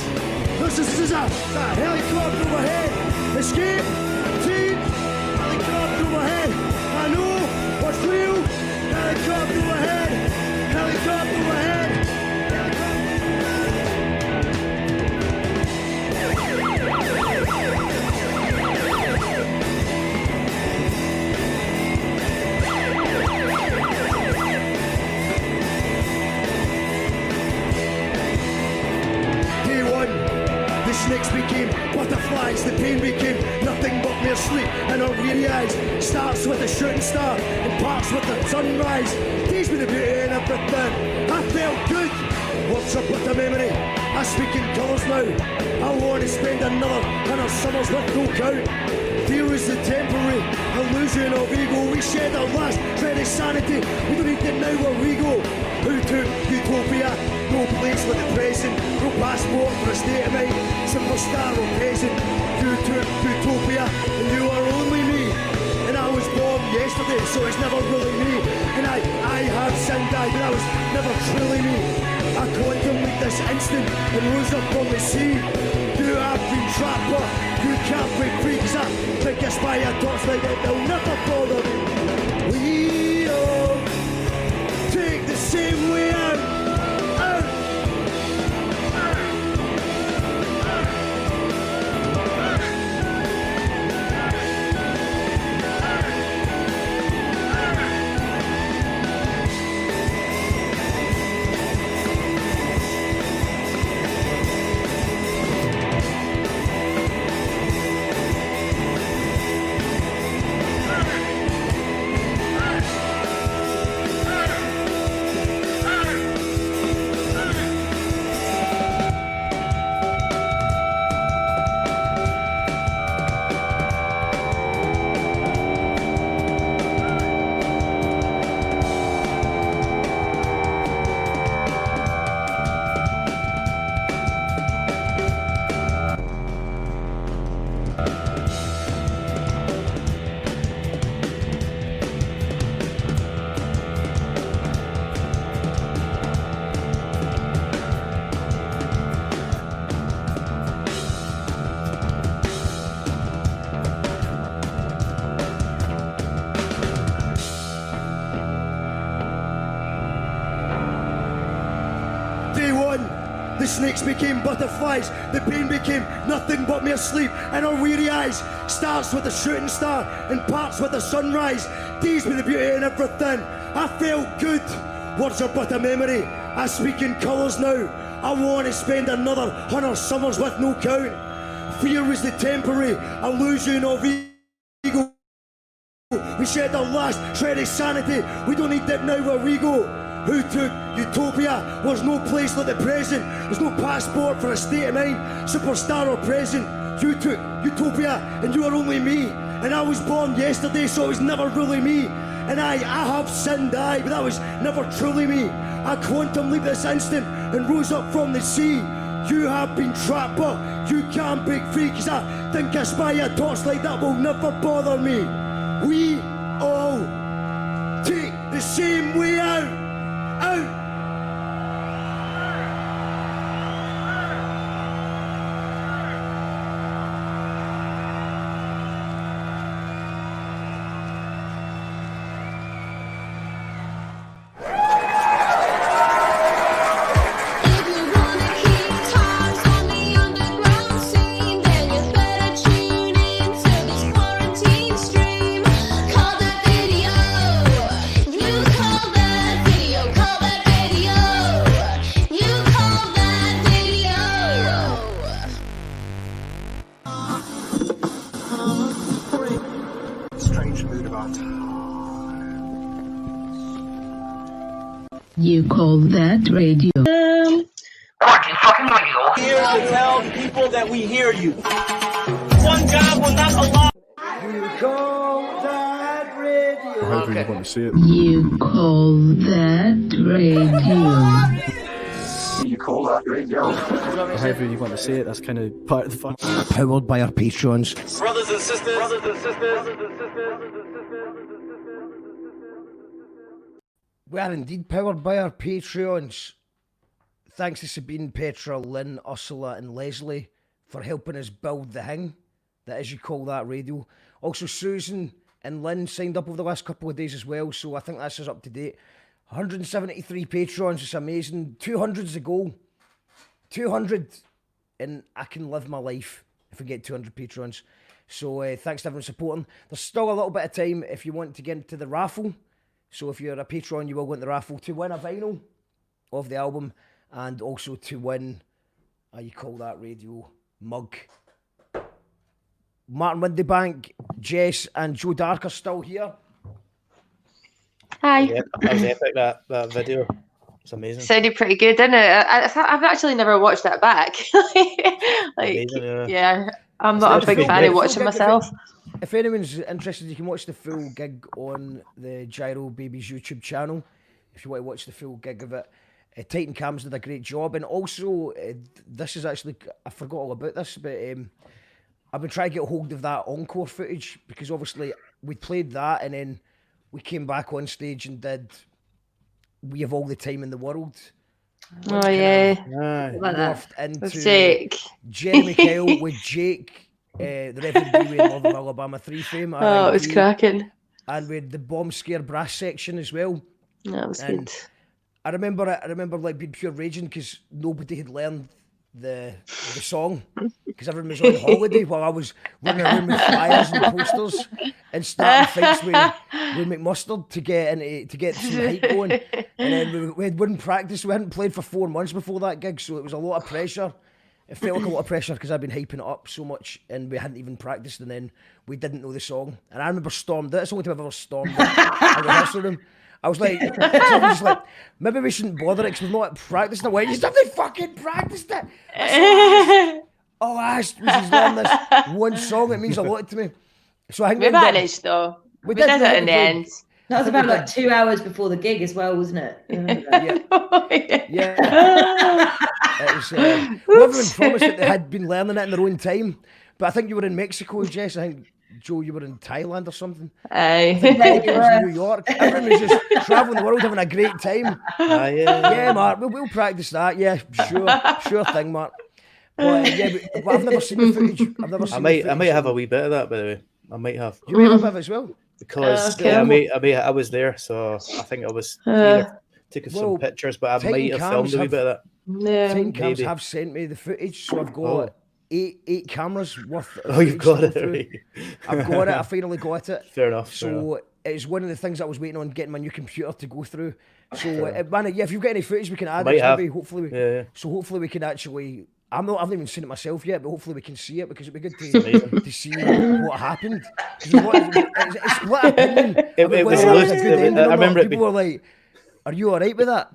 This is a helicopter overhead. Escape, team, helicopter overhead. I know what's real. Helicopter overhead. Helicopter overhead. Day one. The snakes became butterflies, the pain became nothing but mere sleep, and our weary eyes starts with a shooting star and parts with the sunrise. Teach me the beauty and everything. I felt good. What's up with the memory? I speak in colours now. I want to spend another 100 summers with no count. Fear is the temporary illusion of ego. We shed our last dread of sanity. We don't need to know where we go. Who took utopia? No place for the present. No passport for a state of mind. Superstar or peasant. You took utopia and you are only me. And I was born yesterday, so it's never really me. And I have sinned, but I was never truly me. I contemplate this instant and rose up on the sea. You have been trapped, but you can't break free, cause I think I spy a torchlight that they'll never bother me. We all take the same way out. The snakes became butterflies, the pain became nothing but mere sleep, and our weary eyes starts with a shooting star and parts with a sunrise. Tease me the beauty and everything. I felt good. Words are but a memory. I speak in colours now. I want to spend another 100 summers with no count. Fear is the temporary illusion of ego. We shed our last shred of sanity. We don't need that now where we go. Who took utopia? There's no place like the present. There's no passport for a state of mind, superstar or present. You took utopia and you are only me. And I was born yesterday, so it was never really me. And I have sinned, but that was never truly me. I quantum leap this instant and rose up from the sea. You have been trapped, but you can't break free, cause I think I spy a torchlight that will never bother me. We all take the same way out. You call that radio? Fucking radio. Here to tell the people that we hear you. One God will not allow. You call that radio? However you want to see it. You call that radio? You call that radio? However you want to say it, that's kind of part of the fun. Powered by our patrons. Brothers and sisters. Brothers and sisters. We are indeed powered by our Patreons. Thanks to Sabine, Petra, Lynn, Ursula and Leslie for helping us build the thing that is You Call That Radio. Also Susan and Lynn signed up over the last couple of days as well, so I think that's us up to date. 173 Patrons, it's amazing. 200's the goal. 200 and I can live my life if we get 200 Patrons. So thanks to everyone supporting. There's still a little bit of time if you want to get into the raffle. So if you're a Patreon, you will go into the raffle to win a vinyl of the album and also to win You Call That Radio mug. Martin Windybank, Jess and Joe Dark are still here. Hi. Yeah, that was epic, that video. It's amazing. Sounded pretty good, didn't it? I've actually never watched that back. Amazing, yeah, I'm not a big fan of watching myself. If anyone's interested, you can watch the full gig on the Girobabies YouTube channel. If you want to watch the full gig of it. Titan Cams did a great job. And also, this is actually, I forgot all about this, but I've been trying to get a hold of that encore footage because obviously we played that and then we came back on stage and did We Have All the Time in the World. Oh, yeah. Morphed into with Jake. Jeremy Kyle with Jake. The Reverend Dewey in Love of Alabama 3 fame. Oh, it was cracking. And we had the Bomb Scare brass section as well. That was and good. I remember like being pure raging because nobody had learned the song because everyone was on holiday while I was running around with flyers and posters and starting fights with McMustard to get some hype going. And then we wouldn't practice. We hadn't played for 4 months before that gig, so it was a lot of pressure. It felt like a lot of pressure because I'd been hyping it up so much and we hadn't even practiced and then we didn't know the song. And I remember stormed it. It's the only time I've ever stormed it. I rehearsed room. I was like, maybe we shouldn't bother it because we've not practiced it. You haven't fucking practiced it. We should learn this one song. It means a lot to me. So I think we managed though. We did it in the end. That was about like 2 hours before the gig as well, wasn't it? Yeah. It was, everyone promised that they had been learning it in their own time. But I think you were in Mexico, Jess. I think, Joe, you were in Thailand or something. Aye. I think you were in New York. Everyone was just travelling the world having a great time. Yeah, Mark, we'll practice that. Yeah, sure thing, Mark. But I've never seen the footage. I might have a wee bit of that, by the way. I might have. You might have it as well. Because I was there, so I think I was taking some pictures, but I might have filmed a wee bit of that. Titan Cams have sent me the footage, so I've got eight cameras worth. Oh, you've got it. Right. I've got it. I finally got it. Fair enough. So it's one of the things I was waiting on getting my new computer to go through. So man, if you've got any footage, we can add it. Maybe hopefully we can actually I haven't even seen it myself yet, but hopefully we can see it because it'd be good to see what happened. It's split opinion. It was loose. I remember people were like, "Are you all right with that?"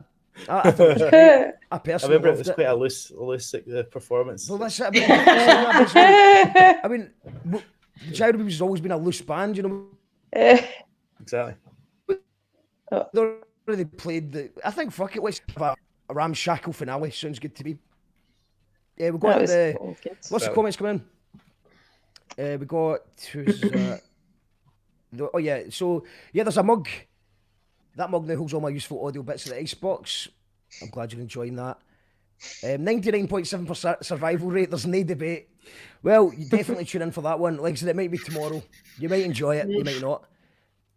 I thought it was great. I personally remember it was quite a loose performance. Well, that's it. I mean, the Girobabies has always been a loose band, you know. Exactly. They played I think fuck it. Let's have a ramshackle finale. Sounds good to me. Yeah, we got lots of comments coming in. We got oh yeah, so yeah, there's a mug. That mug now holds all my useful audio bits of the icebox. I'm glad you're enjoying that. 99.7% survival rate. There's no debate. Well, you definitely tune in for that one. Like I said, it might be tomorrow. You might enjoy it. You might not.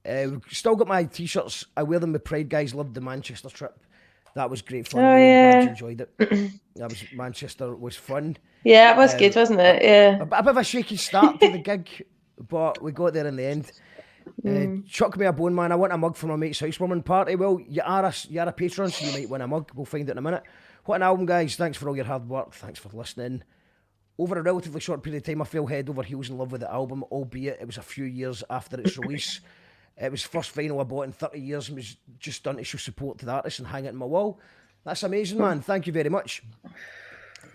We've still got my t-shirts. I wear them with pride. Guys, loved the Manchester trip. That was great fun. Oh, yeah. Glad you enjoyed it. Manchester was fun. Yeah, it was good, wasn't it? Yeah. A bit of a shaky start to the gig, but we got there in the end. Chuck me a bone, man. I want a mug for my mate's housewarming party. Well, you are a patron, so you might win a mug. We'll find it in a minute. What an album, guys. Thanks for all your hard work. Thanks for listening. Over a relatively short period of time, I fell head over heels in love with the album, albeit it was a few years after its release. It was the first vinyl I bought in 30 years and was just done to show support to the artist and hang it on my wall. That's amazing, man. Thank you very much.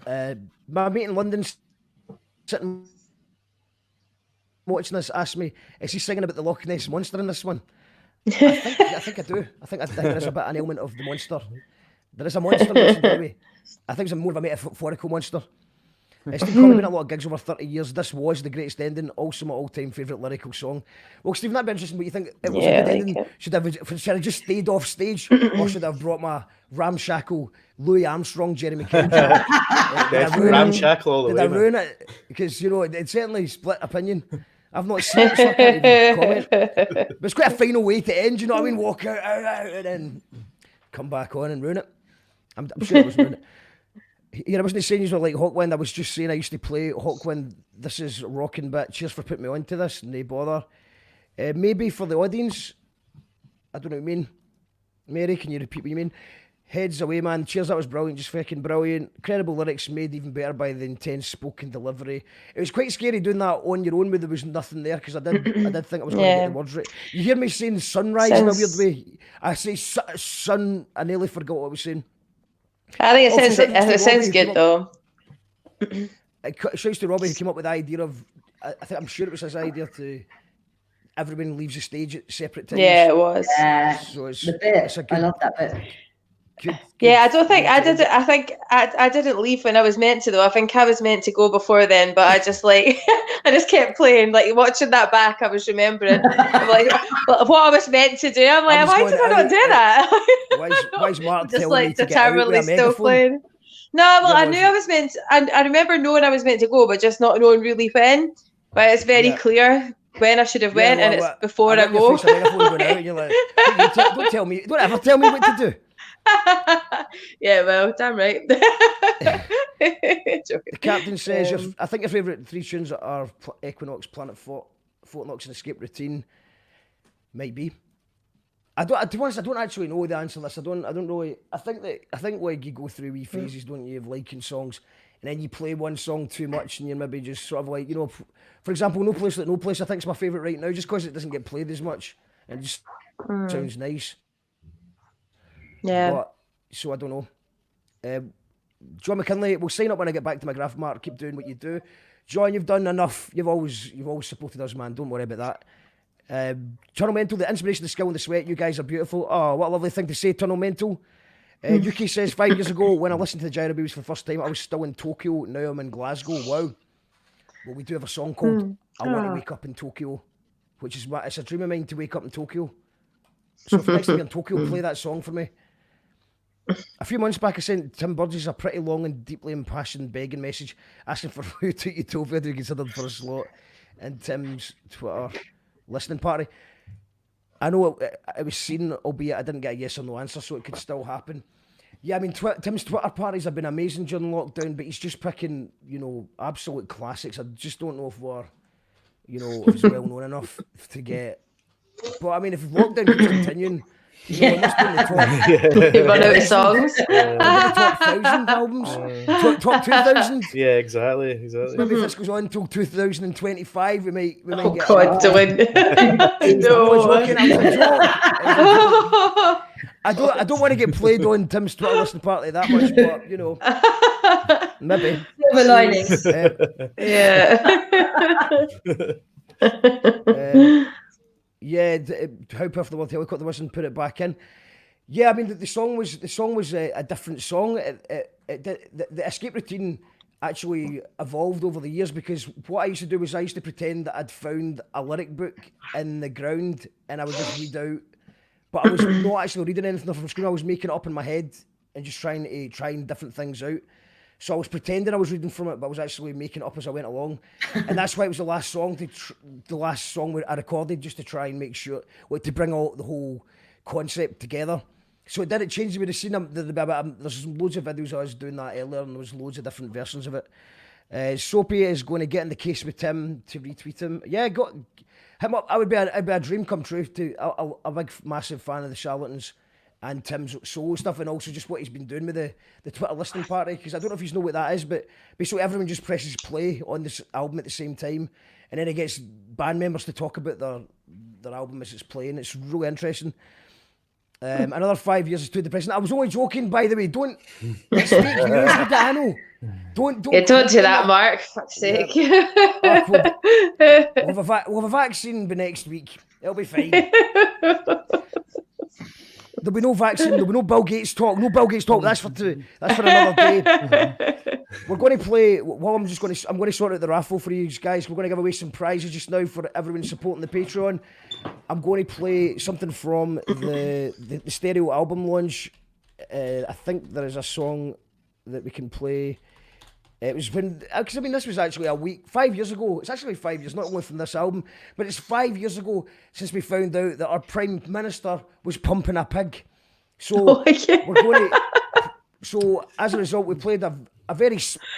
My mate in London, sitting watching this, asked me, is he singing about the Loch Ness Monster in this one? I think I do. I think there is a bit of an element of the monster. There is a monster anyway. I think it's more of a metaphorical monster. Steve Conley been at a lot of gigs over 30 years. This was the greatest ending, also my all-time favourite lyrical song. Well, Stephen, that'd be interesting, but you think it was a good ending? Should I have just stayed off stage, or should I have brought my ramshackle Louis Armstrong, Jeremy Kyle? Ramshackle all the way. Did I ruin it? Because, you know, it's certainly split opinion. I've not seen it, so I can't even comment. But it's quite a final way to end, you know what I mean? Walk out, and then come back on and ruin it. I'm sure I was ruining it. Yeah, I wasn't saying you were like Hawkwind. I was just saying I used to play Hawkwind. This is rocking bit. Cheers for putting me onto this. No bother. Maybe for the audience, I don't know what you mean. Mary, can you repeat what you mean? Heads away, man. Cheers, that was brilliant. Just fucking brilliant. Incredible lyrics made even better by the intense spoken delivery. It was quite scary doing that on your own when there was nothing there, because I did think I was going to get the words right. You hear me saying sunrise in a weird way. I say sun. I nearly forgot what I was saying. I think it sounds good though. Shouts to Robbie who came up with the idea of, I'm sure it was his idea to everyone leaves the stage at separate times. Yeah, it was. So the bit. I love that bit. Good, yeah, I don't think I did it. I think I didn't leave when I was meant to though. I think I was meant to go before then, but I just I just kept playing, like watching that back. I was remembering, I'm like, what I was meant to do. I'm like, why did I not do that? Why is Mark just telling me to get out with a still megaphone? playing? No, well, I knew I was meant. I remember knowing I was meant to go, but just not knowing really when. But it's very clear when I should have went, and it's before I go. You're like, don't tell me. Don't ever tell me what to do. Yeah, well, damn right. The captain says, I think your favourite three tunes are Equinox, Planet Fortnox, and Escape Routine. Might be. To be honest, I don't actually know the answer to this. I don't know. I think like you go through wee phases, don't you, of liking songs, and then you play one song too much, and you're maybe just sort of like, you know, for example, No Place Like No Place, I think is my favourite right now, just because it doesn't get played as much, and it just sounds nice. Yeah. But, so I don't know. John McKinley, we'll sign up when I get back to my graph, Mark. Keep doing what you do. John, you've done enough. You've always supported us, man. Don't worry about that. Tunnel Mental, the inspiration, the skill, and the sweat. You guys are beautiful. Oh, what a lovely thing to say, Tunnel Mental. UK says 5 years ago when I listened to the Girobabies for the first time, I was still in Tokyo. Now I'm in Glasgow. Wow. Well, we do have a song called I Want to Wake Up in Tokyo, which is it's a dream of mine to wake up in Tokyo. So if next time you're in Tokyo, play that song for me. A few months back, I sent Tim Burgess a pretty long and deeply impassioned begging message asking for Who Took Utopia to be considered for a slot in Tim's Twitter listening party. I know it was seen, albeit I didn't get a yes or no answer, so it could still happen. Yeah, I mean, Tim's Twitter parties have been amazing during lockdown, but he's just picking, you know, absolute classics. I just don't know if we're, you know, if it's well known enough to get. But I mean, if lockdown keeps continuing, You must be in the top. They run out of songs. The top 1,000 albums. Top 2,000. Yeah, exactly. Maybe if this goes on until 2025, we might Oh get God, Dylan. I don't want to get played on Tim's Twitter listening party that much, but you know, maybe. Silver linings. How Puff the World Helicopter was and put it back in. Yeah, I mean the song was a different song. The escape routine actually evolved over the years, because what I used to do was I used to pretend that I'd found a lyric book in the ground and I would just read out, but I was not actually reading anything from screen. I was making it up in my head and just trying different things out. So I was pretending I was reading from it, but I was actually making it up as I went along, and that's why it was the last song. The last song I recorded, just to try and make sure, to bring the whole concept together. So it didn't change with the scene. There's loads of videos of us doing that earlier, and there was loads of different versions of it. Soapy is going to get in the case with Tim to retweet him. Yeah, got him up. It'd be a dream come true. A big, massive fan of the Charlatans and Tim's solo stuff, and also just what he's been doing with the Twitter listening party, because I don't know if you know what that is, but basically everyone just presses play on this album at the same time, and then it gets band members to talk about their album as it's playing. It's really interesting. Another 5 years is too depressing. I was only joking, by the way. Don't speak news with Dano. Don't do that, Mark. For fuck's sake. We'll have a vaccine by next week. It'll be fine. There'll be no vaccine. There'll be no Bill Gates talk. No Bill Gates talk. That's for another day. We're going to play. Well, I'm going to sort out the raffle for you guys. We're going to give away some prizes just now for everyone supporting the Patreon. I'm going to play something from the Stereo album launch. I think there is a song that we can play. It was because this was actually 5 years ago. It's actually 5 years, not only from this album, but it's 5 years ago since we found out that our Prime Minister was pumping a pig. So we're going to. So as a result, we played a very special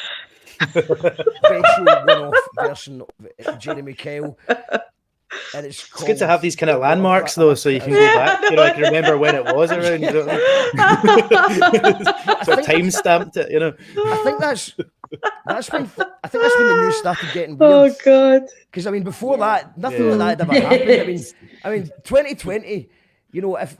one-off version of Jeremy Kyle. And it's good to have these kind of landmarks, though, so you can go back. You know, I can remember when it was around. You know, so time stamped it. You know, I think that's when the news started getting weird. Oh God! Because I mean, before that, nothing like that had ever happened. I mean, 2020. You know, if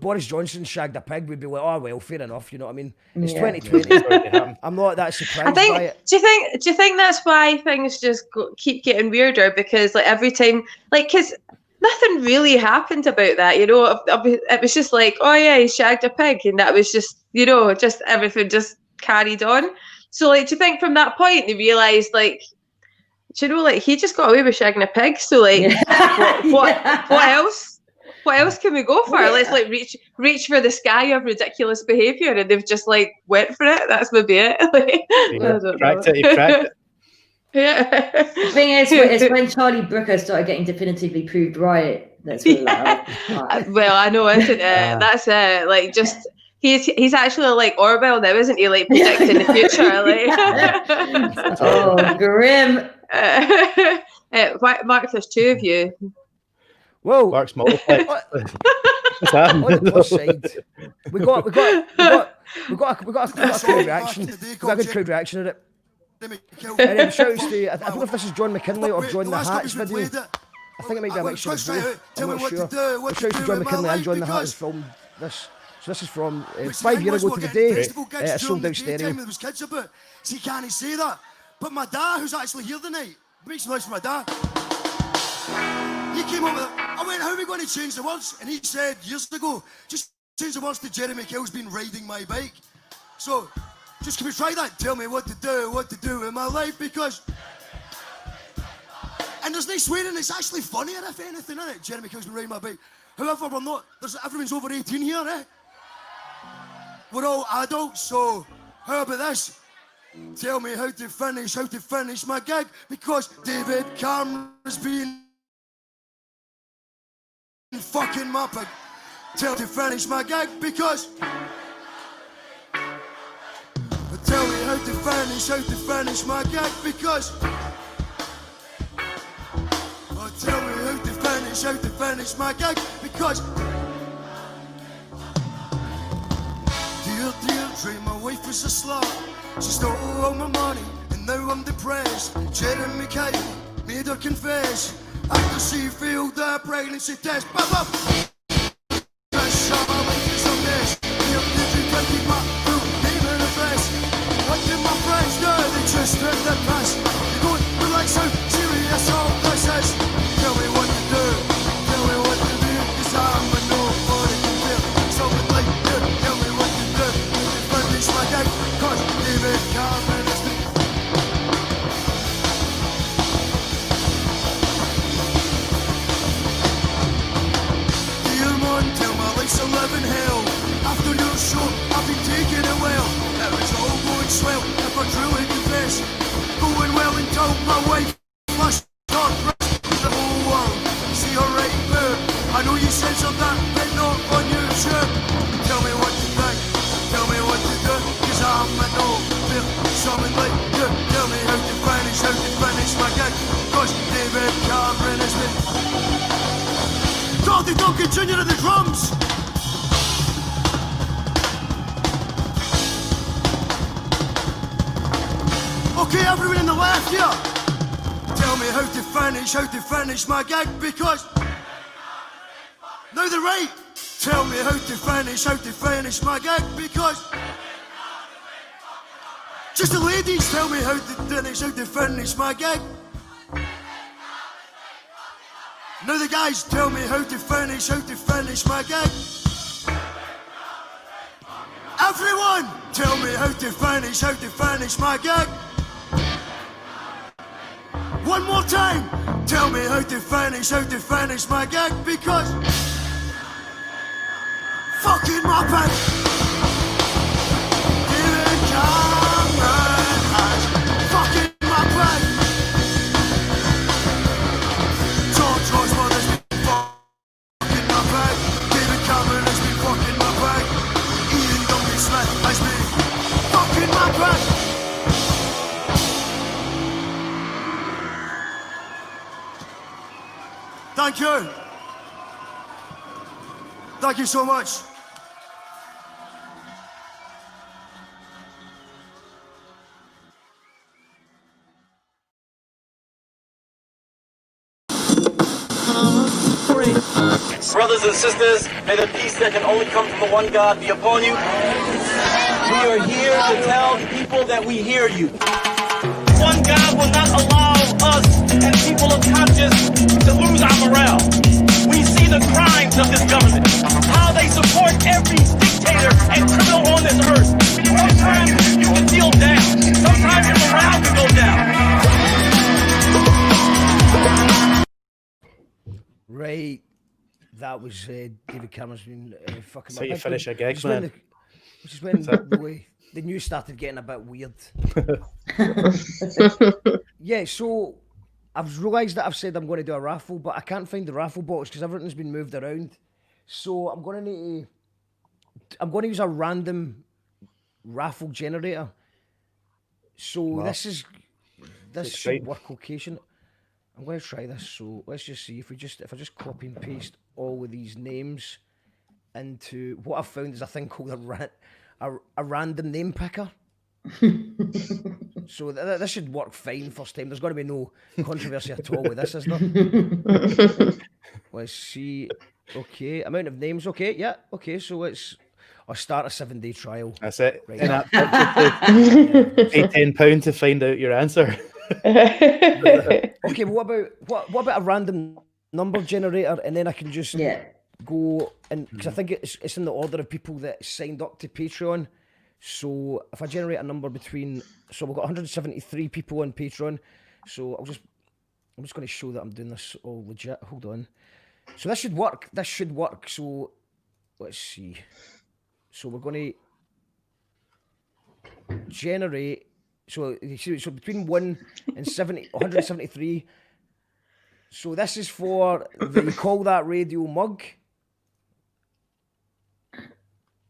Boris Johnson shagged a pig, we'd be like, oh well, fair enough. You know what I mean? It's 2020. I'm not that surprised by it. Do you think that's why things just keep getting weirder? Because like every time, because nothing really happened about that. You know, it was just like, oh yeah, he shagged a pig, and that was just, just everything just carried on. So do you think from that point they realised he just got away with shagging a pig? So what else? What else can we go for? Yeah. Let's reach for the sky of ridiculous behaviour, and they've just went for it. That's maybe it. You cracked it. Yeah. The thing is when Charlie Brooker started getting definitively proved right. That's really well, I know, isn't it? That's it. Just he's actually like Orwell now, isn't he? Predicting the future. Oh, grim. Mark, there's two of you. Whoa, Mark's multiplex. On the plus side, we got a crowd reaction. We got a good crowd reaction at it. And shouts to, I don't know if this is John McKinley or John the Hat's video. I think it might be a mixture of both. I'm not sure. But shouts to John McKinley and John the Hat has filmed this. So this is from 5 years ago to the day. A sold out stereo. See, can't he say that? But my dad, who's actually here tonight, makes noise for my dad. He came up with it. I went, how are we going to change the words? And he said years ago, just change the words to Jeremy Kill's been riding my bike. So, just can we try that? Tell me what to do in my life, because... And there's no swearing, it's actually funnier if anything, isn't it? Jeremy Kill's been riding my bike. However, we're not, everyone's over 18 here, eh? We're all adults, so how about this? Tell me how to finish my gig, because David Cameron's been fucking my pig. Tell me to finish my gig, because tell me how to finish my gig, because tell me how to finish my gig because dear Deirdre, my wife is a slut. She stole all my money and now I'm depressed. Jeremy Kyle made her confess after she failed her pregnancy test. Bop. Just let them pass. You're going to like so serious all this is. Tell me what to do, tell me what to do, cause I'm a nobody compared. Someone like you, tell me what to do. Finish my day, cause David Cameron is me. Dear man, tell my life's a living hell. After your show, I've been taking it well. It was all going swell, if I truly confess. Going well until my wife flushed on the whole world. See her right there. I know you censored that, but not on YouTube. Tell me what to think, tell me what to do, cause I'm a no-fear. Someone like you, tell me how to finish my gig, cause David Cameron is me. Dorothy Duncan Jr. to the drums. Okay, everyone in the left here, tell me how to finish my gig because now the right, tell me how to finish my gig because just the ladies tell me how to finish my gig. Now the guys tell me how to finish my gig. Everyone tell me how to finish my gig. One more time, tell me how to finish my gig because fucking my pants. David Cameron has fucking my pants. George Osborne has been fucking my bag. David Cameron has been fucking my bag. Ian W. Smith has been fucking my bag. Thank you. Thank you so much. Brothers and sisters, may the peace that can only come from the one God be upon you. We are here to tell the people that we hear you. One God will not allow us and people of conscience to lose our morale. We see the crimes of this government, how they support every dictator and criminal on this earth. Sometimes you can feel down. Sometimes your morale can go down. Right, that was David Cameron's been fucking. So you finish a gig, man. Which is when the news started getting a bit weird. Yeah, so I've realised that I've said I'm going to do a raffle, but I can't find the raffle box because everything's been moved around. So I'm going to use a random raffle generator. So Wow. this should work occasion. I'm going to try this. So let's just see if I just copy and paste all of these names into what I've found is a thing called a random name picker. So this should work fine first time. There's going to be no controversy at all with this, is there? Let's see. Okay, amount of names. Okay, yeah. Okay, so I'll start a 7-day trial. That's it. Right. Pay £10 to find out your answer. Okay, but what about a random number generator, and then I can just go and because I think it's in the order of people that signed up to Patreon. So if I generate a number we've got 173 people on Patreon. So I'm just going to show that I'm doing this all legit. Hold on. So this should work. So let's see. So we're going to generate. So between 1 and 173. So this is for the You Call That Radio mug.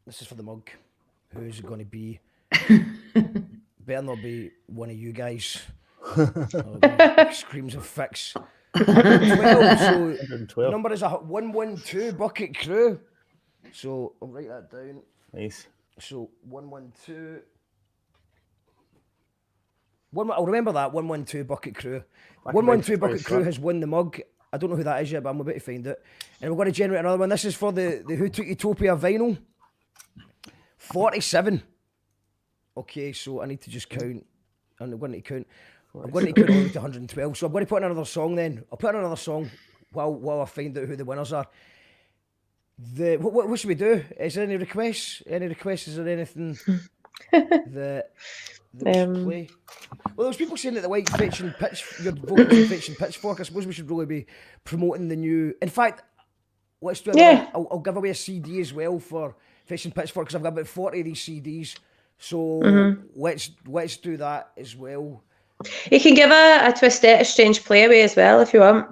This is for the mug. Who's it going to be? Better not be one of you guys. Screams of fix. 112. So 112. number is a 112 bucket crew. So I'll write that down. Nice. So 112. I'll remember that 112 bucket crew. 112 bucket crew has won the mug. I don't know who that is yet, but I'm about to find it. And we're going to generate another one. This is for the Who Took Utopia vinyl. 47. Okay, so I need to just count. I'm going to count. I'm going to count all the way to 112. So I'm going to put in another song then. I'll put in another song while I find out who the winners are. What should we do? Is there any requests? Any requests? Is there anything that we should play? Well, there's people saying that the White Fiction your vocals in Fiction Pitchfork. I suppose we should really be promoting the new. In fact, let's do it. Yeah. I'll give away a CD as well for Fiction Pitchfork because I've got about 40 of these CDs. So let's do that as well. You can give a Twistette Strange Play away as well if you want.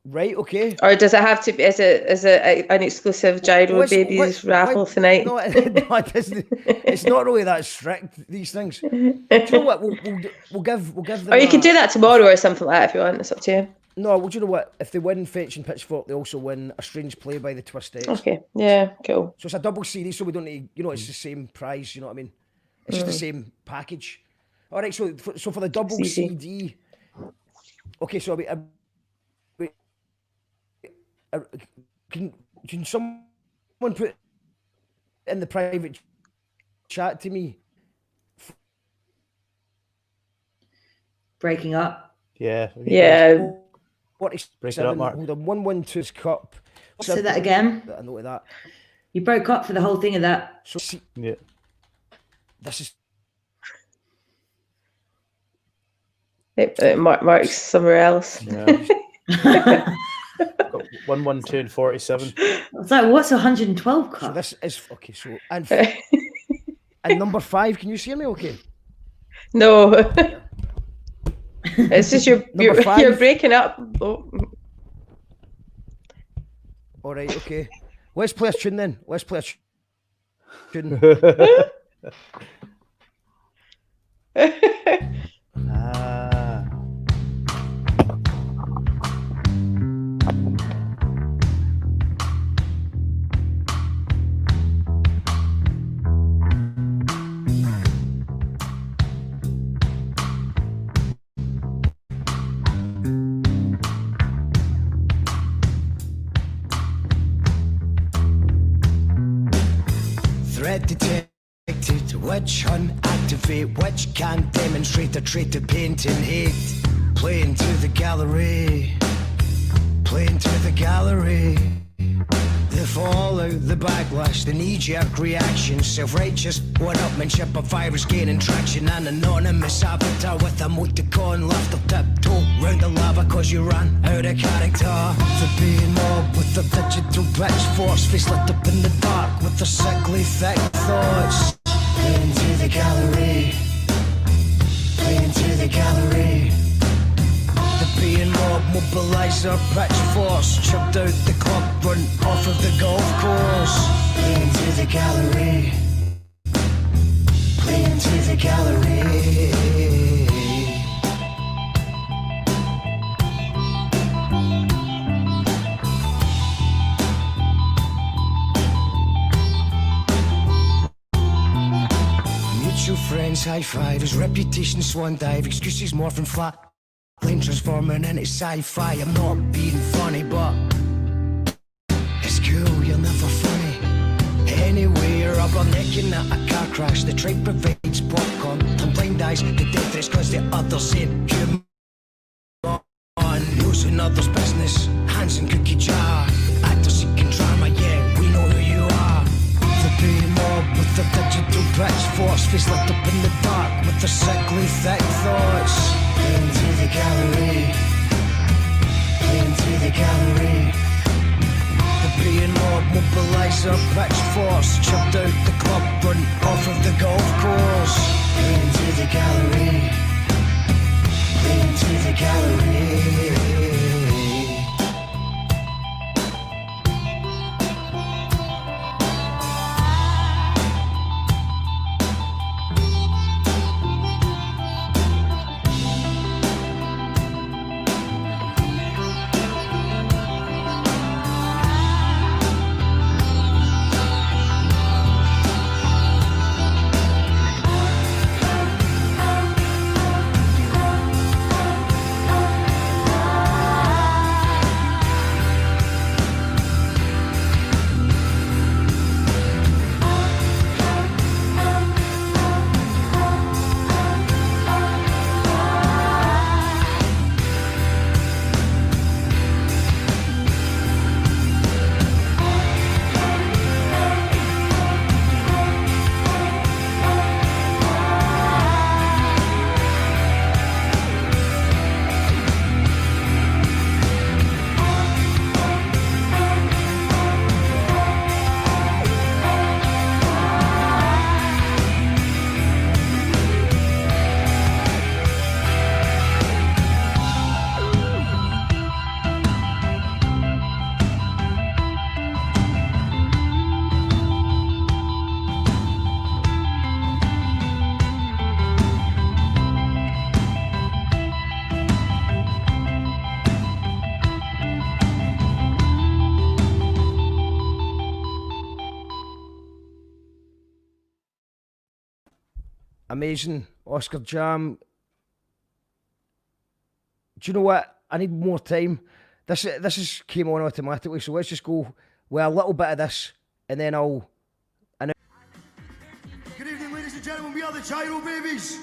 Right, okay. Or does it have to be, is it an exclusive Girobabies raffle tonight? No, it isn't. It's not really that strict, these things. Do you know what? We'll give them. Or you can do that tomorrow or something like that if you want. It's up to you. No, well, do you know what? If they win Fetch and Pitchfork, they also win A Strange Play by the Twistettes. Okay, yeah, cool. So it's a double CD, so we don't need, it's the same price, you know what I mean? It's just the same package. All right, so for the double CD, okay, so can someone put in the private chat to me? Breaking up. Yeah. Break it up, Mark. Hold on, 112's cup. Say that again. I know that. You broke up for the whole thing of that. So yeah. This is. Mark's somewhere else. Yeah. 112 and 47. I was like, what's 112 cup? So this is okay. So and number 5. Can you see me? Okay. No. It's just you're breaking up. Oh. All right. Okay. Let's play a tune then. Let's play a tune. Threat detected, witch hunt activate, witch can demonstrate a trait of paint and hate. Playing to the gallery, playing to the gallery. The fallout, the backlash, the knee-jerk reaction, self-righteous one-upmanship, a virus gaining traction, an anonymous avatar with emoticon left up tiptoe round the lava cause you ran out of character. The being mob with the digital pitchforks, face lit up in the dark with the sickly thick thoughts. Playing to the gallery, playing to the gallery. The being mob mobilise our pitchforks, chucked out the club, run off of the golf course. Playing to the gallery, playing to the gallery. Mutual friends high-five, his reputation swan dive, excuses morphing flat. Plane transforming into sci-fi. I'm not being funny, but it's cool, you're never funny. Anyway, you're rubbernecking at a car crash. The train provides popcorn and blind eyes. The death is cause the others ain't human. Losing others' business, hands in cookie jar. Actors seeking drama, yeah, we know who you are. The being mob with the digital pitchforks, face lit up in the dark with the sickly thick thoughts. Playing to the gallery, playing to the gallery. The being mob mobilise our pitchforks, chucked out the club, run off of the golf course. Playing to the gallery, playing to the gallery. Amazing. Oscar Jam. Do you know what? I need more time. This is came on automatically, so let's just go with a little bit of this, and then I'll... Good evening, ladies and gentlemen. We are the Girobabies.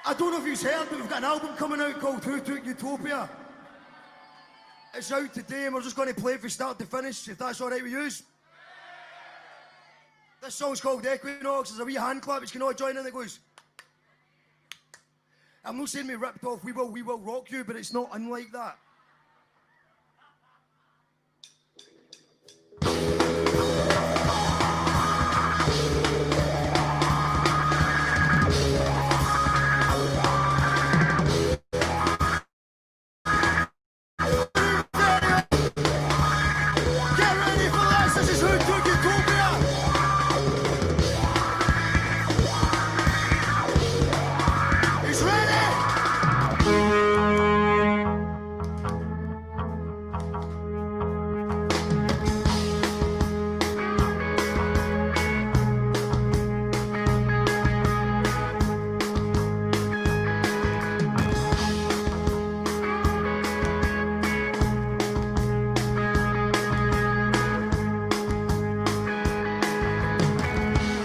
I don't know if you've heard, but we've got an album coming out called Who Took Utopia. It's out today, and we're just going to play it from start to finish, if that's all right with you. This song's called Equinox. There's a wee hand clap which can all join in. It goes... I'm not saying we ripped off We Will Rock You, but it's not unlike that. Get ready for this. This is Who Took Utopia. He's ready.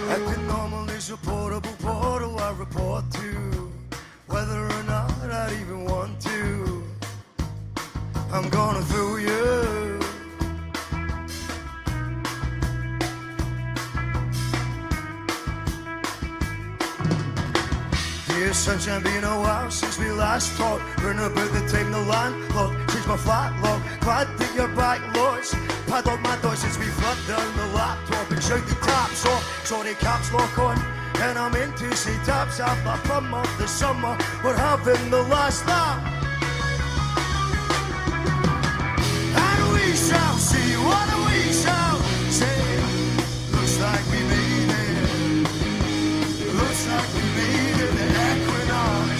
Acting normal is a portable portal I report to. Whether or not I'd even want to, I'm gonna fool you. Dear sunshine, been a while since we last talked. Run about the time the landlord changed my flat lock. Glad that you're back, lots. Padlock my door since we flipped down the laptop and shouted taps off. Sorry, caps lock on. And I'm in to say taps after plum of the summer. We're having the last lap. And we shall see what we shall say. Looks like we made it. Looks like we made it. The Equinox.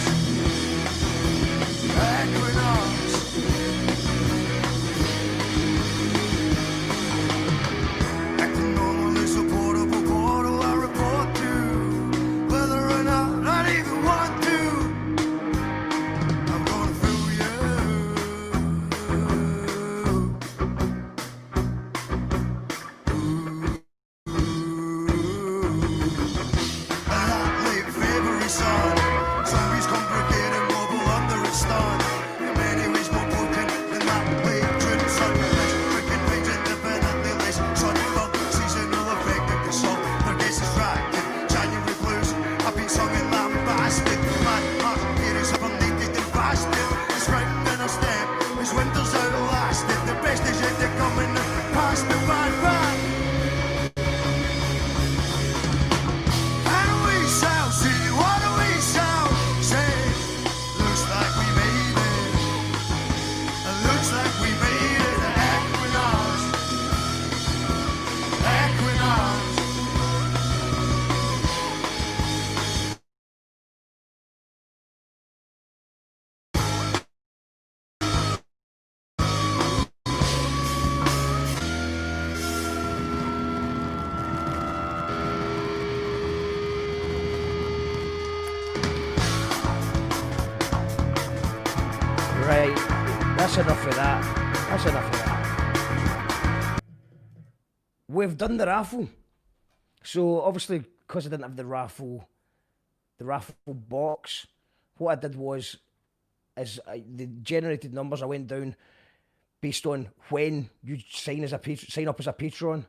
Equinox. Acting normal is a portable portal I report to. Whether or not I even want to, I'm gonna fool that late February sun. Zombies complicated, wobble under its stun. In many ways more potent than that late June sun. Wicked rage independently less. Sudden bug, seasonal effect of the song. Their gaze distracted. January blues have been sung and lambasted. Mad heart, ears have naked and fasted. It's right in a step, as winter's outlasted. The best is yet to come and past the bad bad. And we shall see what we shall say. Looks like we made it. Looks like we made it. Equinox. Equinox. Right, that's enough of that. That's enough of that. We've done the raffle. So obviously, because I didn't have the raffle box, what I did was, the generated numbers, I went down based on when you sign up as a patron.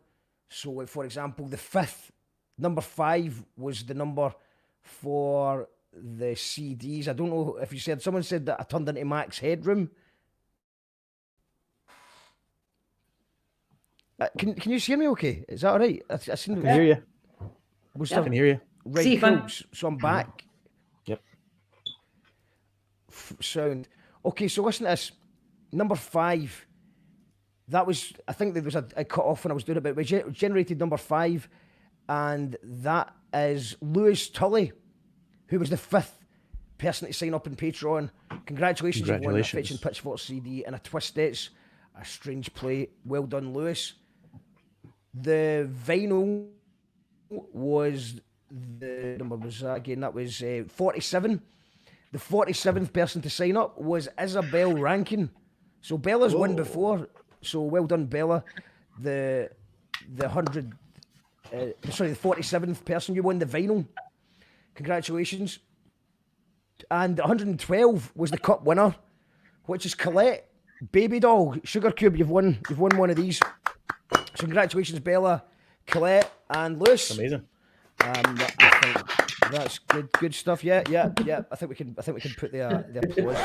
So, like, for example, number 5 was the number for the CDs. I don't know if someone said that I turned into Max Headroom. Can you hear me okay? Is that all right? I can hear you. I can hear you. Right, cool. So I'm back. Yep. Sound. Okay, so listen to this. Number 5. That was, I think there was a cut off when I was doing it, but we generated number 5, and that is Lewis Tully, who was the 5th person to sign up in Patreon. Congratulations, you won a Fetching Pitchfork CD and a Twistettes, a Strange Play. Well done, Lewis. The vinyl was the number was that again? That was 47. The 47th person to sign up was Isabel Rankin. So Bella's won before. So well done, Bella. The 47th person, you won the vinyl. Congratulations. And 112 was the cup winner, which is Colette, Baby Doll, Sugar Cube. You've won one of these. So congratulations, Bella, Colette, and Lewis. Amazing. I think that's good stuff. Yeah. I think we can put the applause.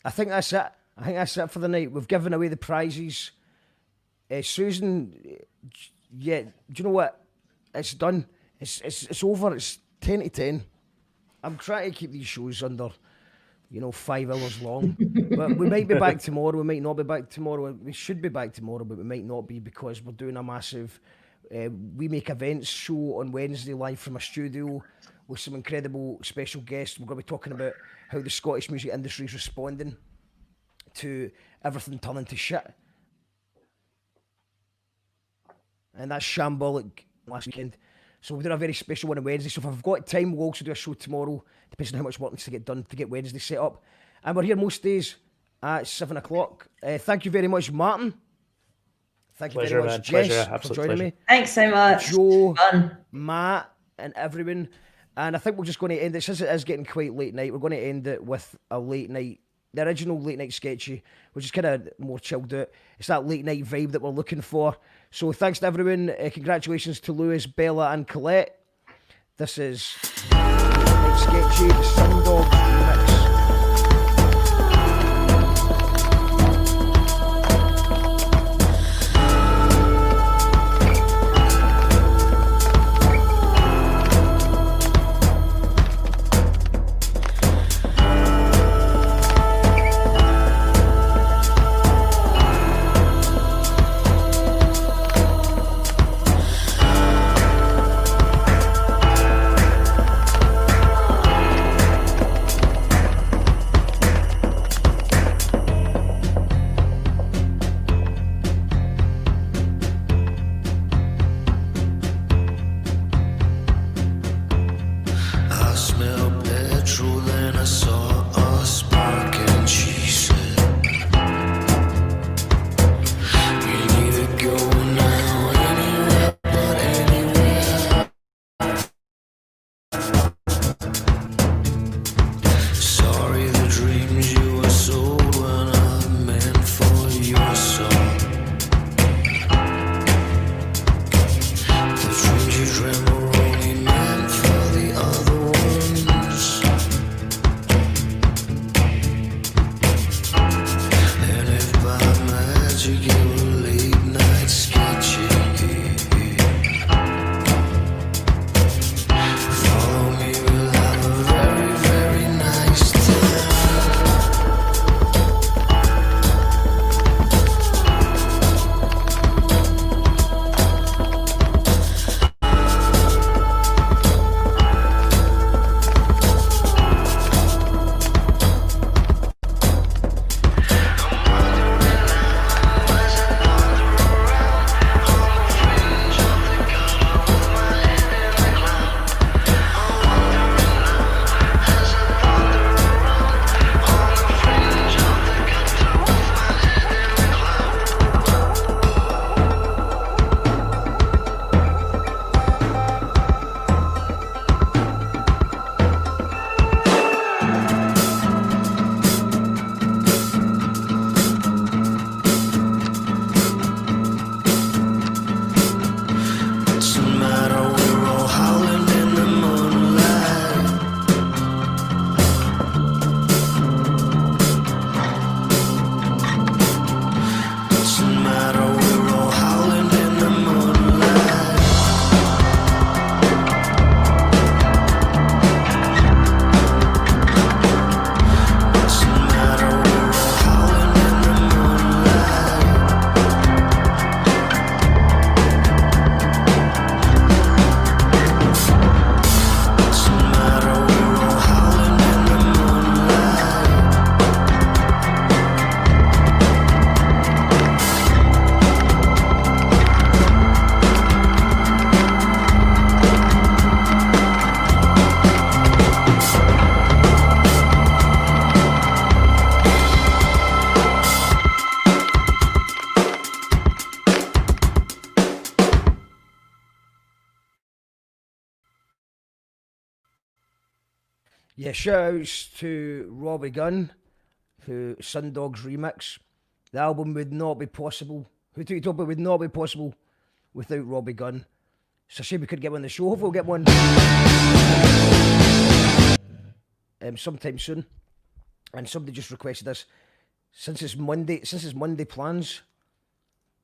I think that's it. For the night. We've given away the prizes. Susan, yeah, do you know what? It's done. It's over. It's 10 to 10. I'm trying to keep these shows under, 5 hours long. But we might be back tomorrow. We might not be back tomorrow. We should be back tomorrow, but we might not be because we're doing a massive We Make Events show on Wednesday live from a studio with some incredible special guests. We're going to be talking about how the Scottish music industry is responding to everything turning to shit. And that's shambolic last weekend. So we're doing a very special one on Wednesday. So if I've got time, we'll also do a show tomorrow, depending on how much work needs to get done to get Wednesday set up. And we're here most days at 7 o'clock. Thank you very much, Martin. Thank you very much, Jess, for joining me. Thanks so much. Joe, Matt, and everyone. And I think we're just going to end it, since it is getting quite late night, we're going to end it with a late night, the original late night sketchy, which is kind of more chilled out. It's that late night vibe that we're looking for. So thanks to everyone. Congratulations to Lewis, Bella, and Colette. This is late night sketchy, the Sundog mix. Yeah, shout outs to Robbie Gunn, who Sundogs remix. The album would not be possible. Who Took Utopia would not be possible without Robbie Gunn. It's a shame we couldn't get one on the show. Hopefully we'll get one sometime soon. And somebody just requested us, since it's Monday plans,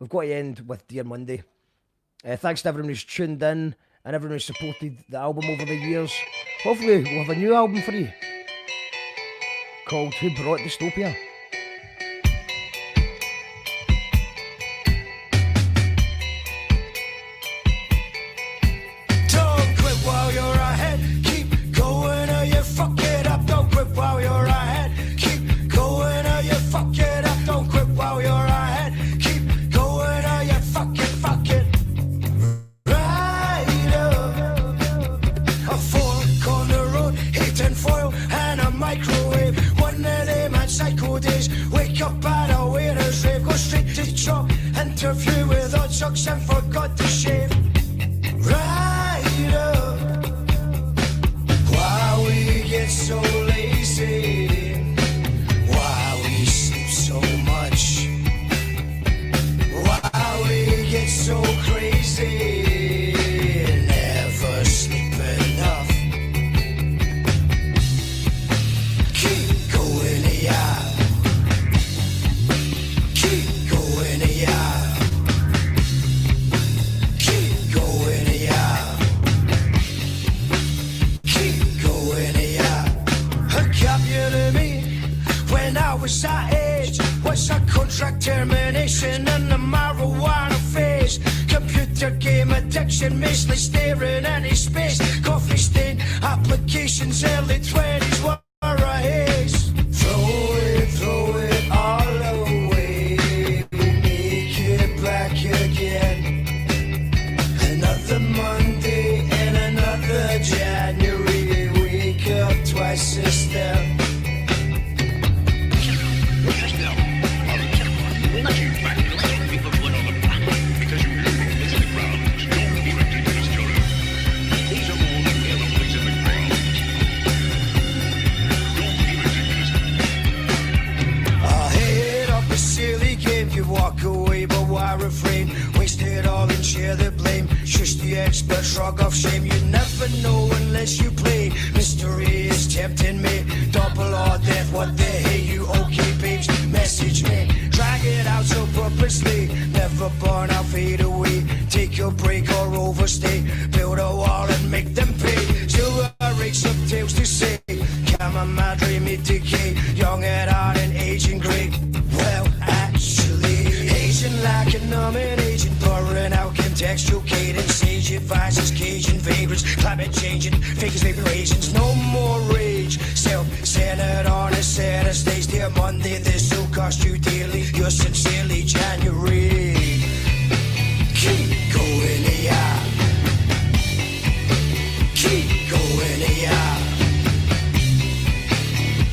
we've got to end with Dear Monday. Thanks to everyone who's tuned in and everyone who's supported the album over the years. Hopefully we'll have a new album for you called Who Brought Dystopia. Don't quit while you're ahead. Keep going or you fuck it up. Don't quit while you're ahead. Keep going or you fuck it up. Don't quit while you're ahead. Keep going or you fuck it. Right up. A fork on the road, heat and foil and a microwave. One of them and psycho days. Wake up at a waiter's rave. Go straight to the job. Interview with odd socks and forgot to shave. Right up. Why we get so lazy? Why we sleep so much? Why we get so crazy? Never sleep enough. Keep going, yeah. Keep going, yeah. Keep going, yeah. Keep going, yeah. Hook up you to me when I was that age. Was a contract termination and the marijuana phase. Computer game addiction, mostly staring into space. Coffee stain applications, early 20s were a haze. Throw it all away. Make it back again. Another Monday and another January. Wake up twice a step. Walk away, but why refrain? Waste it all and share the blame. Shush the expert, shrug off shame. You never know unless you play. Mystery is tempting me. Double or death, what the hey you? Okay, babes, message me. Drag it out so purposely. Never burn out, fade away. Take your break or overstay. Build a wall and make them pay. Silver rakes up tales to say. Camera madre mid decay. Young at heart and aging great. Well, Asian like a numbing agent, pouring out contextual cadence. Sage advices, Cajun favorites, climate changing, figures, vaporations, no more rage. Self-centered on a set of stage. Dear Monday, this will cost you dearly. You're sincerely January. Keep going, yeah. Keep going, yeah.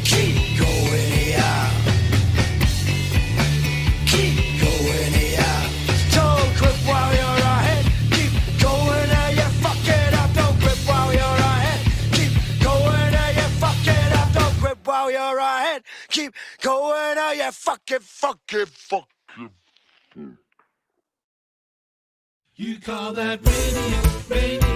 Keep going, yeah. Keep going, yeah. Don't quit while you're ahead. Keep going or you fuck it up. Don't quit while you're ahead. Keep going or you fuck it up. Don't quit while you're ahead. Keep going or you fuck it. You call that radio, radio.